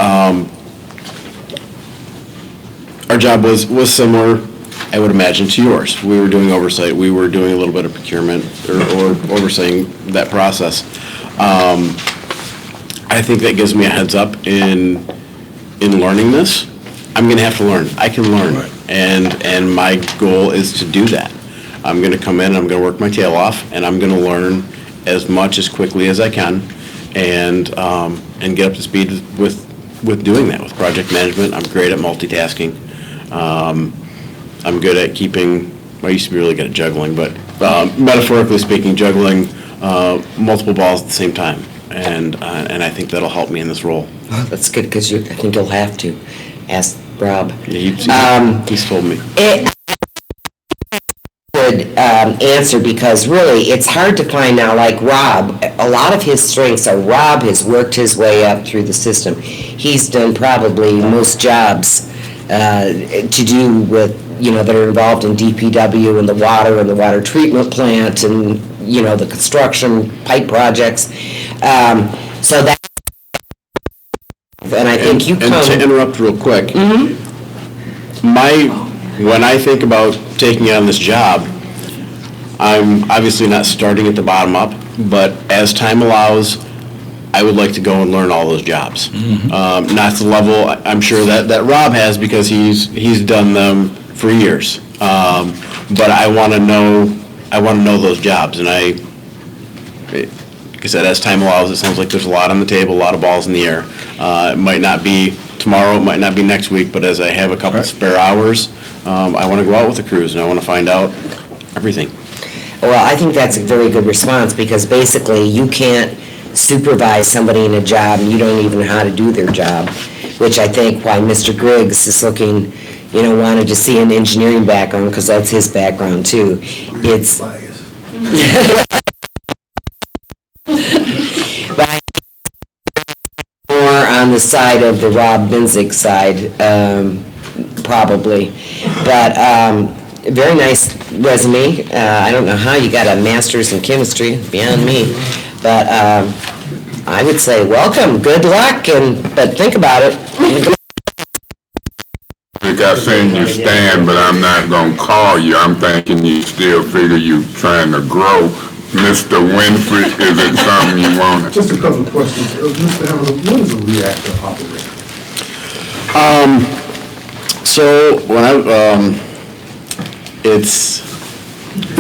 our job was similar, I would imagine, to yours. We were doing oversight. We were doing a little bit of procurement or overseeing that process. I think that gives me a heads up in learning this. I'm going to have to learn. I can learn, and my goal is to do that. I'm going to come in, I'm going to work my tail off, and I'm going to learn as much as quickly as I can, and get up to speed with doing that, with project management. I'm great at multitasking. I'm good at keeping, I used to be really good at juggling, but metaphorically speaking, juggling multiple balls at the same time. And I think that'll help me in this role. Oh, that's good, because I think you'll have to. Ask Rob. Yeah, he's told me. Good answer, because really, it's hard to find now, like Rob, a lot of his strengths are Rob has worked his way up through the system. He's done probably most jobs to do with, that are involved in DPW and the water treatment plant and, the construction pipe projects. So that, and I think you come. And to interrupt real quick, when I think about taking on this job, I'm obviously not starting at the bottom up, but as time allows, I would like to go and learn all those jobs. Not to the level I'm sure that Rob has, because he's done them for years. But I want to know those jobs, and like I said, as time allows, it sounds like there's a lot on the table, a lot of balls in the air. It might not be tomorrow, it might not be next week, but as I have a couple spare hours, I want to go out with the crews, and I want to find out everything. Well, I think that's a very good response, because basically you can't supervise somebody in a job and you don't even know how to do their job, which I think why Mr. Griggs is looking, wanted to see an engineering background, because that's his background too. It's more on the side of the Rob Binzig side, probably. But very nice resume. I don't know how you got a master's in chemistry, beyond me. But I would say welcome, good luck, but think about it. I think I seen you stand, but I'm not gonna call you. I'm thinking you still figure you trying to grow. Mr. Winfrey, is it something you want? Just a couple of questions. Mr. Hamilton, what is a reactor operator? So when it's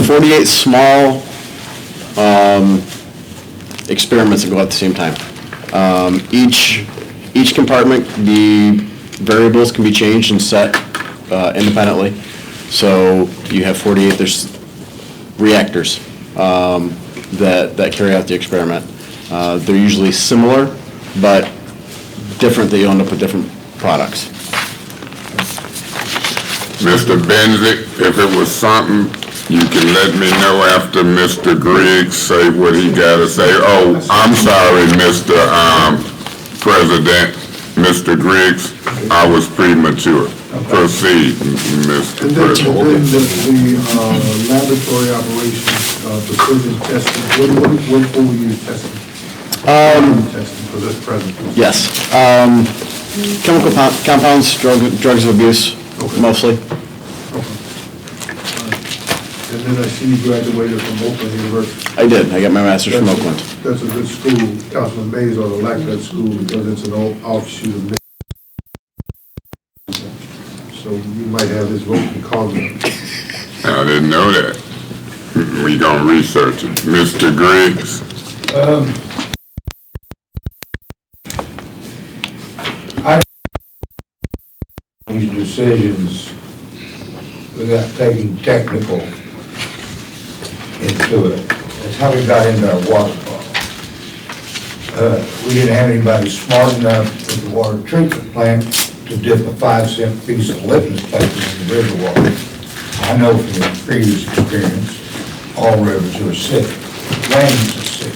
48 small experiments that go at the same time. Each compartment, the variables can be changed and set independently. So you have 48. There's reactors that carry out the experiment. They're usually similar, but different. They end up with different products. Mr. Benzick, if it was something, you can let me know after Mr. Griggs say what he gotta say. Oh, I'm sorry, Mr. President, Mr. Griggs, I was premature. Proceed, Mr. President. And then the laboratory operations, precision testing, what were you testing? Testing for this presentation? Yes. Chemical compounds, drugs of abuse, mostly. And then I see you graduated from Oakland University. I did. I got my master's from Oakland. That's a good school. Councilman Mays ought to like that school, because it's an offshoot of Michigan. So you might have his vote in Congress. I didn't know that. We gonna research it. Mr. Griggs? These decisions without taking technical into it. That's how we got into our water problem. We didn't have anybody smart enough with the water treatment plant to dip a 5-cent piece of litmus paper in the river water. I know from previous experience, all rivers are sick. Lanes are sick.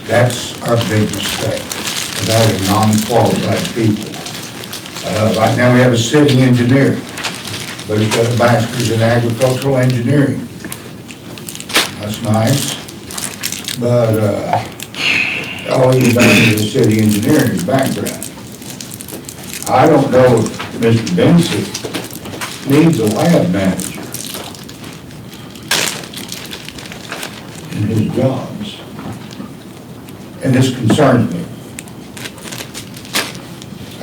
That's our big mistake. And that is non-qualified people. Right now we have a city engineer, but he's got a master's in agricultural engineering. That's nice. But all he's done is a city engineering background. I don't know if Mr. Benson needs a lab manager in his jobs. And this concerns me.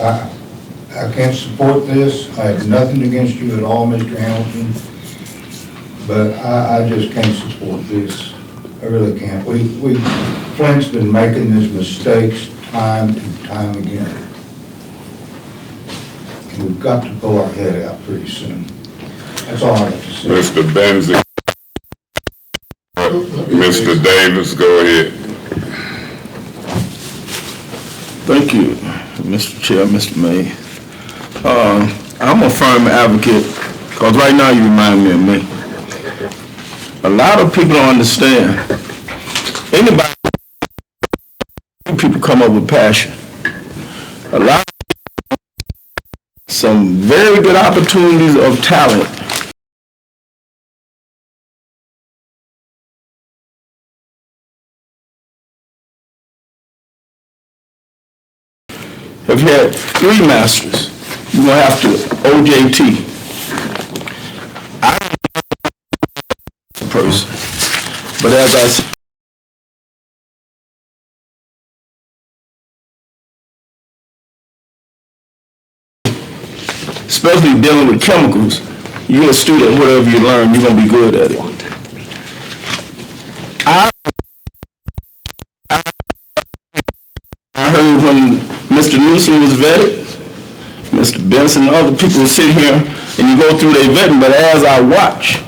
I can't support this. I have nothing against you at all, Mr. Hamilton. But I just can't support this. I really can't. Flint's been making these mistakes time and time again. And we've got to pull our head out pretty soon. That's all I have to say. Mr. Benzie. Mr. Davis, go ahead. Thank you, Mr. Chair, Mr. May. I'm a firm advocate, because right now you remind me of me. A lot of people don't understand. Anybody, people come up with passion. A lot of some very good opportunities of talent. If you had 3 masters, you're gonna have to OJT. I don't know person, but as I said, especially dealing with chemicals, you're a student, whatever you learn, you're gonna be good at it. I heard when Mr. Newsom was vetted, Mr. Benson and other people sit here and you go through their vetting, but as I watch,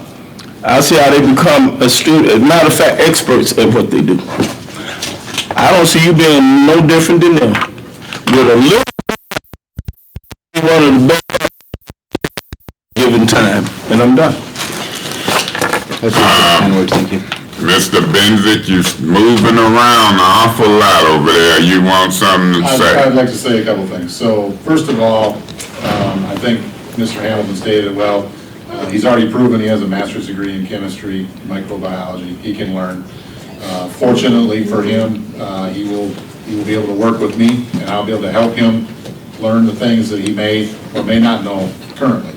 I see how they become a student, as a matter of fact, experts at what they do. I don't see you being no different than them. With a little, one of the best given time, and I'm done. Thank you. Mr. Benzic, you're moving around an awful lot over there. You want something to say? I'd like to say a couple things. So, first of all, I think Mr. Hamilton stated it well. He's already proven he has a master's degree in chemistry, microbiology. He can learn. Fortunately for him, he will be able to work with me, and I'll be able to help him learn the things that he may or may not know currently.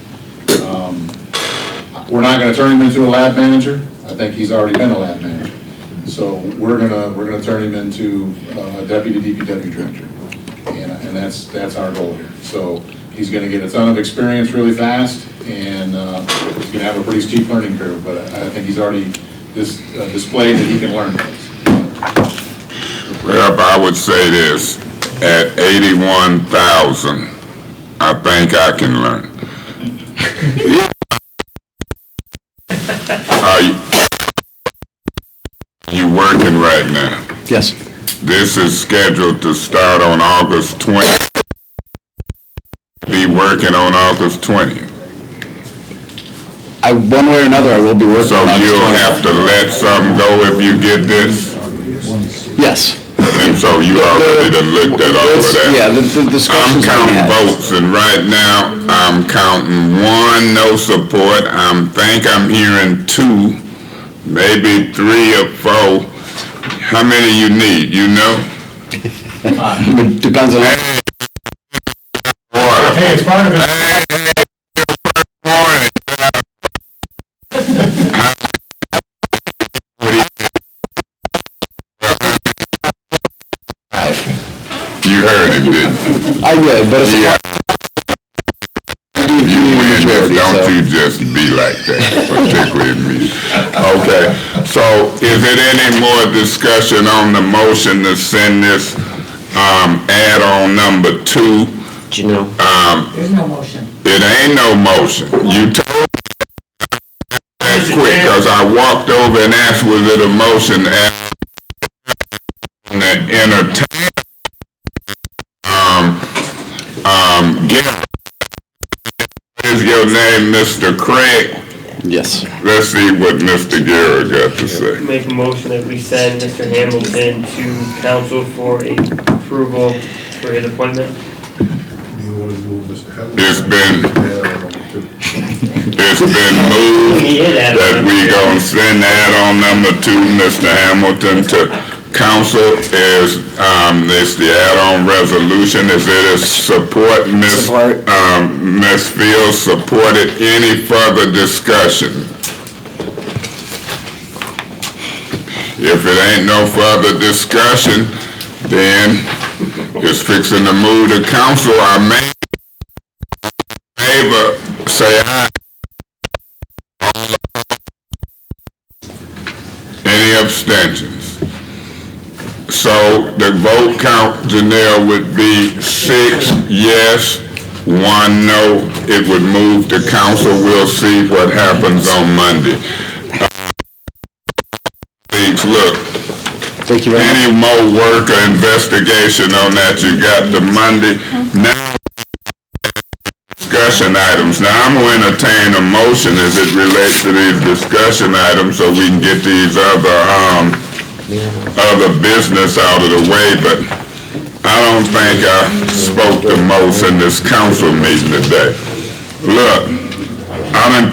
We're not going to turn him into a lab manager. I think he's already been a lab manager. So we're gonna turn him into a deputy DPW director, and that's our goal here. So he's gonna get a ton of experience really fast, and he's gonna have a pretty steep learning curve. But I think he's already displayed that he can learn things. Well, I would say this: at 81,000, I think I can learn. You working right now? Yes. This is scheduled to start on August 20th. Be working on August 20th. One way or another, I will be working. So you'll have to let something go if you get this? Yes. And so you already done looked at all of that? Yeah, the discussions. I'm counting votes, and right now, I'm counting 1 no support. I'm hearing 2, maybe 3 or 4. How many you need, you know? Depends on. Hey, it's part of it. You heard him, didn't you? I did, but it's You win this, don't you just be like that, particularly me. Okay, so is there any more discussion on the motion to send this add-on number 2? There's no motion. It ain't no motion. You told me that quick, because I walked over and asked, was it a motion to entertain? name Mr. Craig? Yes. Let's see what Mr. Guerra got to say. Make a motion that we send Mr. Hamilton to council for a approval for his appointment. Do you want to move Mr. Hamilton? It's been moved He is added that on. we gonna send add-on number 2, Mr. Hamilton, to council. It's the add-on resolution. Is it a support, Support. Ms. Fields supported? Any further discussion? If it ain't no further discussion, then it's fixing to move to council. Our main favor, say aye. Any abstentions? So the vote count, Janelle, would be 6 yes, 1 no. It would move to council. We'll see what happens on Monday. Look, Thank you very much. any more work or investigation on that you got to Monday? Now, discussion items. Now, I'm going to entertain a motion as it relates to these discussion items so we can get these other business out of the way, but I don't think I spoke the most in this council meeting today. Look, I'm in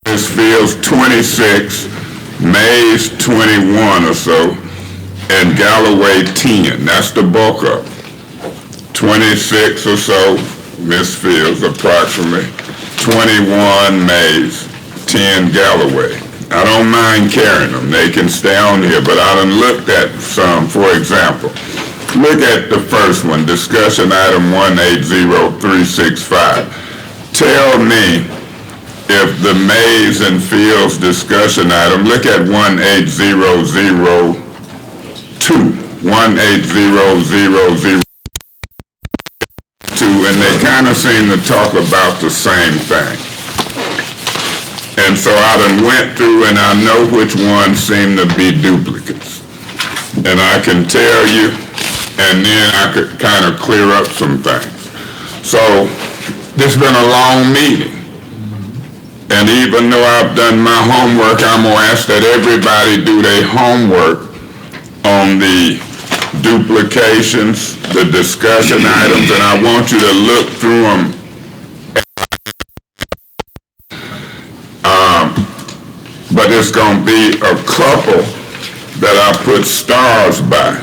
this Fields 26, Mays 21 or so, and Galloway 10. That's the bulk of it. 26 or so, Miss Fields approximately, 21 Mays, 10 Galloway. I don't mind carrying them. They can stay on here, but I done looked at some. For example, look at the first one, discussion item 180365. Tell me if the Mays and Fields discussion item, look at 18002, 18002, and they kind of seem to talk about the same thing. And so I done went through and I know which ones seem to be duplicates. And I can tell you, and then I could kind of clear up some things. So this has been a long meeting. And even though I've done my homework, I'm gonna ask that everybody do their homework on the duplications, the discussion items, and I want you to look through them. But it's gonna be a couple that I put stars by.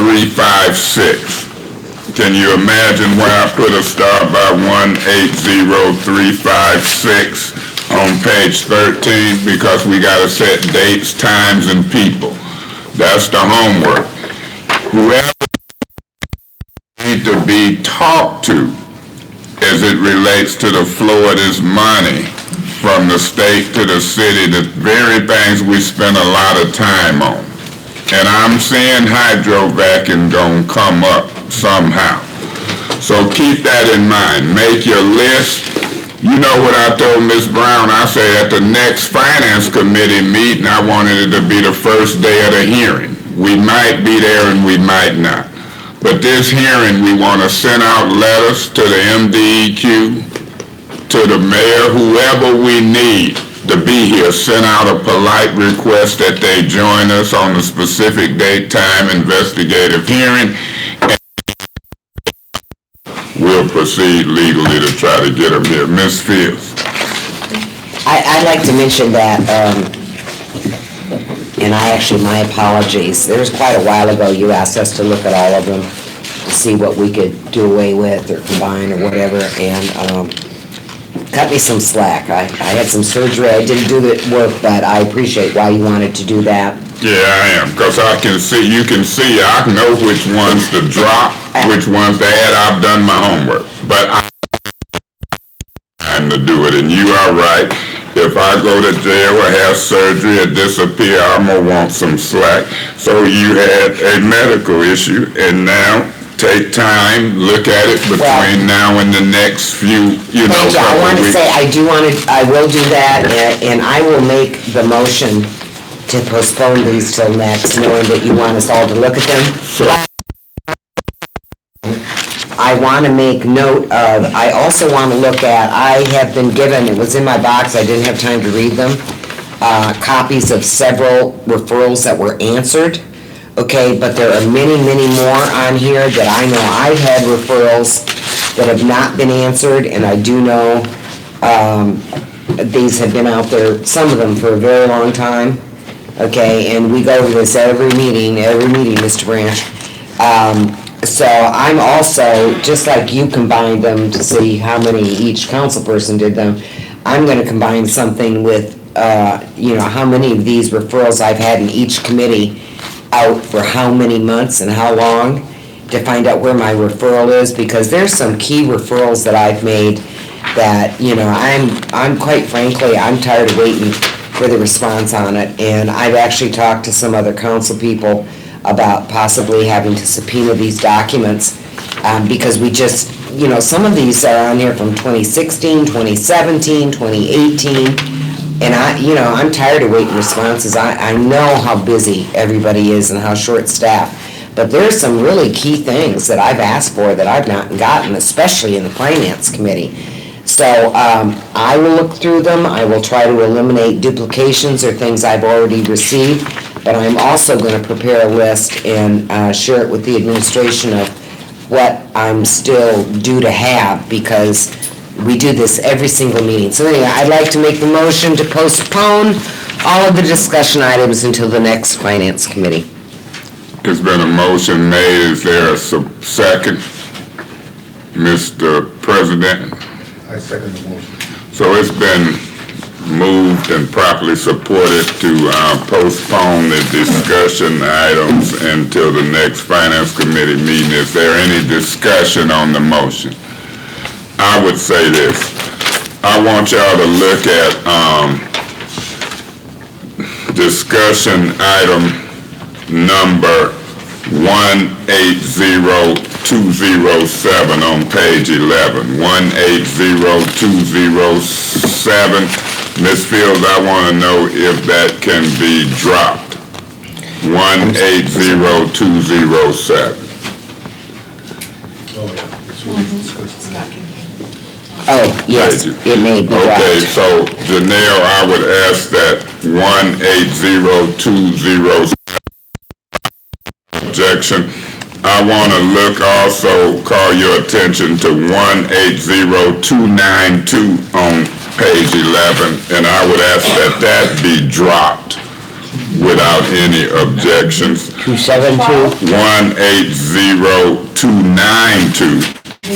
113-180356. Can you imagine where I put a star by 180-356 on page 13? Because we gotta set dates, times, and people. That's the homework. Whoever needs to be talked to as it relates to the flow of this money from the state to the city, the very things we spend a lot of time on. And I'm seeing hydrovacing gonna come up somehow. So keep that in mind. Make your list. You know what I told Ms. Brown? I said at the next finance committee meeting, I wanted it to be the first day of the hearing. We might be there and we might not. But this hearing, we want to send out letters to the MDEQ, to the mayor, whoever we need to be here. Send out a polite request that they join us on the specific date, time, investigative hearing. And we'll proceed legally to try to get them here. Ms. Fields. I'd like to mention that, and my apologies, there was quite a while ago, you asked us to look at all of them, to see what we could do away with or combine or whatever, and cut me some slack. I had some surgery, I didn't do the work, but I appreciate why you wanted to do that. Yeah, I am, because I can see, you can see, I know which ones to drop, which ones to add. I've done my homework, but I have time to do it, and you are right. If I go to jail or have surgery or disappear, I'm gonna want some slack. So you had a medical issue, and now take time, look at it between now and the next few, you know. Thank you. I want to say, I will do that, and I will make the motion to postpone these till next, knowing that you want us all to look at them. I want to make note of, I also want to look at, I have been given, it was in my box, I didn't have time to read them, copies of several referrals that were answered, okay, but there are many, many more on here that I know I've had referrals that have not been answered, and I do know these have been out there, some of them for a very long time, okay, and we go over this every meeting, Mr. Branch. So I'm also, just like you combined them to see how many each council person did them, I'm gonna combine something with, how many of these referrals I've had in each committee out for how many months and how long, to find out where my referral is, because there's some key referrals that I've made that, I'm quite frankly, I'm tired of waiting for the response on it, and I've actually talked to some other council people about possibly having to subpoena these documents, because we just, some of these are on here from 2016, 2017, 2018, and I'm tired of waiting responses. I know how busy everybody is and how short-staffed, but there's some really key things that I've asked for that I've not gotten, especially in the Finance Committee. So I will look through them. I will try to eliminate duplications or things I've already received, but I'm also going to prepare a list and share it with the administration of what I'm still due to have, because we do this every single meeting. So anyway, I'd like to make the motion to postpone all of the discussion items until the next Finance Committee. It's been a motion made. Is there a second? Mr. President? I second the motion. So it's been moved and properly supported to postpone the discussion items until the next Finance Committee meeting. Is there any discussion on the motion? I would say this. I want y'all to look at discussion item number 180207 on page 11. 180207. Ms. Fields, I want to know if that can be dropped. 180207. Oh, yes, it may be dropped. Okay, so Janelle, I would ask that 180207 objection. I want to call your attention to 180292 on page 11, and I would ask that be dropped without any objections. 272? 180292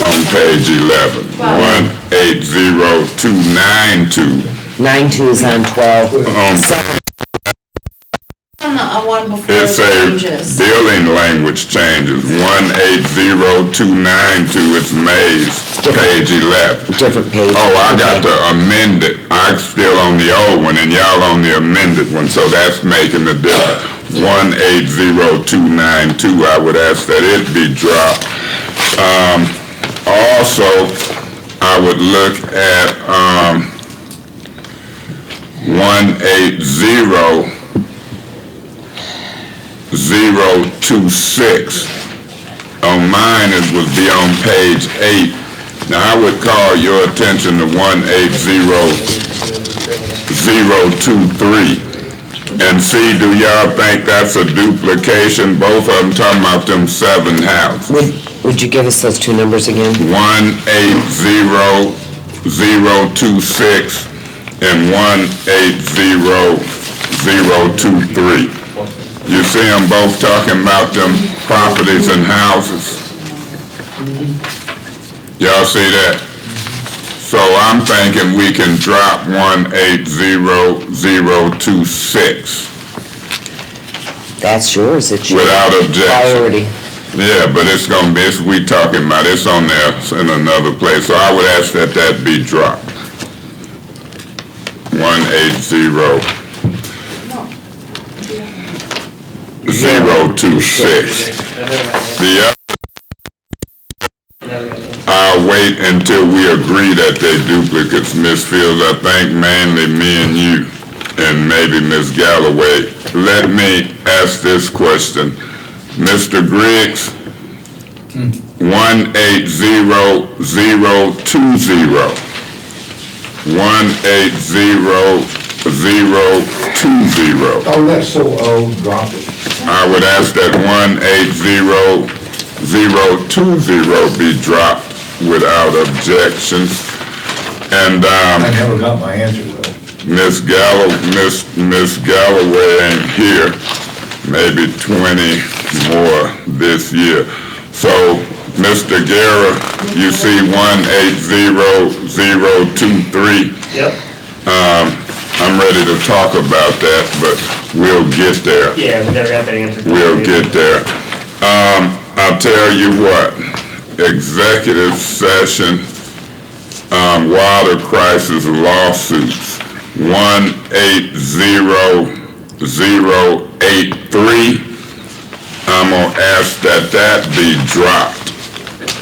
on page 11. 180292. 92 is on 12. It's a billing language changes. 180292, it's May's, page 11. Different page. Oh, I got to amend it. I'm still on the old one and y'all on the amended one, so that's making the difference. 180292, I would ask that it be dropped. Also, I would look at 180026. On mine, it would be on page 8. Now, I would call your attention to 180023. And see, do y'all think that's a duplication? Both of them talking about them 7 houses. Would you give us those two numbers again? 180026 and 180023. You see them both talking about them properties and houses? Y'all see that? So I'm thinking we can drop 180026. That's yours, it's your without objection. priority. Yeah, but it's gonna be, we talking about, it's on there in another place, so I would ask that be dropped. 180026. The other, I'll wait until we agree that they're duplicates, Ms. Fields. I think mainly me and you. and maybe Ms. Galloway, let me ask this question. Mr. Griggs, 180020. 180020. Oh, that's so old, drop it. I would ask that 180020 be dropped without objections. And, I never got my answer though. Miss Galloway ain't here, maybe 20 more this year. So, Mr. Guerra, you see 180023. Yep. I'm ready to talk about that, but we'll get there. Yeah, we never got that answer. We'll get there. I'll tell you what, executive session, water crisis lawsuits, 180083. I'm gonna ask that be dropped.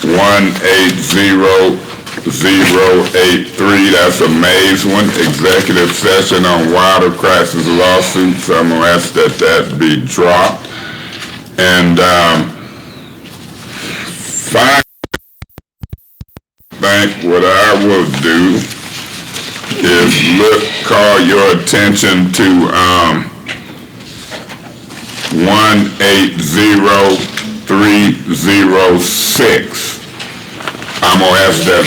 180083, that's a Mays one, executive session on water crisis lawsuits. I'm gonna ask that be dropped. And, finally, I think what I will do is call your attention to, 180306. I'm gonna ask that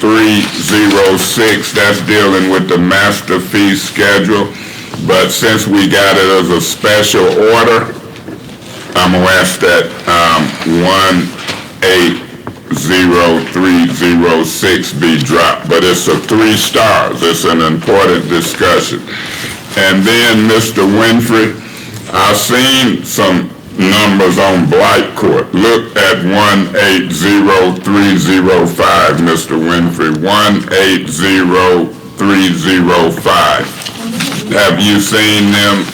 180306, that's dealing with the master fee schedule, but since we got it as a special order, I'm gonna ask that 180306 be dropped, but it's a 3 stars, it's an important discussion. And then, Mr. Winfrey, I've seen some numbers on Blight Court. Look at 180305, Mr. Winfrey, 180305. Have you seen them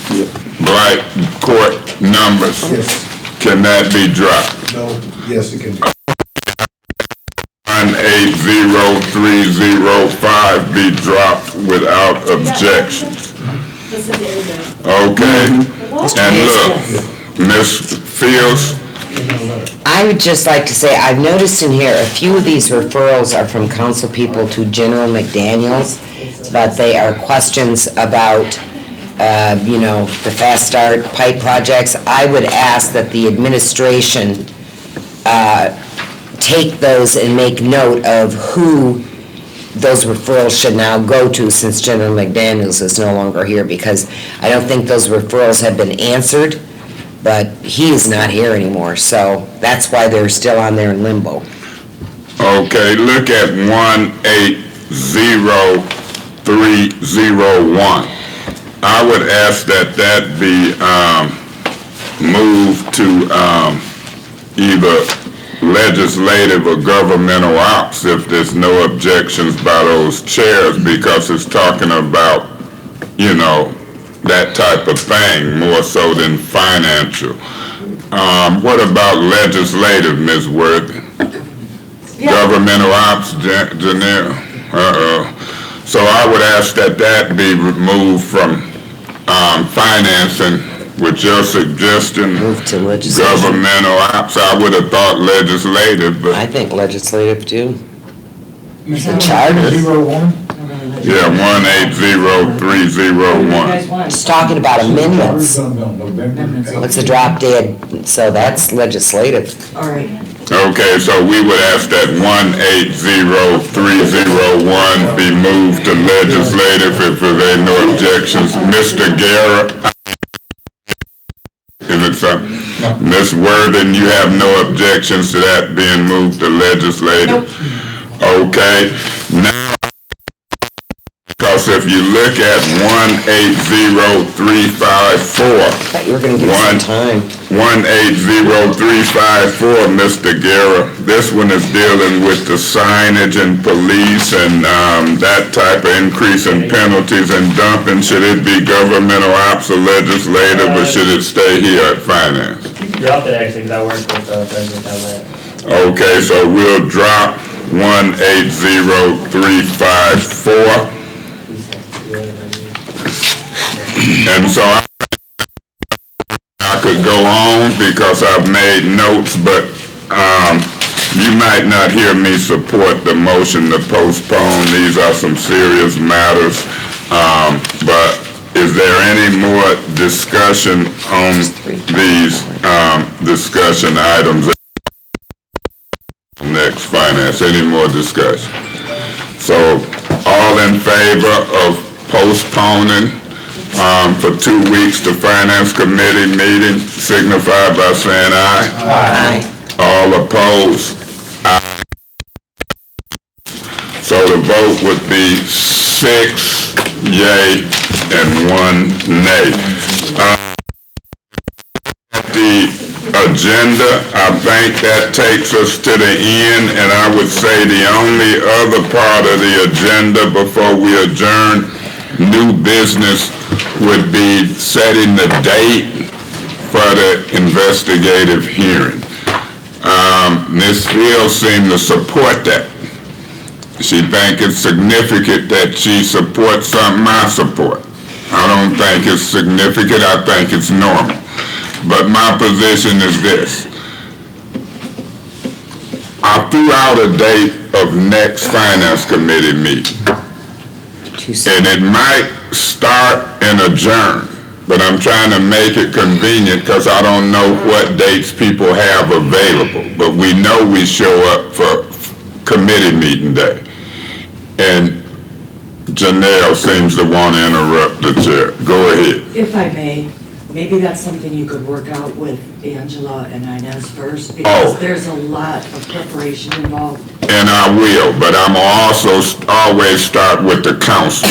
Blight Court numbers? Yes. Can that be dropped? No, yes, it can be. 180305 be dropped without objections. Okay, and look, Ms. Fields, I would just like to say, I've noticed in here, a few of these referrals are from council people to General McDaniels, but they are questions about, the fast start pipe projects. I would ask that the administration take those and make note of who those referrals should now go to, since General McDaniels is no longer here, because I don't think those referrals have been answered, but he is not here anymore, so that's why they're still on there in limbo. okay, look at 180301. I would ask that be moved to either legislative or governmental ops if there's no objections by those chairs, because it's talking about, that type of thing more so than financial. What about legislative, Ms. Worthy? Governmental ops, Janelle? So I would ask that be removed from financing. With your suggestion, Move to legislative. governmental ops, I would have thought legislative, but I think legislative too. The charter. 01? yeah, 180301. Just talking about amendments. What's the drop dead? So that's legislative. Okay, so we would ask that 180301 be moved to legislative if there ain't no objections. Mr. Guerra? Is it something? Ms. Worthing, you have no objections to that being moved to legislative? Okay, now, because if you look at 180354. Thought you were gonna give us some time. 180354, Mr. Guerra. This one is dealing with the signage and police and that type of increase in penalties and dumping. Should it be governmental ops or legislative, or should it stay here at finance? Drop it actually, because I worked with the president on that. Okay, so we'll drop 180354. And so I could go on because I've made notes, but you might not hear me support the motion to postpone. These are some serious matters. But is there any more discussion on these discussion items? Next, finance. Any more discussion? So, all in favor of postponing for 2 weeks the finance committee meeting, signify by saying aye. Aye. All opposed? Aye. So the vote would be 6 yea and 1 nay. The agenda, I think that takes us to the end, and I would say the only other part of the agenda before we adjourn new business would be setting the date for the investigative hearing. Ms. Fields seemed to support that. She think it's significant that she supports something I support. I don't think it's significant, I think it's normal. But my position is this. I threw out a date of next finance committee meeting. And it might start and adjourn, but I'm trying to make it convenient because I don't know what dates people have available. But we know we show up for committee meeting day. And Janelle seems to want to interrupt the chair. Go ahead. If I may, maybe that's something you could work out with Angela and Inez first, because there's a lot of preparation involved. And I will, but I'm also always start with the council.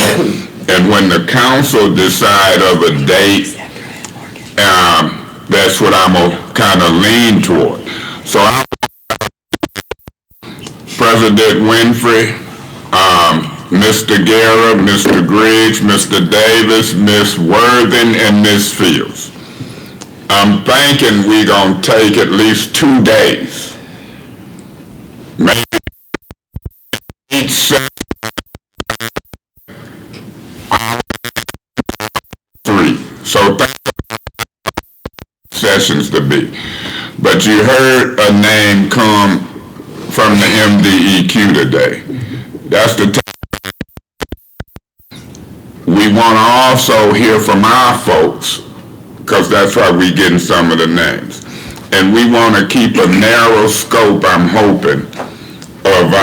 And when the council decide of a date, that's what I'm gonna kind of lean toward. So President Winfrey, Mr. Guerra, Mr. Griggs, Mr. Davis, Ms. Worthing, and Ms. Fields. I'm thinking we're gonna take at least 2 days. Maybe each 3. So sessions to be. But you heard a name come from the MDEQ today. That's the time. We want to also hear from our folks, because that's why we're getting some of the names. And we want to keep a narrow scope, I'm hoping, of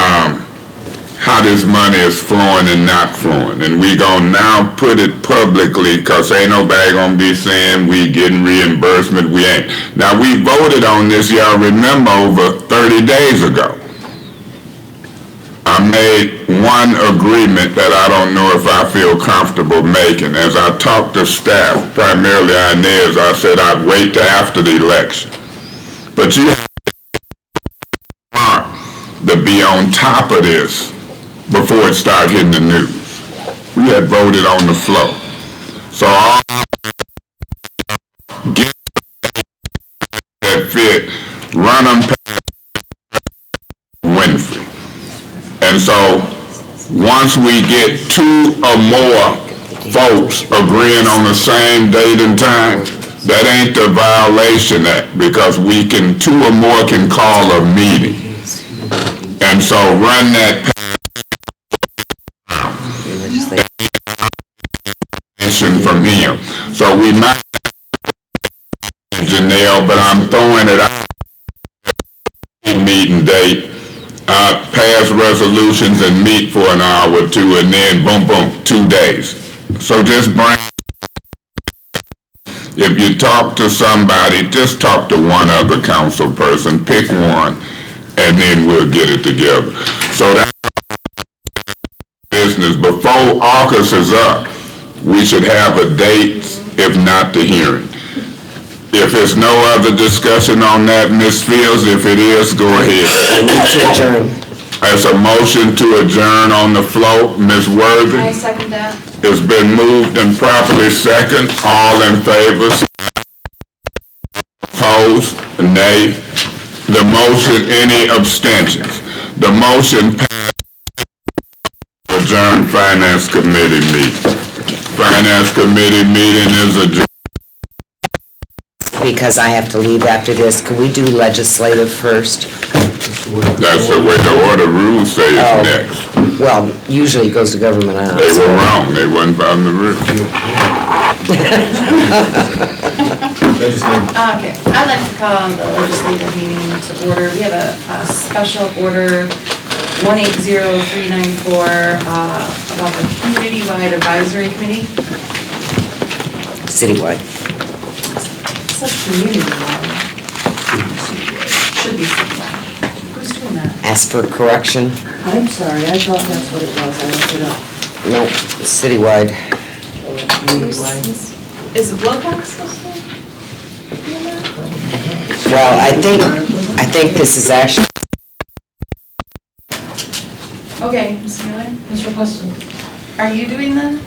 how this money is flowing and not flowing. And we gonna now put it publicly, because ain't nobody gonna be saying we getting reimbursement, we ain't. Now, we voted on this, y'all remember, over 30 days ago. I made one agreement that I don't know if I feel comfortable making. As I talked to staff, primarily Inez, I said I'd wait till after the election. But you have to be on top of this before it started hitting the news. We had voted on the floor. So all get that fit, run them past Winfrey. And so once we get 2 or more folks agreeing on the same date and time, that ain't the violation act, because we can, 2 or more can call a meeting. And so run that from him. So we might Janelle, but I'm throwing it out. Meeting date, pass resolutions and meet for an hour or 2, and then boom, boom, 2 days. So just bring, if you talk to somebody, just talk to one other council person, pick one, and then we'll get it together. So that's business. Before August is up, we should have a date, if not the hearing. If there's no other discussion on that, Ms. Fields, if it is, go ahead. There's a motion to adjourn on the floor. Ms. Worthing? I second that. It's been moved and properly second. All in favor? Opposed? Nay. The motion, any abstentions? The motion passed. Adjourn Finance Committee meeting. Finance Committee meeting is adjourned. Because I have to leave after this, can we do legislative first? That's the way the order rules say Oh. it's next. Well, usually it goes to government They ops. were wrong, they wasn't following the rules. Okay, I'd like to call the legislative meeting to order. We have a special order 180394 about the community-wide advisory committee. Citywide. Such community-wide. Should be citywide. Who's doing that? Ask for correction? I'm sorry, I thought that's what it was, I looked it up. Nope, citywide. Is Wilcox supposed to? Well, I think this is actually, Okay, Mr. Miller, What's your question? are you doing the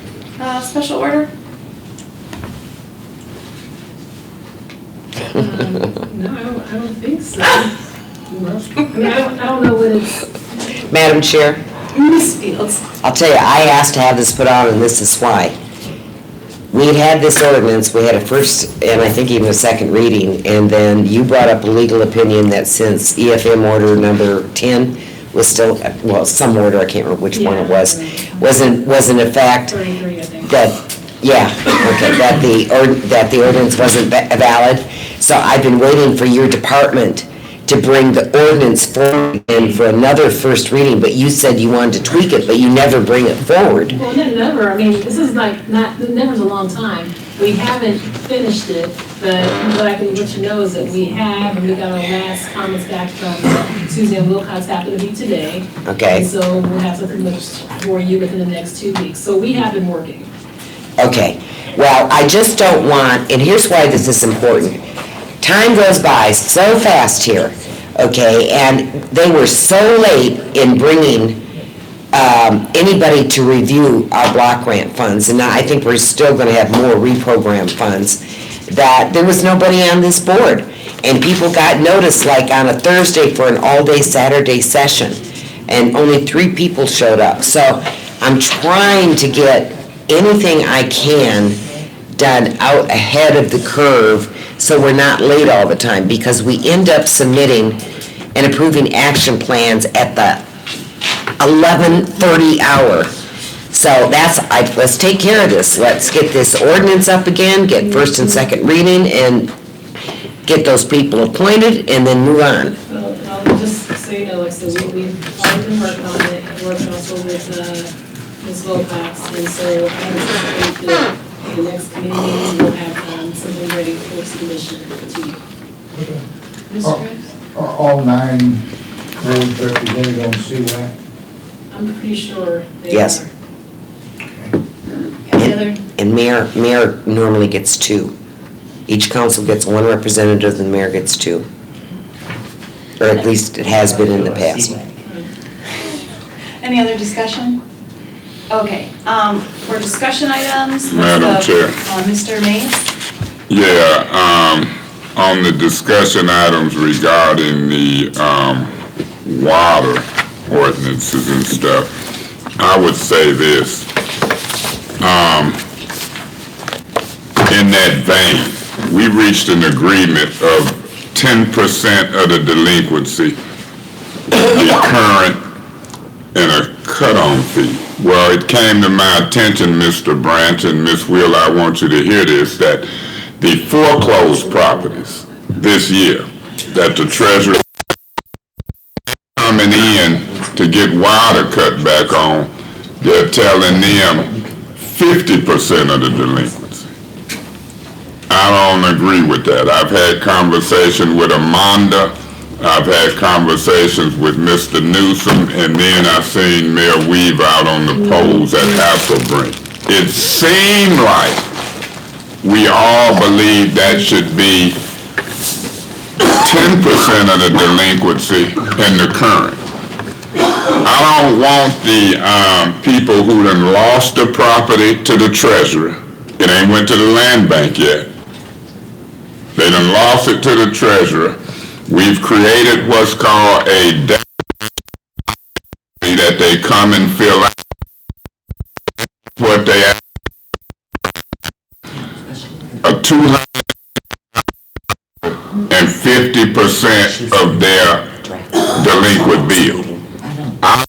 special order? No, I don't think so. I mean, I don't know what it's, Madam Chair, Ms. Fields. I'll tell you, I asked to have this put on, and this is why. We had this ordinance, we had a first, and I think even a second reading, and then you brought up a legal opinion that since EFM order number 10 was still, well, some order, I can't remember which one it was in effect, 33, I think. that, yeah, okay, that the ordinance wasn't valid. So I've been waiting for your department to bring the ordinance forward and for another first reading, but you said you wanted to tweak it, but you never bring it forward. Well, never, I mean, this is like, never's a long time. We haven't finished it, but what I can let you know is that we have, and we got our last comments back from Suzanne Wilcox, happened to be today. Okay. And so we'll have something for you within the next 2 weeks. So we have been working. Okay, well, I just don't want, and here's why this is important. Time goes by so fast here, okay, and they were so late in bringing anybody to review our block grant funds, and I think we're still gonna have more reprogram funds, that there was nobody on this board. And people got notice like on a Thursday for an all-day Saturday session, and only 3 people showed up. So I'm trying to get anything I can done out ahead of the curve so we're not late all the time, because we end up submitting and approving action plans at the 11:30 hour. So let's take care of this. Let's get this ordinance up again, get first and second reading, and get those people appointed, and then move on. Well, I'll just so you know, like, so we've already been working on it, working also with Ms. Wilcox, and so I anticipate that the next committee meeting will have something ready for submission to you. Mr. Rose? Are all 9 roads represented on CWAC? I'm pretty sure they Yes. are. Any other? And mayor normally gets 2. Each council gets 1 representative, and the mayor gets 2. Or at least it has been in the past. Any other discussion? Okay, for discussion items, Madam Chair. Mr. Mays? Yeah, on the discussion items regarding the, water ordinances and stuff, I would say this. In that vein, we reached an agreement of 10% of the delinquency, the current, and a cut-on fee. Well, it came to my attention, Mr. Branch and Ms. Wheel, I want you to hear this, that the foreclosed properties this year, that the treasurer coming in to get water cut back on, they're telling them 50% of the delinquency. I don't agree with that. I've had conversation with Amanda, I've had conversations with Mr. Newsom, and then I seen Mayor Weave out on the polls at Hasselbrink. It seemed like we all believe that should be 10% of the delinquency in the current. I don't want the people who done lost the property to the treasurer. It ain't went to the land bank yet. They done lost it to the treasurer. We've created what's called a debt that they come and fill out what they 250% of their delinquent bill. I'm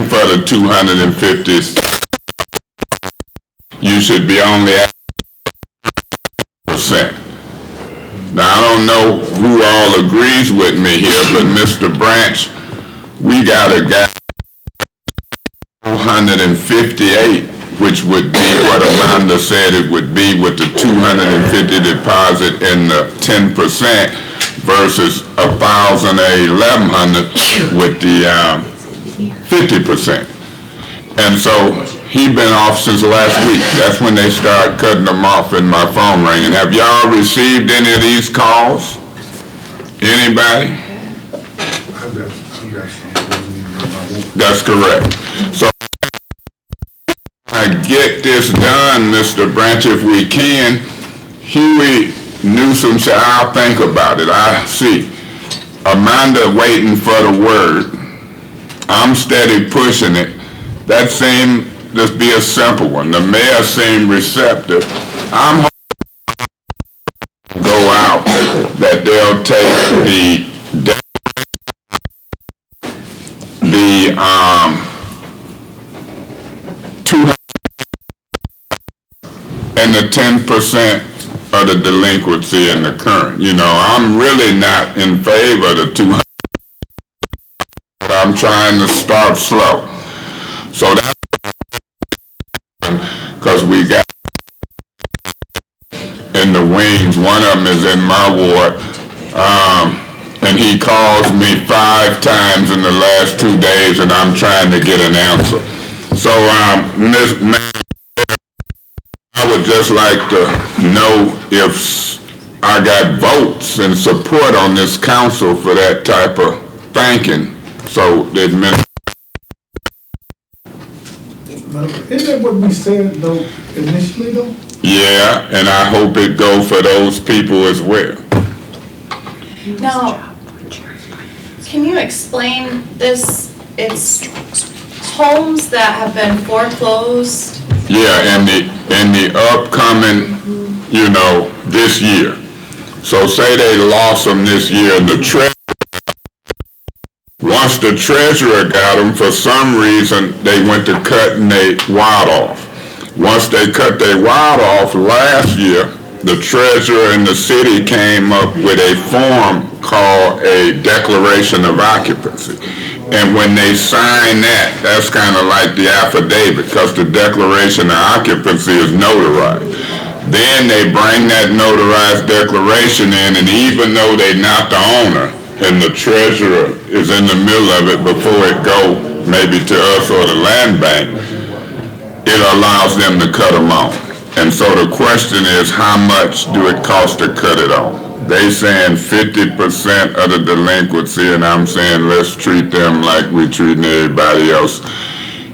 for the 250. You should be only at percent. Now, I don't know who all agrees with me here, but Mr. Branch, we got a guy 458, which would be what Amanda said it would be with the 250 deposit and the 10% versus 1,000 or 1,100 with the 50%. And so he been off since last week. That's when they start cutting them off and my phone ringing. Have y'all received any of these calls? Anybody? That's correct. So I get this done, Mr. Branch, if we can. Huey Newsom said, I'll think about it. I see. Amanda waiting for the word. I'm steady pushing it. That seemed to be a simple one. The mayor seemed receptive. I'm hoping to go out that they'll take the 200 and the 10% of the delinquency in the current. You know, I'm really not in favor of the 200. I'm trying to start slow. So that's because we got in the wings. One of them is in my ward. And he calls me 5 times in the last 2 days, and I'm trying to get an answer. So, I would just like to know if I got votes and support on this council for that type of thinking. So, the Isn't that what we said though, initially though? yeah, and I hope it go for those people as well. Now, can you explain this? It's homes that have been foreclosed. Yeah, in the upcoming, you know, this year. So say they lost them this year, and once the treasurer got them, for some reason, they went to cutting their wad off. Once they cut their wad off last year, the treasurer and the city came up with a form called a declaration of occupancy. And when they sign that, that's kind of like the affidavit, because the declaration of occupancy is notarized. Then they bring that notarized declaration in, and even though they're not the owner, and the treasurer is in the middle of it before it go maybe to us or the land bank, it allows them to cut them off. And so the question is, how much do it cost to cut it off? They saying 50% of the delinquency, and I'm saying let's treat them like we treating everybody else.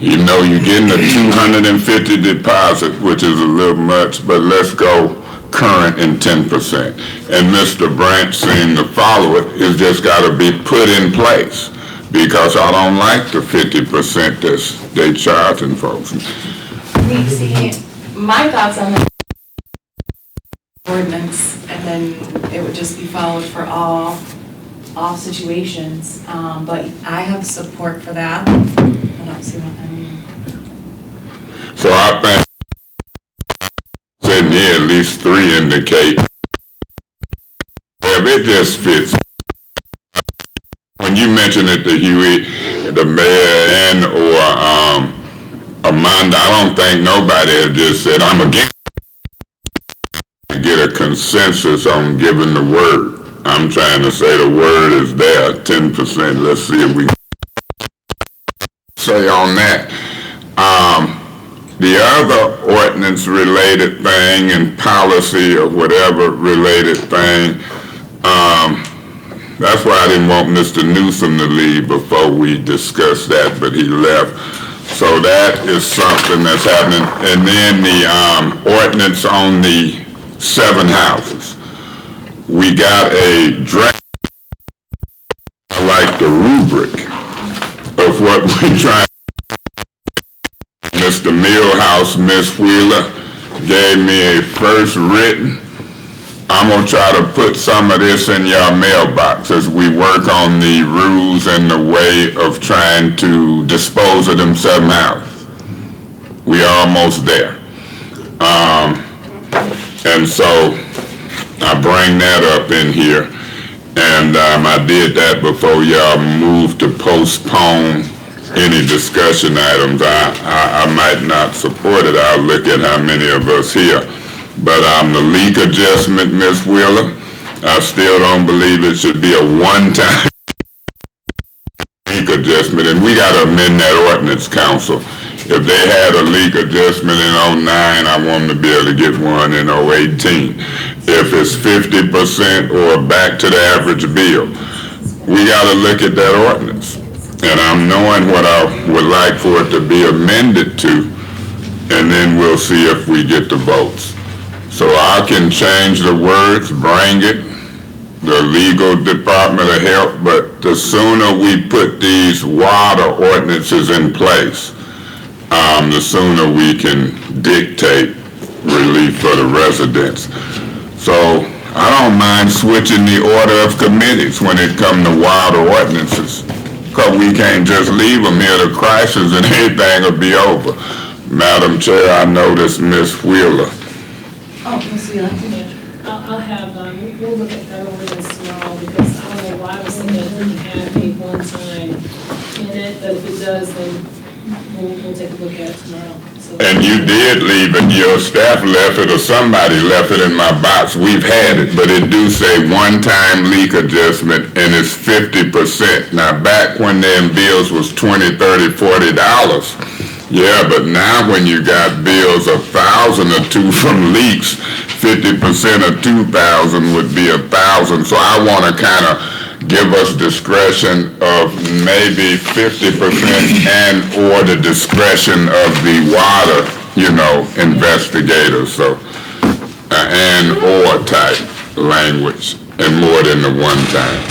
You know, you're getting a 250 deposit, which is a little much, but let's go current in 10%. And Mr. Branch seemed to follow it. It's just got to be put in place, because I don't like the 50% that they charging folks. See, my thoughts on the ordinance, and then it would just be followed for all situations. But I have support for that. I don't see what I mean. So I think sitting here, at least 3 indicate if it just fits. When you mention it to Huey, the mayor and or Amanda, I don't think nobody has just said I'm against it. Get a consensus on giving the word. I'm trying to say the word is there, 10%. Let's see if we say on that. The other ordinance related thing and policy or whatever related thing, that's why I didn't want Mr. Newsom to leave before we discussed that, but he left. So that is something that's happening. And then the ordinance on the 7 houses. We got a draft, like the rubric of what we're trying. Mr. Millhouse, Miss Wheeler, gave me a first written. I'm gonna try to put some of this in your mailbox as we work on the rules and the way of trying to dispose of them somehow. We are almost there. And so I bring that up in here. And I did that before y'all moved to postpone any discussion items. I might not support it. I'll look at how many of us here. But the leak adjustment, Ms. Wheeler, I still don't believe it should be a one-time leak adjustment. And we got to amend that ordinance, council. If they had a leak adjustment in 09, I want them to be able to get one in 018. If it's 50% or back to the average bill, we got to look at that ordinance. And I'm knowing what I would like for it to be amended to, and then we'll see if we get the votes. So I can change the words, bring it, the legal department of health, but the sooner we put these water ordinances in place, the sooner we can dictate relief for the residents. So I don't mind switching the order of committees when it comes to water ordinances, because we can't just leave them here to crisis and everything will be over. Madam Chair, I noticed Ms. Wheeler. Oh, Ms. Wheeler. I'll have, we'll look at that ordinance tomorrow, because I don't know why I was thinking it didn't have a one-time in it, but if it does, then we'll take a look at it tomorrow. So. And you did leave it, your staff left it, or somebody left it in my box. We've had it, but it do say one-time leak adjustment, and it's 50%. Now, back when them bills was $20, $30, $40, yeah, but now when you got bills of $1,000 or $2 from leaks, 50% of $2,000 would be $1,000. So I want to kind of give us discretion of maybe 50% and or the discretion of the water, investigators. So, and or type language and more than the one time.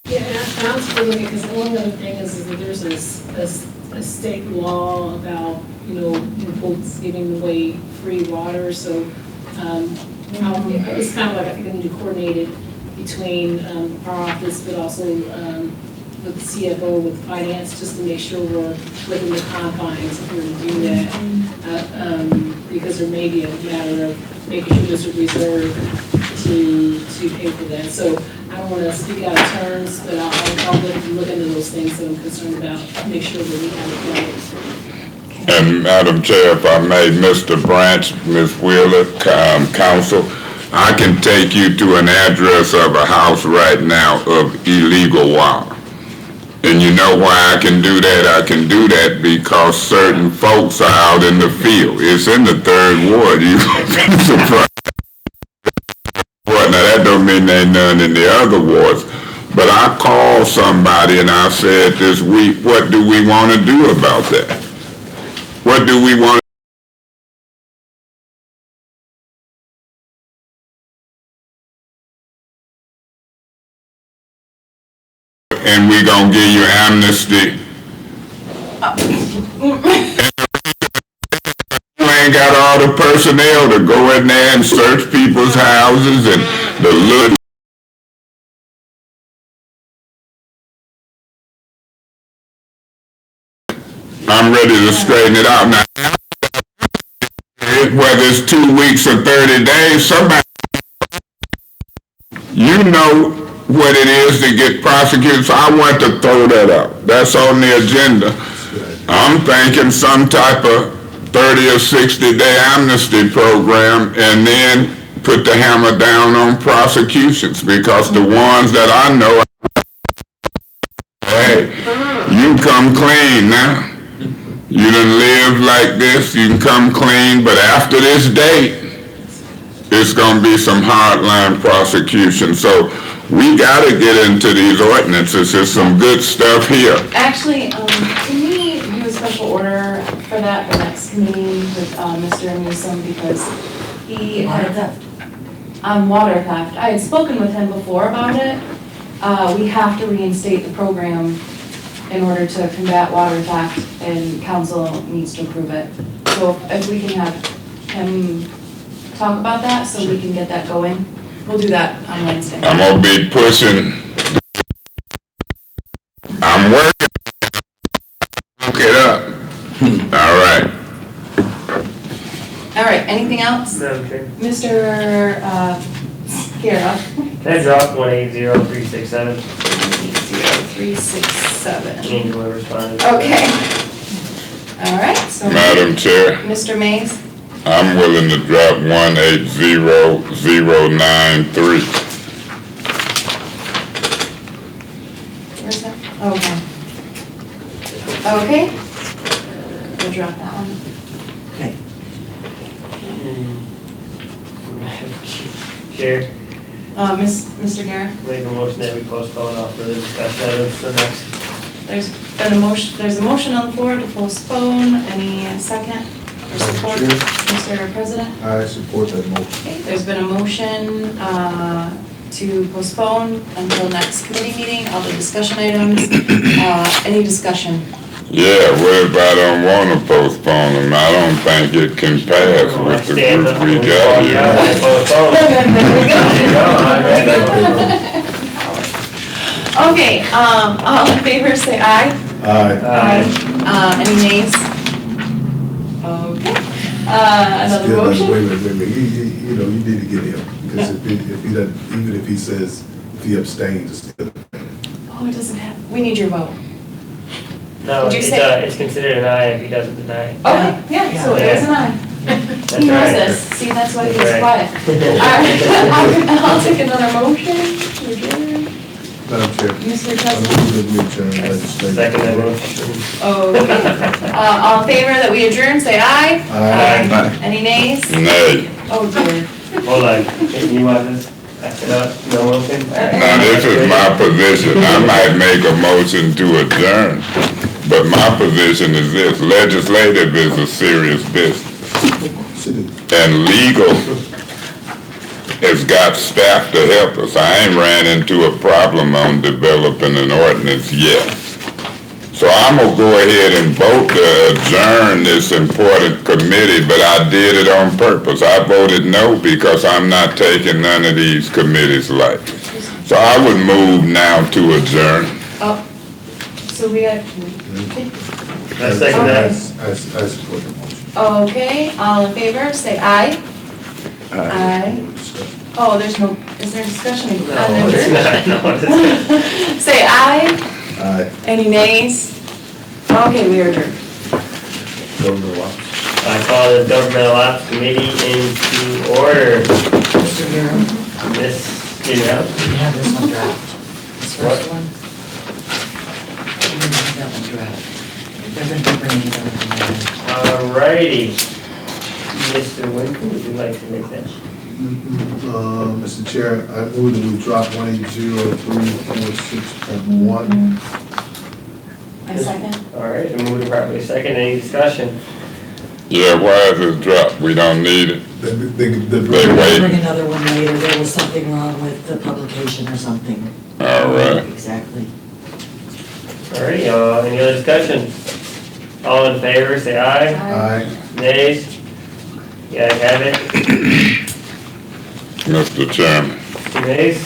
Yeah, and I was looking, because the only other thing is that there's a state law about, folks giving away free water, so it's kind of like I think I need to coordinate it between our office, but also with the CFO, with finance, just to make sure we're within the confines if we're going to do that. Because there may be a matter of making sure there's a reserve to pay for that. So I don't want to speak out of terms, but I'll look into those things that I'm concerned about, make sure that we have it right. And Madam Chair, if I may, Mr. Branch, Ms. Wheeler, Council, I can take you to an address of a house right now of illegal water. And you know why I can do that? I can do that because certain folks are out in the field. It's in the 3rd Ward. You be surprised. Now that don't mean there ain't none in the other wards. But I called somebody and I said this week, what do we want to do about that? What do we want? And we gonna give you amnesty. You ain't got all the personnel to go in there and search people's houses and the loot. I'm ready to straighten it out now. Whether it's 2 weeks or 30 days, somebody, what it is to get prosecuted, so I want to throw that out. That's on the agenda. I'm thinking some type of 30 or 60-day amnesty program, and then put the hammer down on prosecutions, because the ones that I know, hey, you come clean now. You done live like this, you can come clean, but after this date, it's gonna be some hardline prosecution. So we gotta get into these ordinances. There's some good stuff here. Actually, can we do a special order for that, the next meeting with Mr. Newsom, because he had, water theft. I had spoken with him before about it. We have to reinstate the program in order to combat water theft, and council needs to approve it. So if we can have him talk about that, so we can get that going, we'll do that on Wednesday. I'm gonna be pushing. I'm working. Look it up. All right. All right, anything else? Madam Chair. Mr. Guerra? Can I drop 180367? 0367. Angela responded. Okay. All right, so. Madam Chair, Mr. Mays? I'm willing to drop 180093. Where's that? Okay. Okay. We'll drop that one. Okay. Chair, Mr. Guerra? make a motion that we postpone all further discussion items to next. There's been a motion, there's a motion on the floor to postpone. Any second or support? Mr. President? I support that motion. Okay, there's been a motion to postpone until next committee meeting, all the discussion items. Any discussion? Yeah, what if I don't wanna postpone them? I don't think it can pass with the Stand group up we and got walk here. out and postpone. Okay, all in favor, say aye. Aye. Any nays? Okay, another motion? Wait, you know, you need to get him, because if he doesn't, even if he says, if he abstains, it's still. Oh, it doesn't have, we need your vote. No, Did you say- it's considered an aye if he doesn't deny it. Okay, yeah, so it is an aye. That's He knows right. this, see, that's why he's That's quiet. right. All right, I'll take another motion. Madam Chair, Mr. I President? move that we adjourn legislative. Second that motion. Okay. All in favor that we adjourn, say aye. Aye. Any nays? Nay. Oh dear. Hold on, you want this, back it up, no motion? Now, this is my position. I might make a motion to adjourn, but my position is this: legislative is a serious business, and legal has got staff to help us. I ain't ran into a problem on developing an ordinance yet. So I'm gonna go ahead and vote to adjourn this important committee, but I did it on purpose. I voted no because I'm not taking none of these committees lightly. So I would move now to adjourn. Oh, so we got, I second that. I support the motion. okay, all in favor, say aye. Aye. Oh, there's no, is there discussion? No, it's not, no, it's not. Say aye. Aye. Any nays? Okay, we are adjourned. Governor Watts. I call the Governmental Ops Committee into order. Mr. Guerra, This, you know, we have this one draft. This What? first one. We have that one draft. They're gonna be bringing it over. alrighty. Mr. Winfrey, would you like to make that? Mr. Chair, I move that we drop 180346.1. I second. Alright, and moved properly second, any discussion? Yeah, why is it dropped? We don't need it. They They wait. Bring another one later. There was something wrong with the publication or something. All right. Exactly. Alrighty, any other discussion? All in favor, say aye. Aye. Nays? You guys have it? Mr. Chairman, Two nays?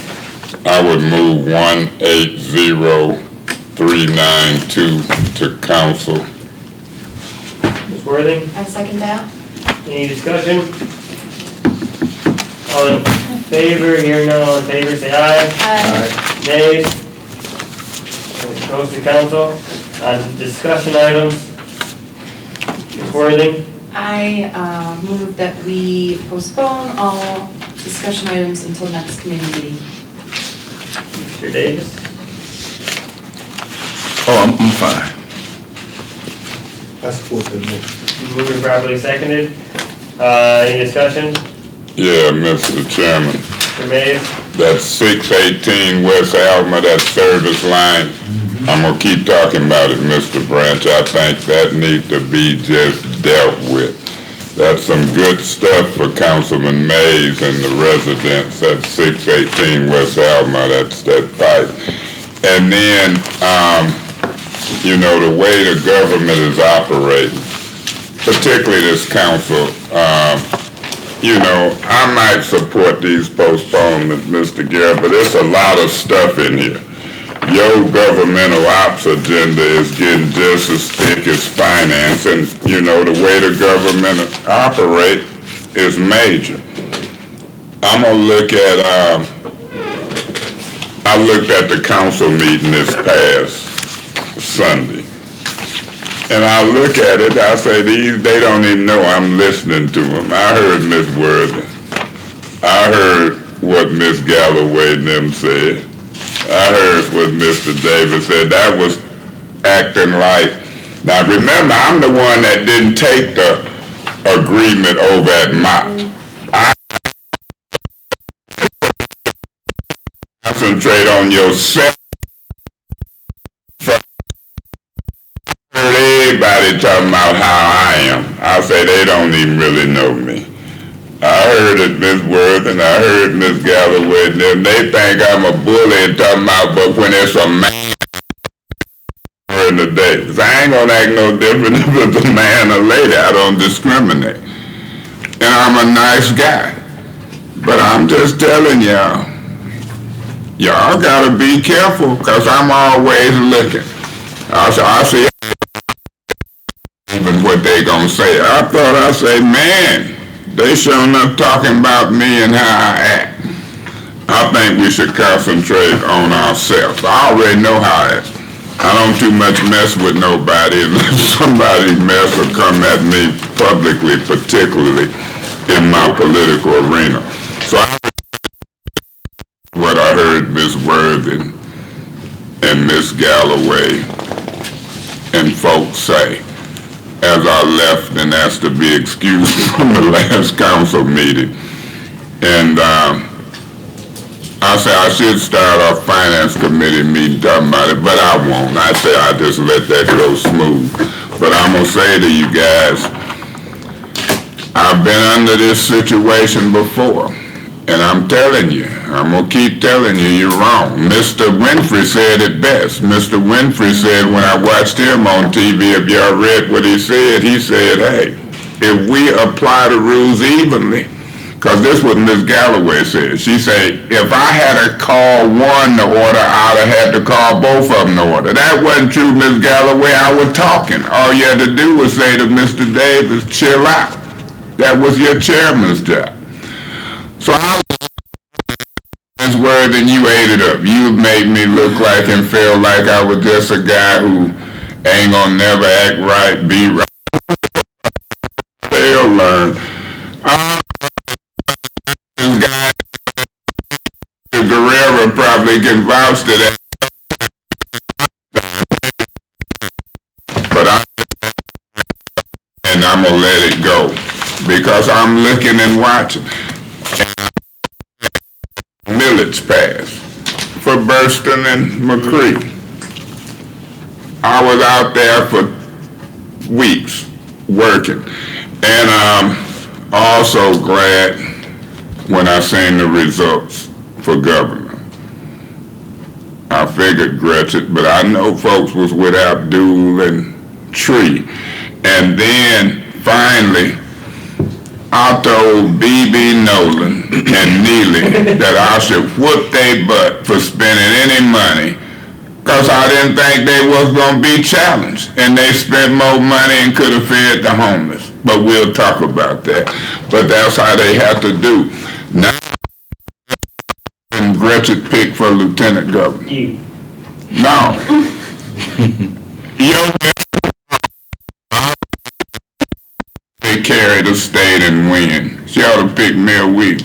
I would move 180392 to council. Ms. Worthing, I second that. any discussion? All in favor, hearing none, all in favor, say aye. Aye. Nays? Goes to council. On discussion items. Ms. Worthing, I move that we postpone all discussion items until next committee meeting. Mr. Davis, Oh, I'm fine. I support that motion. moved and properly seconded. Any discussion? Yeah, Mr. Chairman, Mr. Mays? that 618 West Alma, that service line, I'm gonna keep talking about it, Mr. Branch. I think that needs to be just dealt with. That's some good stuff for Councilman Mays and the residents at 618 West Alma, that's that pipe. And then, you know, the way the government is operating, particularly this council, you know, I might support these postponements, Mr. Garrett, but there's a lot of stuff in here. Your governmental ops agenda is getting just as thick as finance, and, you know, the way the government operate is major. I'm gonna look at, I looked at the council meeting this past Sunday. And I look at it, I say, they don't even know I'm listening to them. I heard Ms. Worthy. I heard what Ms. Galloway and them said. I heard what Mr. Davis said. That was acting like, now remember, I'm the one that didn't take the agreement over at Mott. I concentrate on yourself. Everybody talking about how I am. I say they don't even really know me. I heard it, Ms. Worth, and I heard Ms. Galloway, and them. They think I'm a bully and talking about, but when it's a man in the day, 'cause I ain't gonna act no different if it's a man or lady. I don't discriminate. And I'm a nice guy. But I'm just telling y'all, y'all gotta be careful, 'cause I'm always looking. I see even what they gonna say. I thought I say, man, they sure enough talking about me and how I act. I think we should concentrate on ourselves. I already know how I act. I don't too much mess with nobody unless somebody mess or come at me publicly, particularly in my political arena. So what I heard Ms. Worthy and Ms. Galloway and folks say as I left and asked to be excused from the last council meeting. And I say I should start our finance committee meeting talking about it, but I won't. I say I just let that go smooth. But I'm gonna say to you guys, I've been under this situation before. And I'm telling you, I'm gonna keep telling you, you're wrong. Mr. Winfrey said it best. Mr. Winfrey said when I watched him on TV, if y'all read what he said, hey, if we apply the rules evenly, because this is what Ms. Galloway said. She said, if I had to call one to order, I'd have had to call both of them to order. That wasn't true, Ms. Galloway. I was talking. All you had to do was say to Mr. Davis, chill out. That was your chairman's job. So I was word and you ate it up. You made me look like and feel like I was just a guy who ain't gonna never act right, be right. They'll learn. This guy, Guerrero probably can vouch to that. But I'm gonna let it go because I'm looking and watching. Millage passed for Burston and McCree. I was out there for weeks working, and I'm also glad when I seen the results for governor. I figured Gretchen, but I know folks was without Duel and Tree, and then finally I told B.B. Nolan and Neely that I should whoop their butt for spending any money because I didn't think they was going to be challenged. And they spent more money and could have fed the homeless. But we'll talk about that. But that's how they have to do. Now, Gretchen picked for lieutenant governor. You. No. They carry the state and win. She ought to pick Mayor Weaver.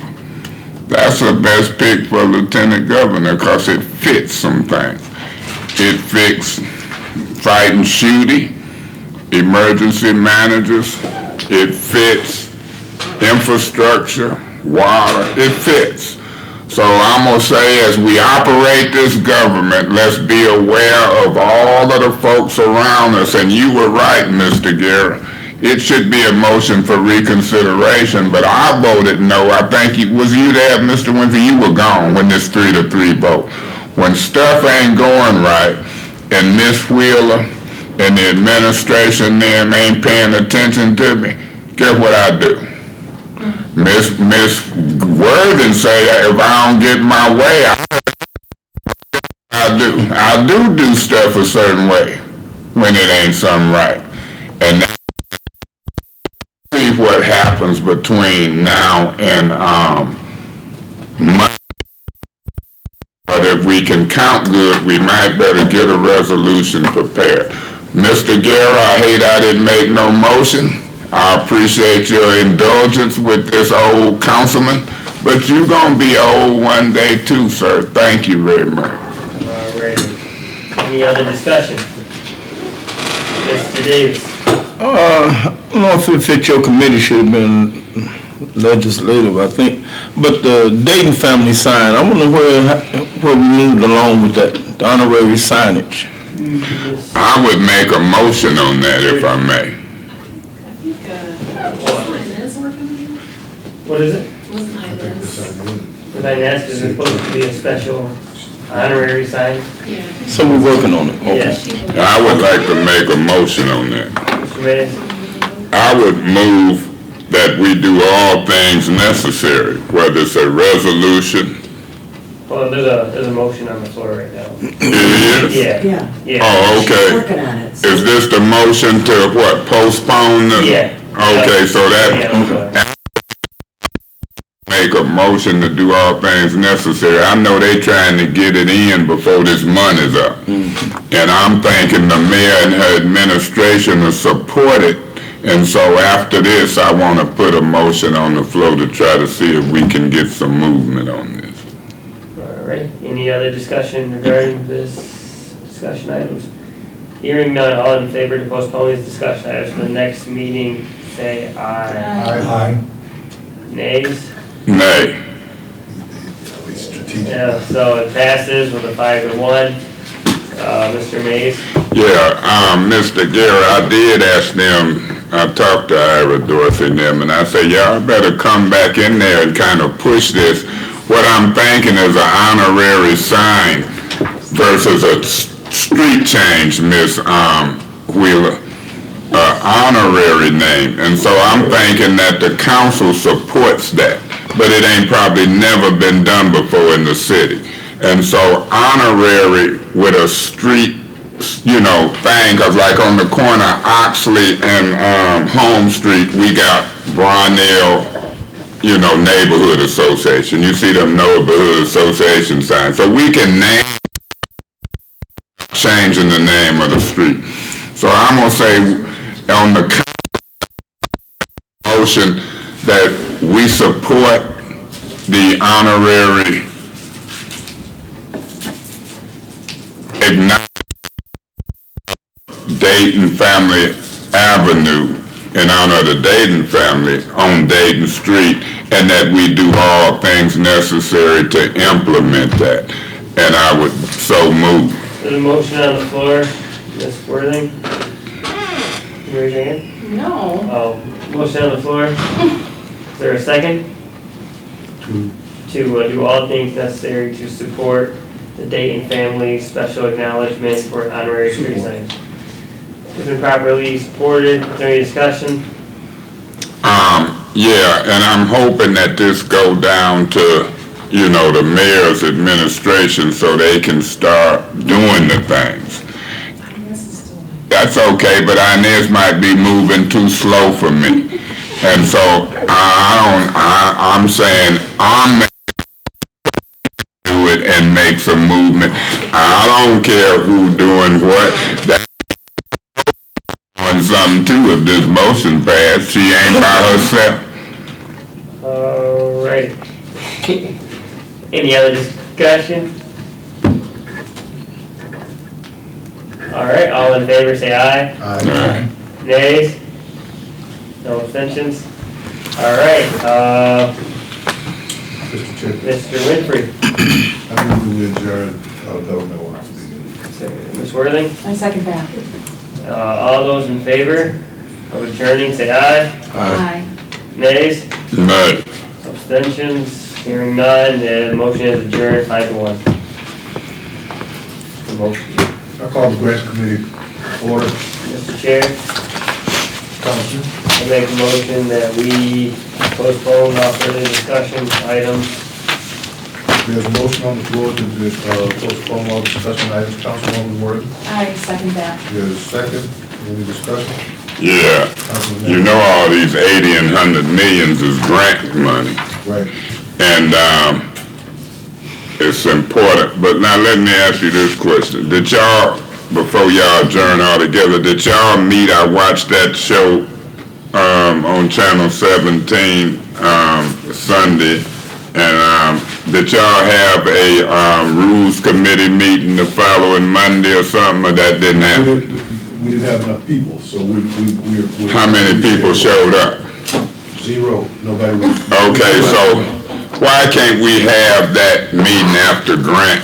That's the best pick for lieutenant governor because it fits some things. It fits fighting shooting, emergency managers. It fits infrastructure, water. It fits. So I'm going to say as we operate this government, let's be aware of all of the folks around us. And you were right, Mr. Guerra. It should be a motion for reconsideration, but I voted no. I think it was you there, Mr. Winfrey. You were gone when this 3-3 vote. When stuff ain't going right, and Miss Wheeler and the administration them ain't paying attention to me, guess what I do? Miss Worthing say if I don't get my way, I do stuff a certain way when it ain't something right. And that's what happens between now and Monday. But if we can count good, we might better get a resolution prepared. Mr. Guerra, I hate I didn't make no motion. I appreciate your indulgence with this old councilman, but you gonna be old one day too, sir. Thank you very much. All right. Any other discussion? Mr. Davis? I don't know if it fit your committee, should have been legislative, I think. But the Dayton family sign, I wonder where we moved along with that, the honorary signage. I would make a motion on that if I may. What is it? Wasn't I this? Was I asked, is it supposed to be a special honorary sign? Yeah. So we're working on it. Okay. Yes. I would like to make a motion on that. Mr. Mayor? I would move that we do all things necessary, whether it's a resolution. Well, there's a motion on the floor right now. It is? Yeah. Yeah, Oh, she's okay. working on it. so- Is this the motion to what, postpone the? Yeah. Okay, so Yeah, that, okay. make a motion to do all things necessary. I know they trying to get it in before this money's up. And I'm thinking the mayor and her administration will support it. And so after this, I want to put a motion on the floor to try to see if we can get some movement on this. All right, any other discussion regarding this discussion items? Hearing none, all in favor to postpone these discussion items to the next meeting, say aye. Aye. Nays? Nay. Yeah, so it passes with a 5-1. Mr. Mays? Yeah, Mr. Guerra, I did ask them, I talked to Ira, Dorothy and them, and I said, y'all better come back in there and kind of push this. What I'm thinking is an honorary sign versus a street change, Miss Wheeler. Honorary name. And so I'm thinking that the council supports that, but it ain't probably never been done before in the city. And so honorary with a street, thing, cause like on the corner of Oxley and Home Street, we got Brownell, neighborhood association. You see them neighborhood association signs. So we can name, changing the name of the street. So I'm gonna say on the motion that we support the honorary Dayton Family Avenue in honor of the Dayton family on Dayton Street, and that we do all things necessary to implement that. And I would so move. There's a motion on the floor, Ms. Worthing? You raise your hand? No. Oh, motion on the floor. Is there a second? To do all things necessary to support the Dayton family special acknowledgement for honorary street signs. It's been properly supported. Is there any discussion? Yeah, and I'm hoping that this go down to, the mayor's administration so they can start doing the things. That's okay, but Inez might be moving too slow for me. And so I'm saying I'm do it and make some movement. I don't care who doing what. That's doing something too if this motion passed. She ain't by herself. All right. Any other discussion? All right, all in favor say aye. Aye. Nays? No abstentions? All right, Mr. Chair, Mr. Winfrey. I move we adjourn, government wants to be. Ms. Worthing? I second that. All those in favor of adjourning say aye. Aye. Nays? No. Abstentions? Hearing none, the motion is adjourned 5-1. The motion. I call the grant committee Order. Mr. Chair, I make a motion that we postpone all further discussion items. There's a motion on the floor to postpone all discussion items. Councilwoman Ward. I second that. There's a second. Any discussion? Yeah, Councilman you know all these 80 and 100 millions is grant money. Right. And it's important, but now let me ask you this question. Did y'all, before y'all adjourn all together, did y'all meet? I watched that show on Channel 17 Sunday, and did y'all have a rules committee meeting the following Monday or something, or that didn't happen? We didn't have enough people, so we're. How many people showed up? Zero. Nobody was. Okay, so why can't we have that meeting after grant?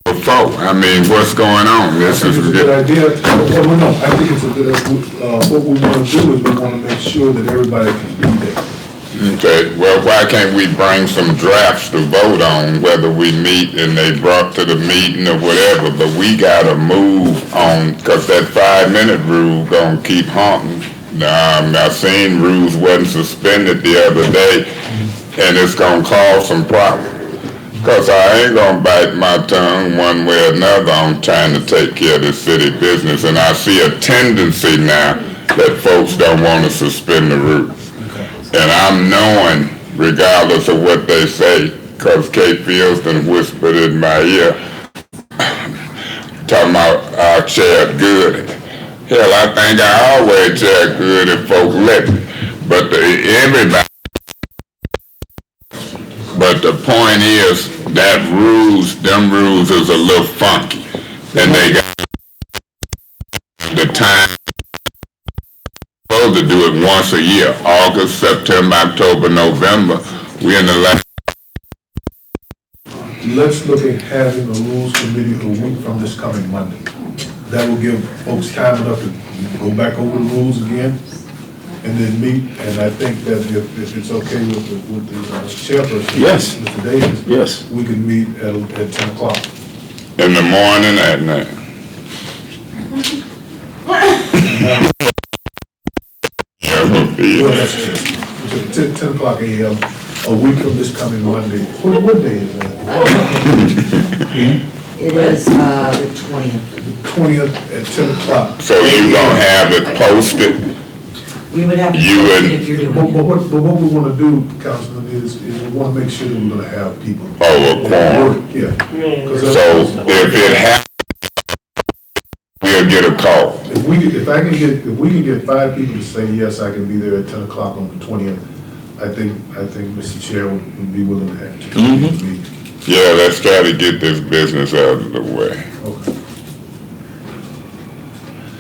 Before, I mean, what's going on? This is a good idea. Well, no, I think it's a good, what we want to do is we want to make sure that everybody can be there. Okay, well, why can't we bring some drafts to vote on whether we meet and they brought to the meeting or whatever, but we gotta move on, cause that 5-minute rule gonna keep haunting. I seen rules wasn't suspended the other day, and it's gonna cause some problems. Cause I ain't gonna bite my tongue one way or another on trying to take care of the city business, and I see a tendency now that folks don't wanna suspend the rules. And I'm knowing, regardless of what they say, cause Kate Fields done whispered in my ear, talking about our chair good. Hell, I think I always chair good if folks let me. But everybody. But the point is, them rules is a little funky. And they got the time to do it once a year, August, September, October, November. We're in the last. Let's look at having a rules committee a week from this coming Monday. That will give folks time enough to go back over the rules again and then meet. And I think that if it's okay with the chairperson, Yes. Mr. Davis, Yes. we can meet at 10 o'clock. In the morning, at night. Well, that's 10 o'clock a.m. a week from this coming Monday. What day is that? It is, the 20th. 20th at 10 o'clock. So you gonna have it posted? We would have to You post would- it if you're doing But it. what we want to do, Councilman, is we want to make sure that we're going to have people. Oh, a quorum. Yeah. 'Cause So if it happens, we'll get a call. if we can get 5 people to say, yes, I can be there at 10 o'clock on the 20th, I think Mr. Chair would be willing to have to meet. Yeah, let's try to get this business out of the way. Okay.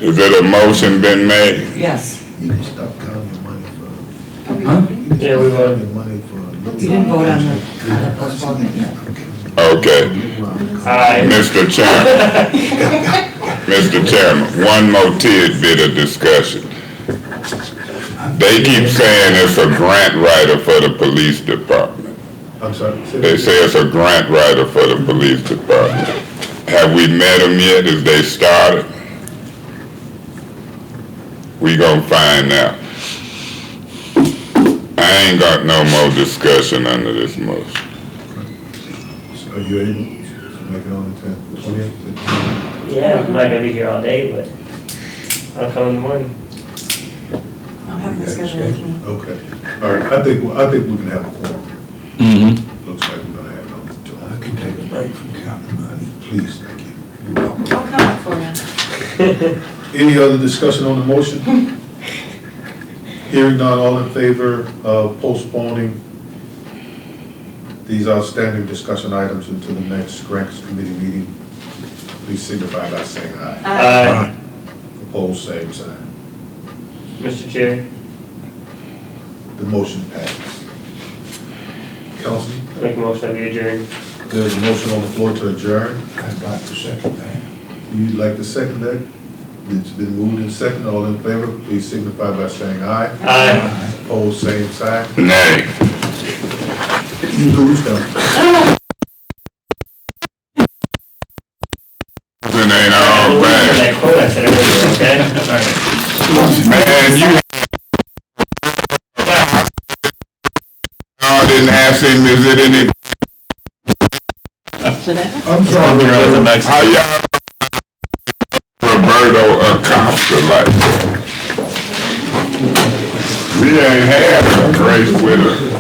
Is it a motion been made? Yes. You can stop counting your money for. Yeah, we voted. Your money for. You didn't vote on the postponement yet. Okay, Aye. Mr. Chairman. Mr. Chairman, one more tidbit of discussion. They keep saying it's a grant writer for the police department. I'm sorry. They say it's a grant writer for the police department. Have we met them yet? Is they started? We gonna find out. I ain't got no more discussion under this motion. Are you able to make it on the 20th? Yeah, I'm not gonna be here all day, but I'll come in the morning. I'll have my schedule with me. Okay. All right, I think we can have a quorum. Mm-hmm. Looks like we're gonna have it. I can take a break from counting money. Please, thank you. I'll come up for you. Any other discussion on the motion? Hearing none, all in favor of postponing these outstanding discussion items until the next grants committee meeting, please signify by saying aye. Aye. Opposed, same sign. Mr. Chair, The motion passes. Council, make a motion to adjourn. there's a motion on the floor to adjourn. I'd like to second that. You'd like to second that? It's been moved and seconded. All in favor, please signify by saying aye. Aye. Opposed, same sign. Nay. You lose them. Benson ain't all bad. That quote I said earlier, okay? All right. Man, you y'all didn't ask him, is it any? I'm sorry. How y'all Roberto Acosta like? We ain't had a great winter.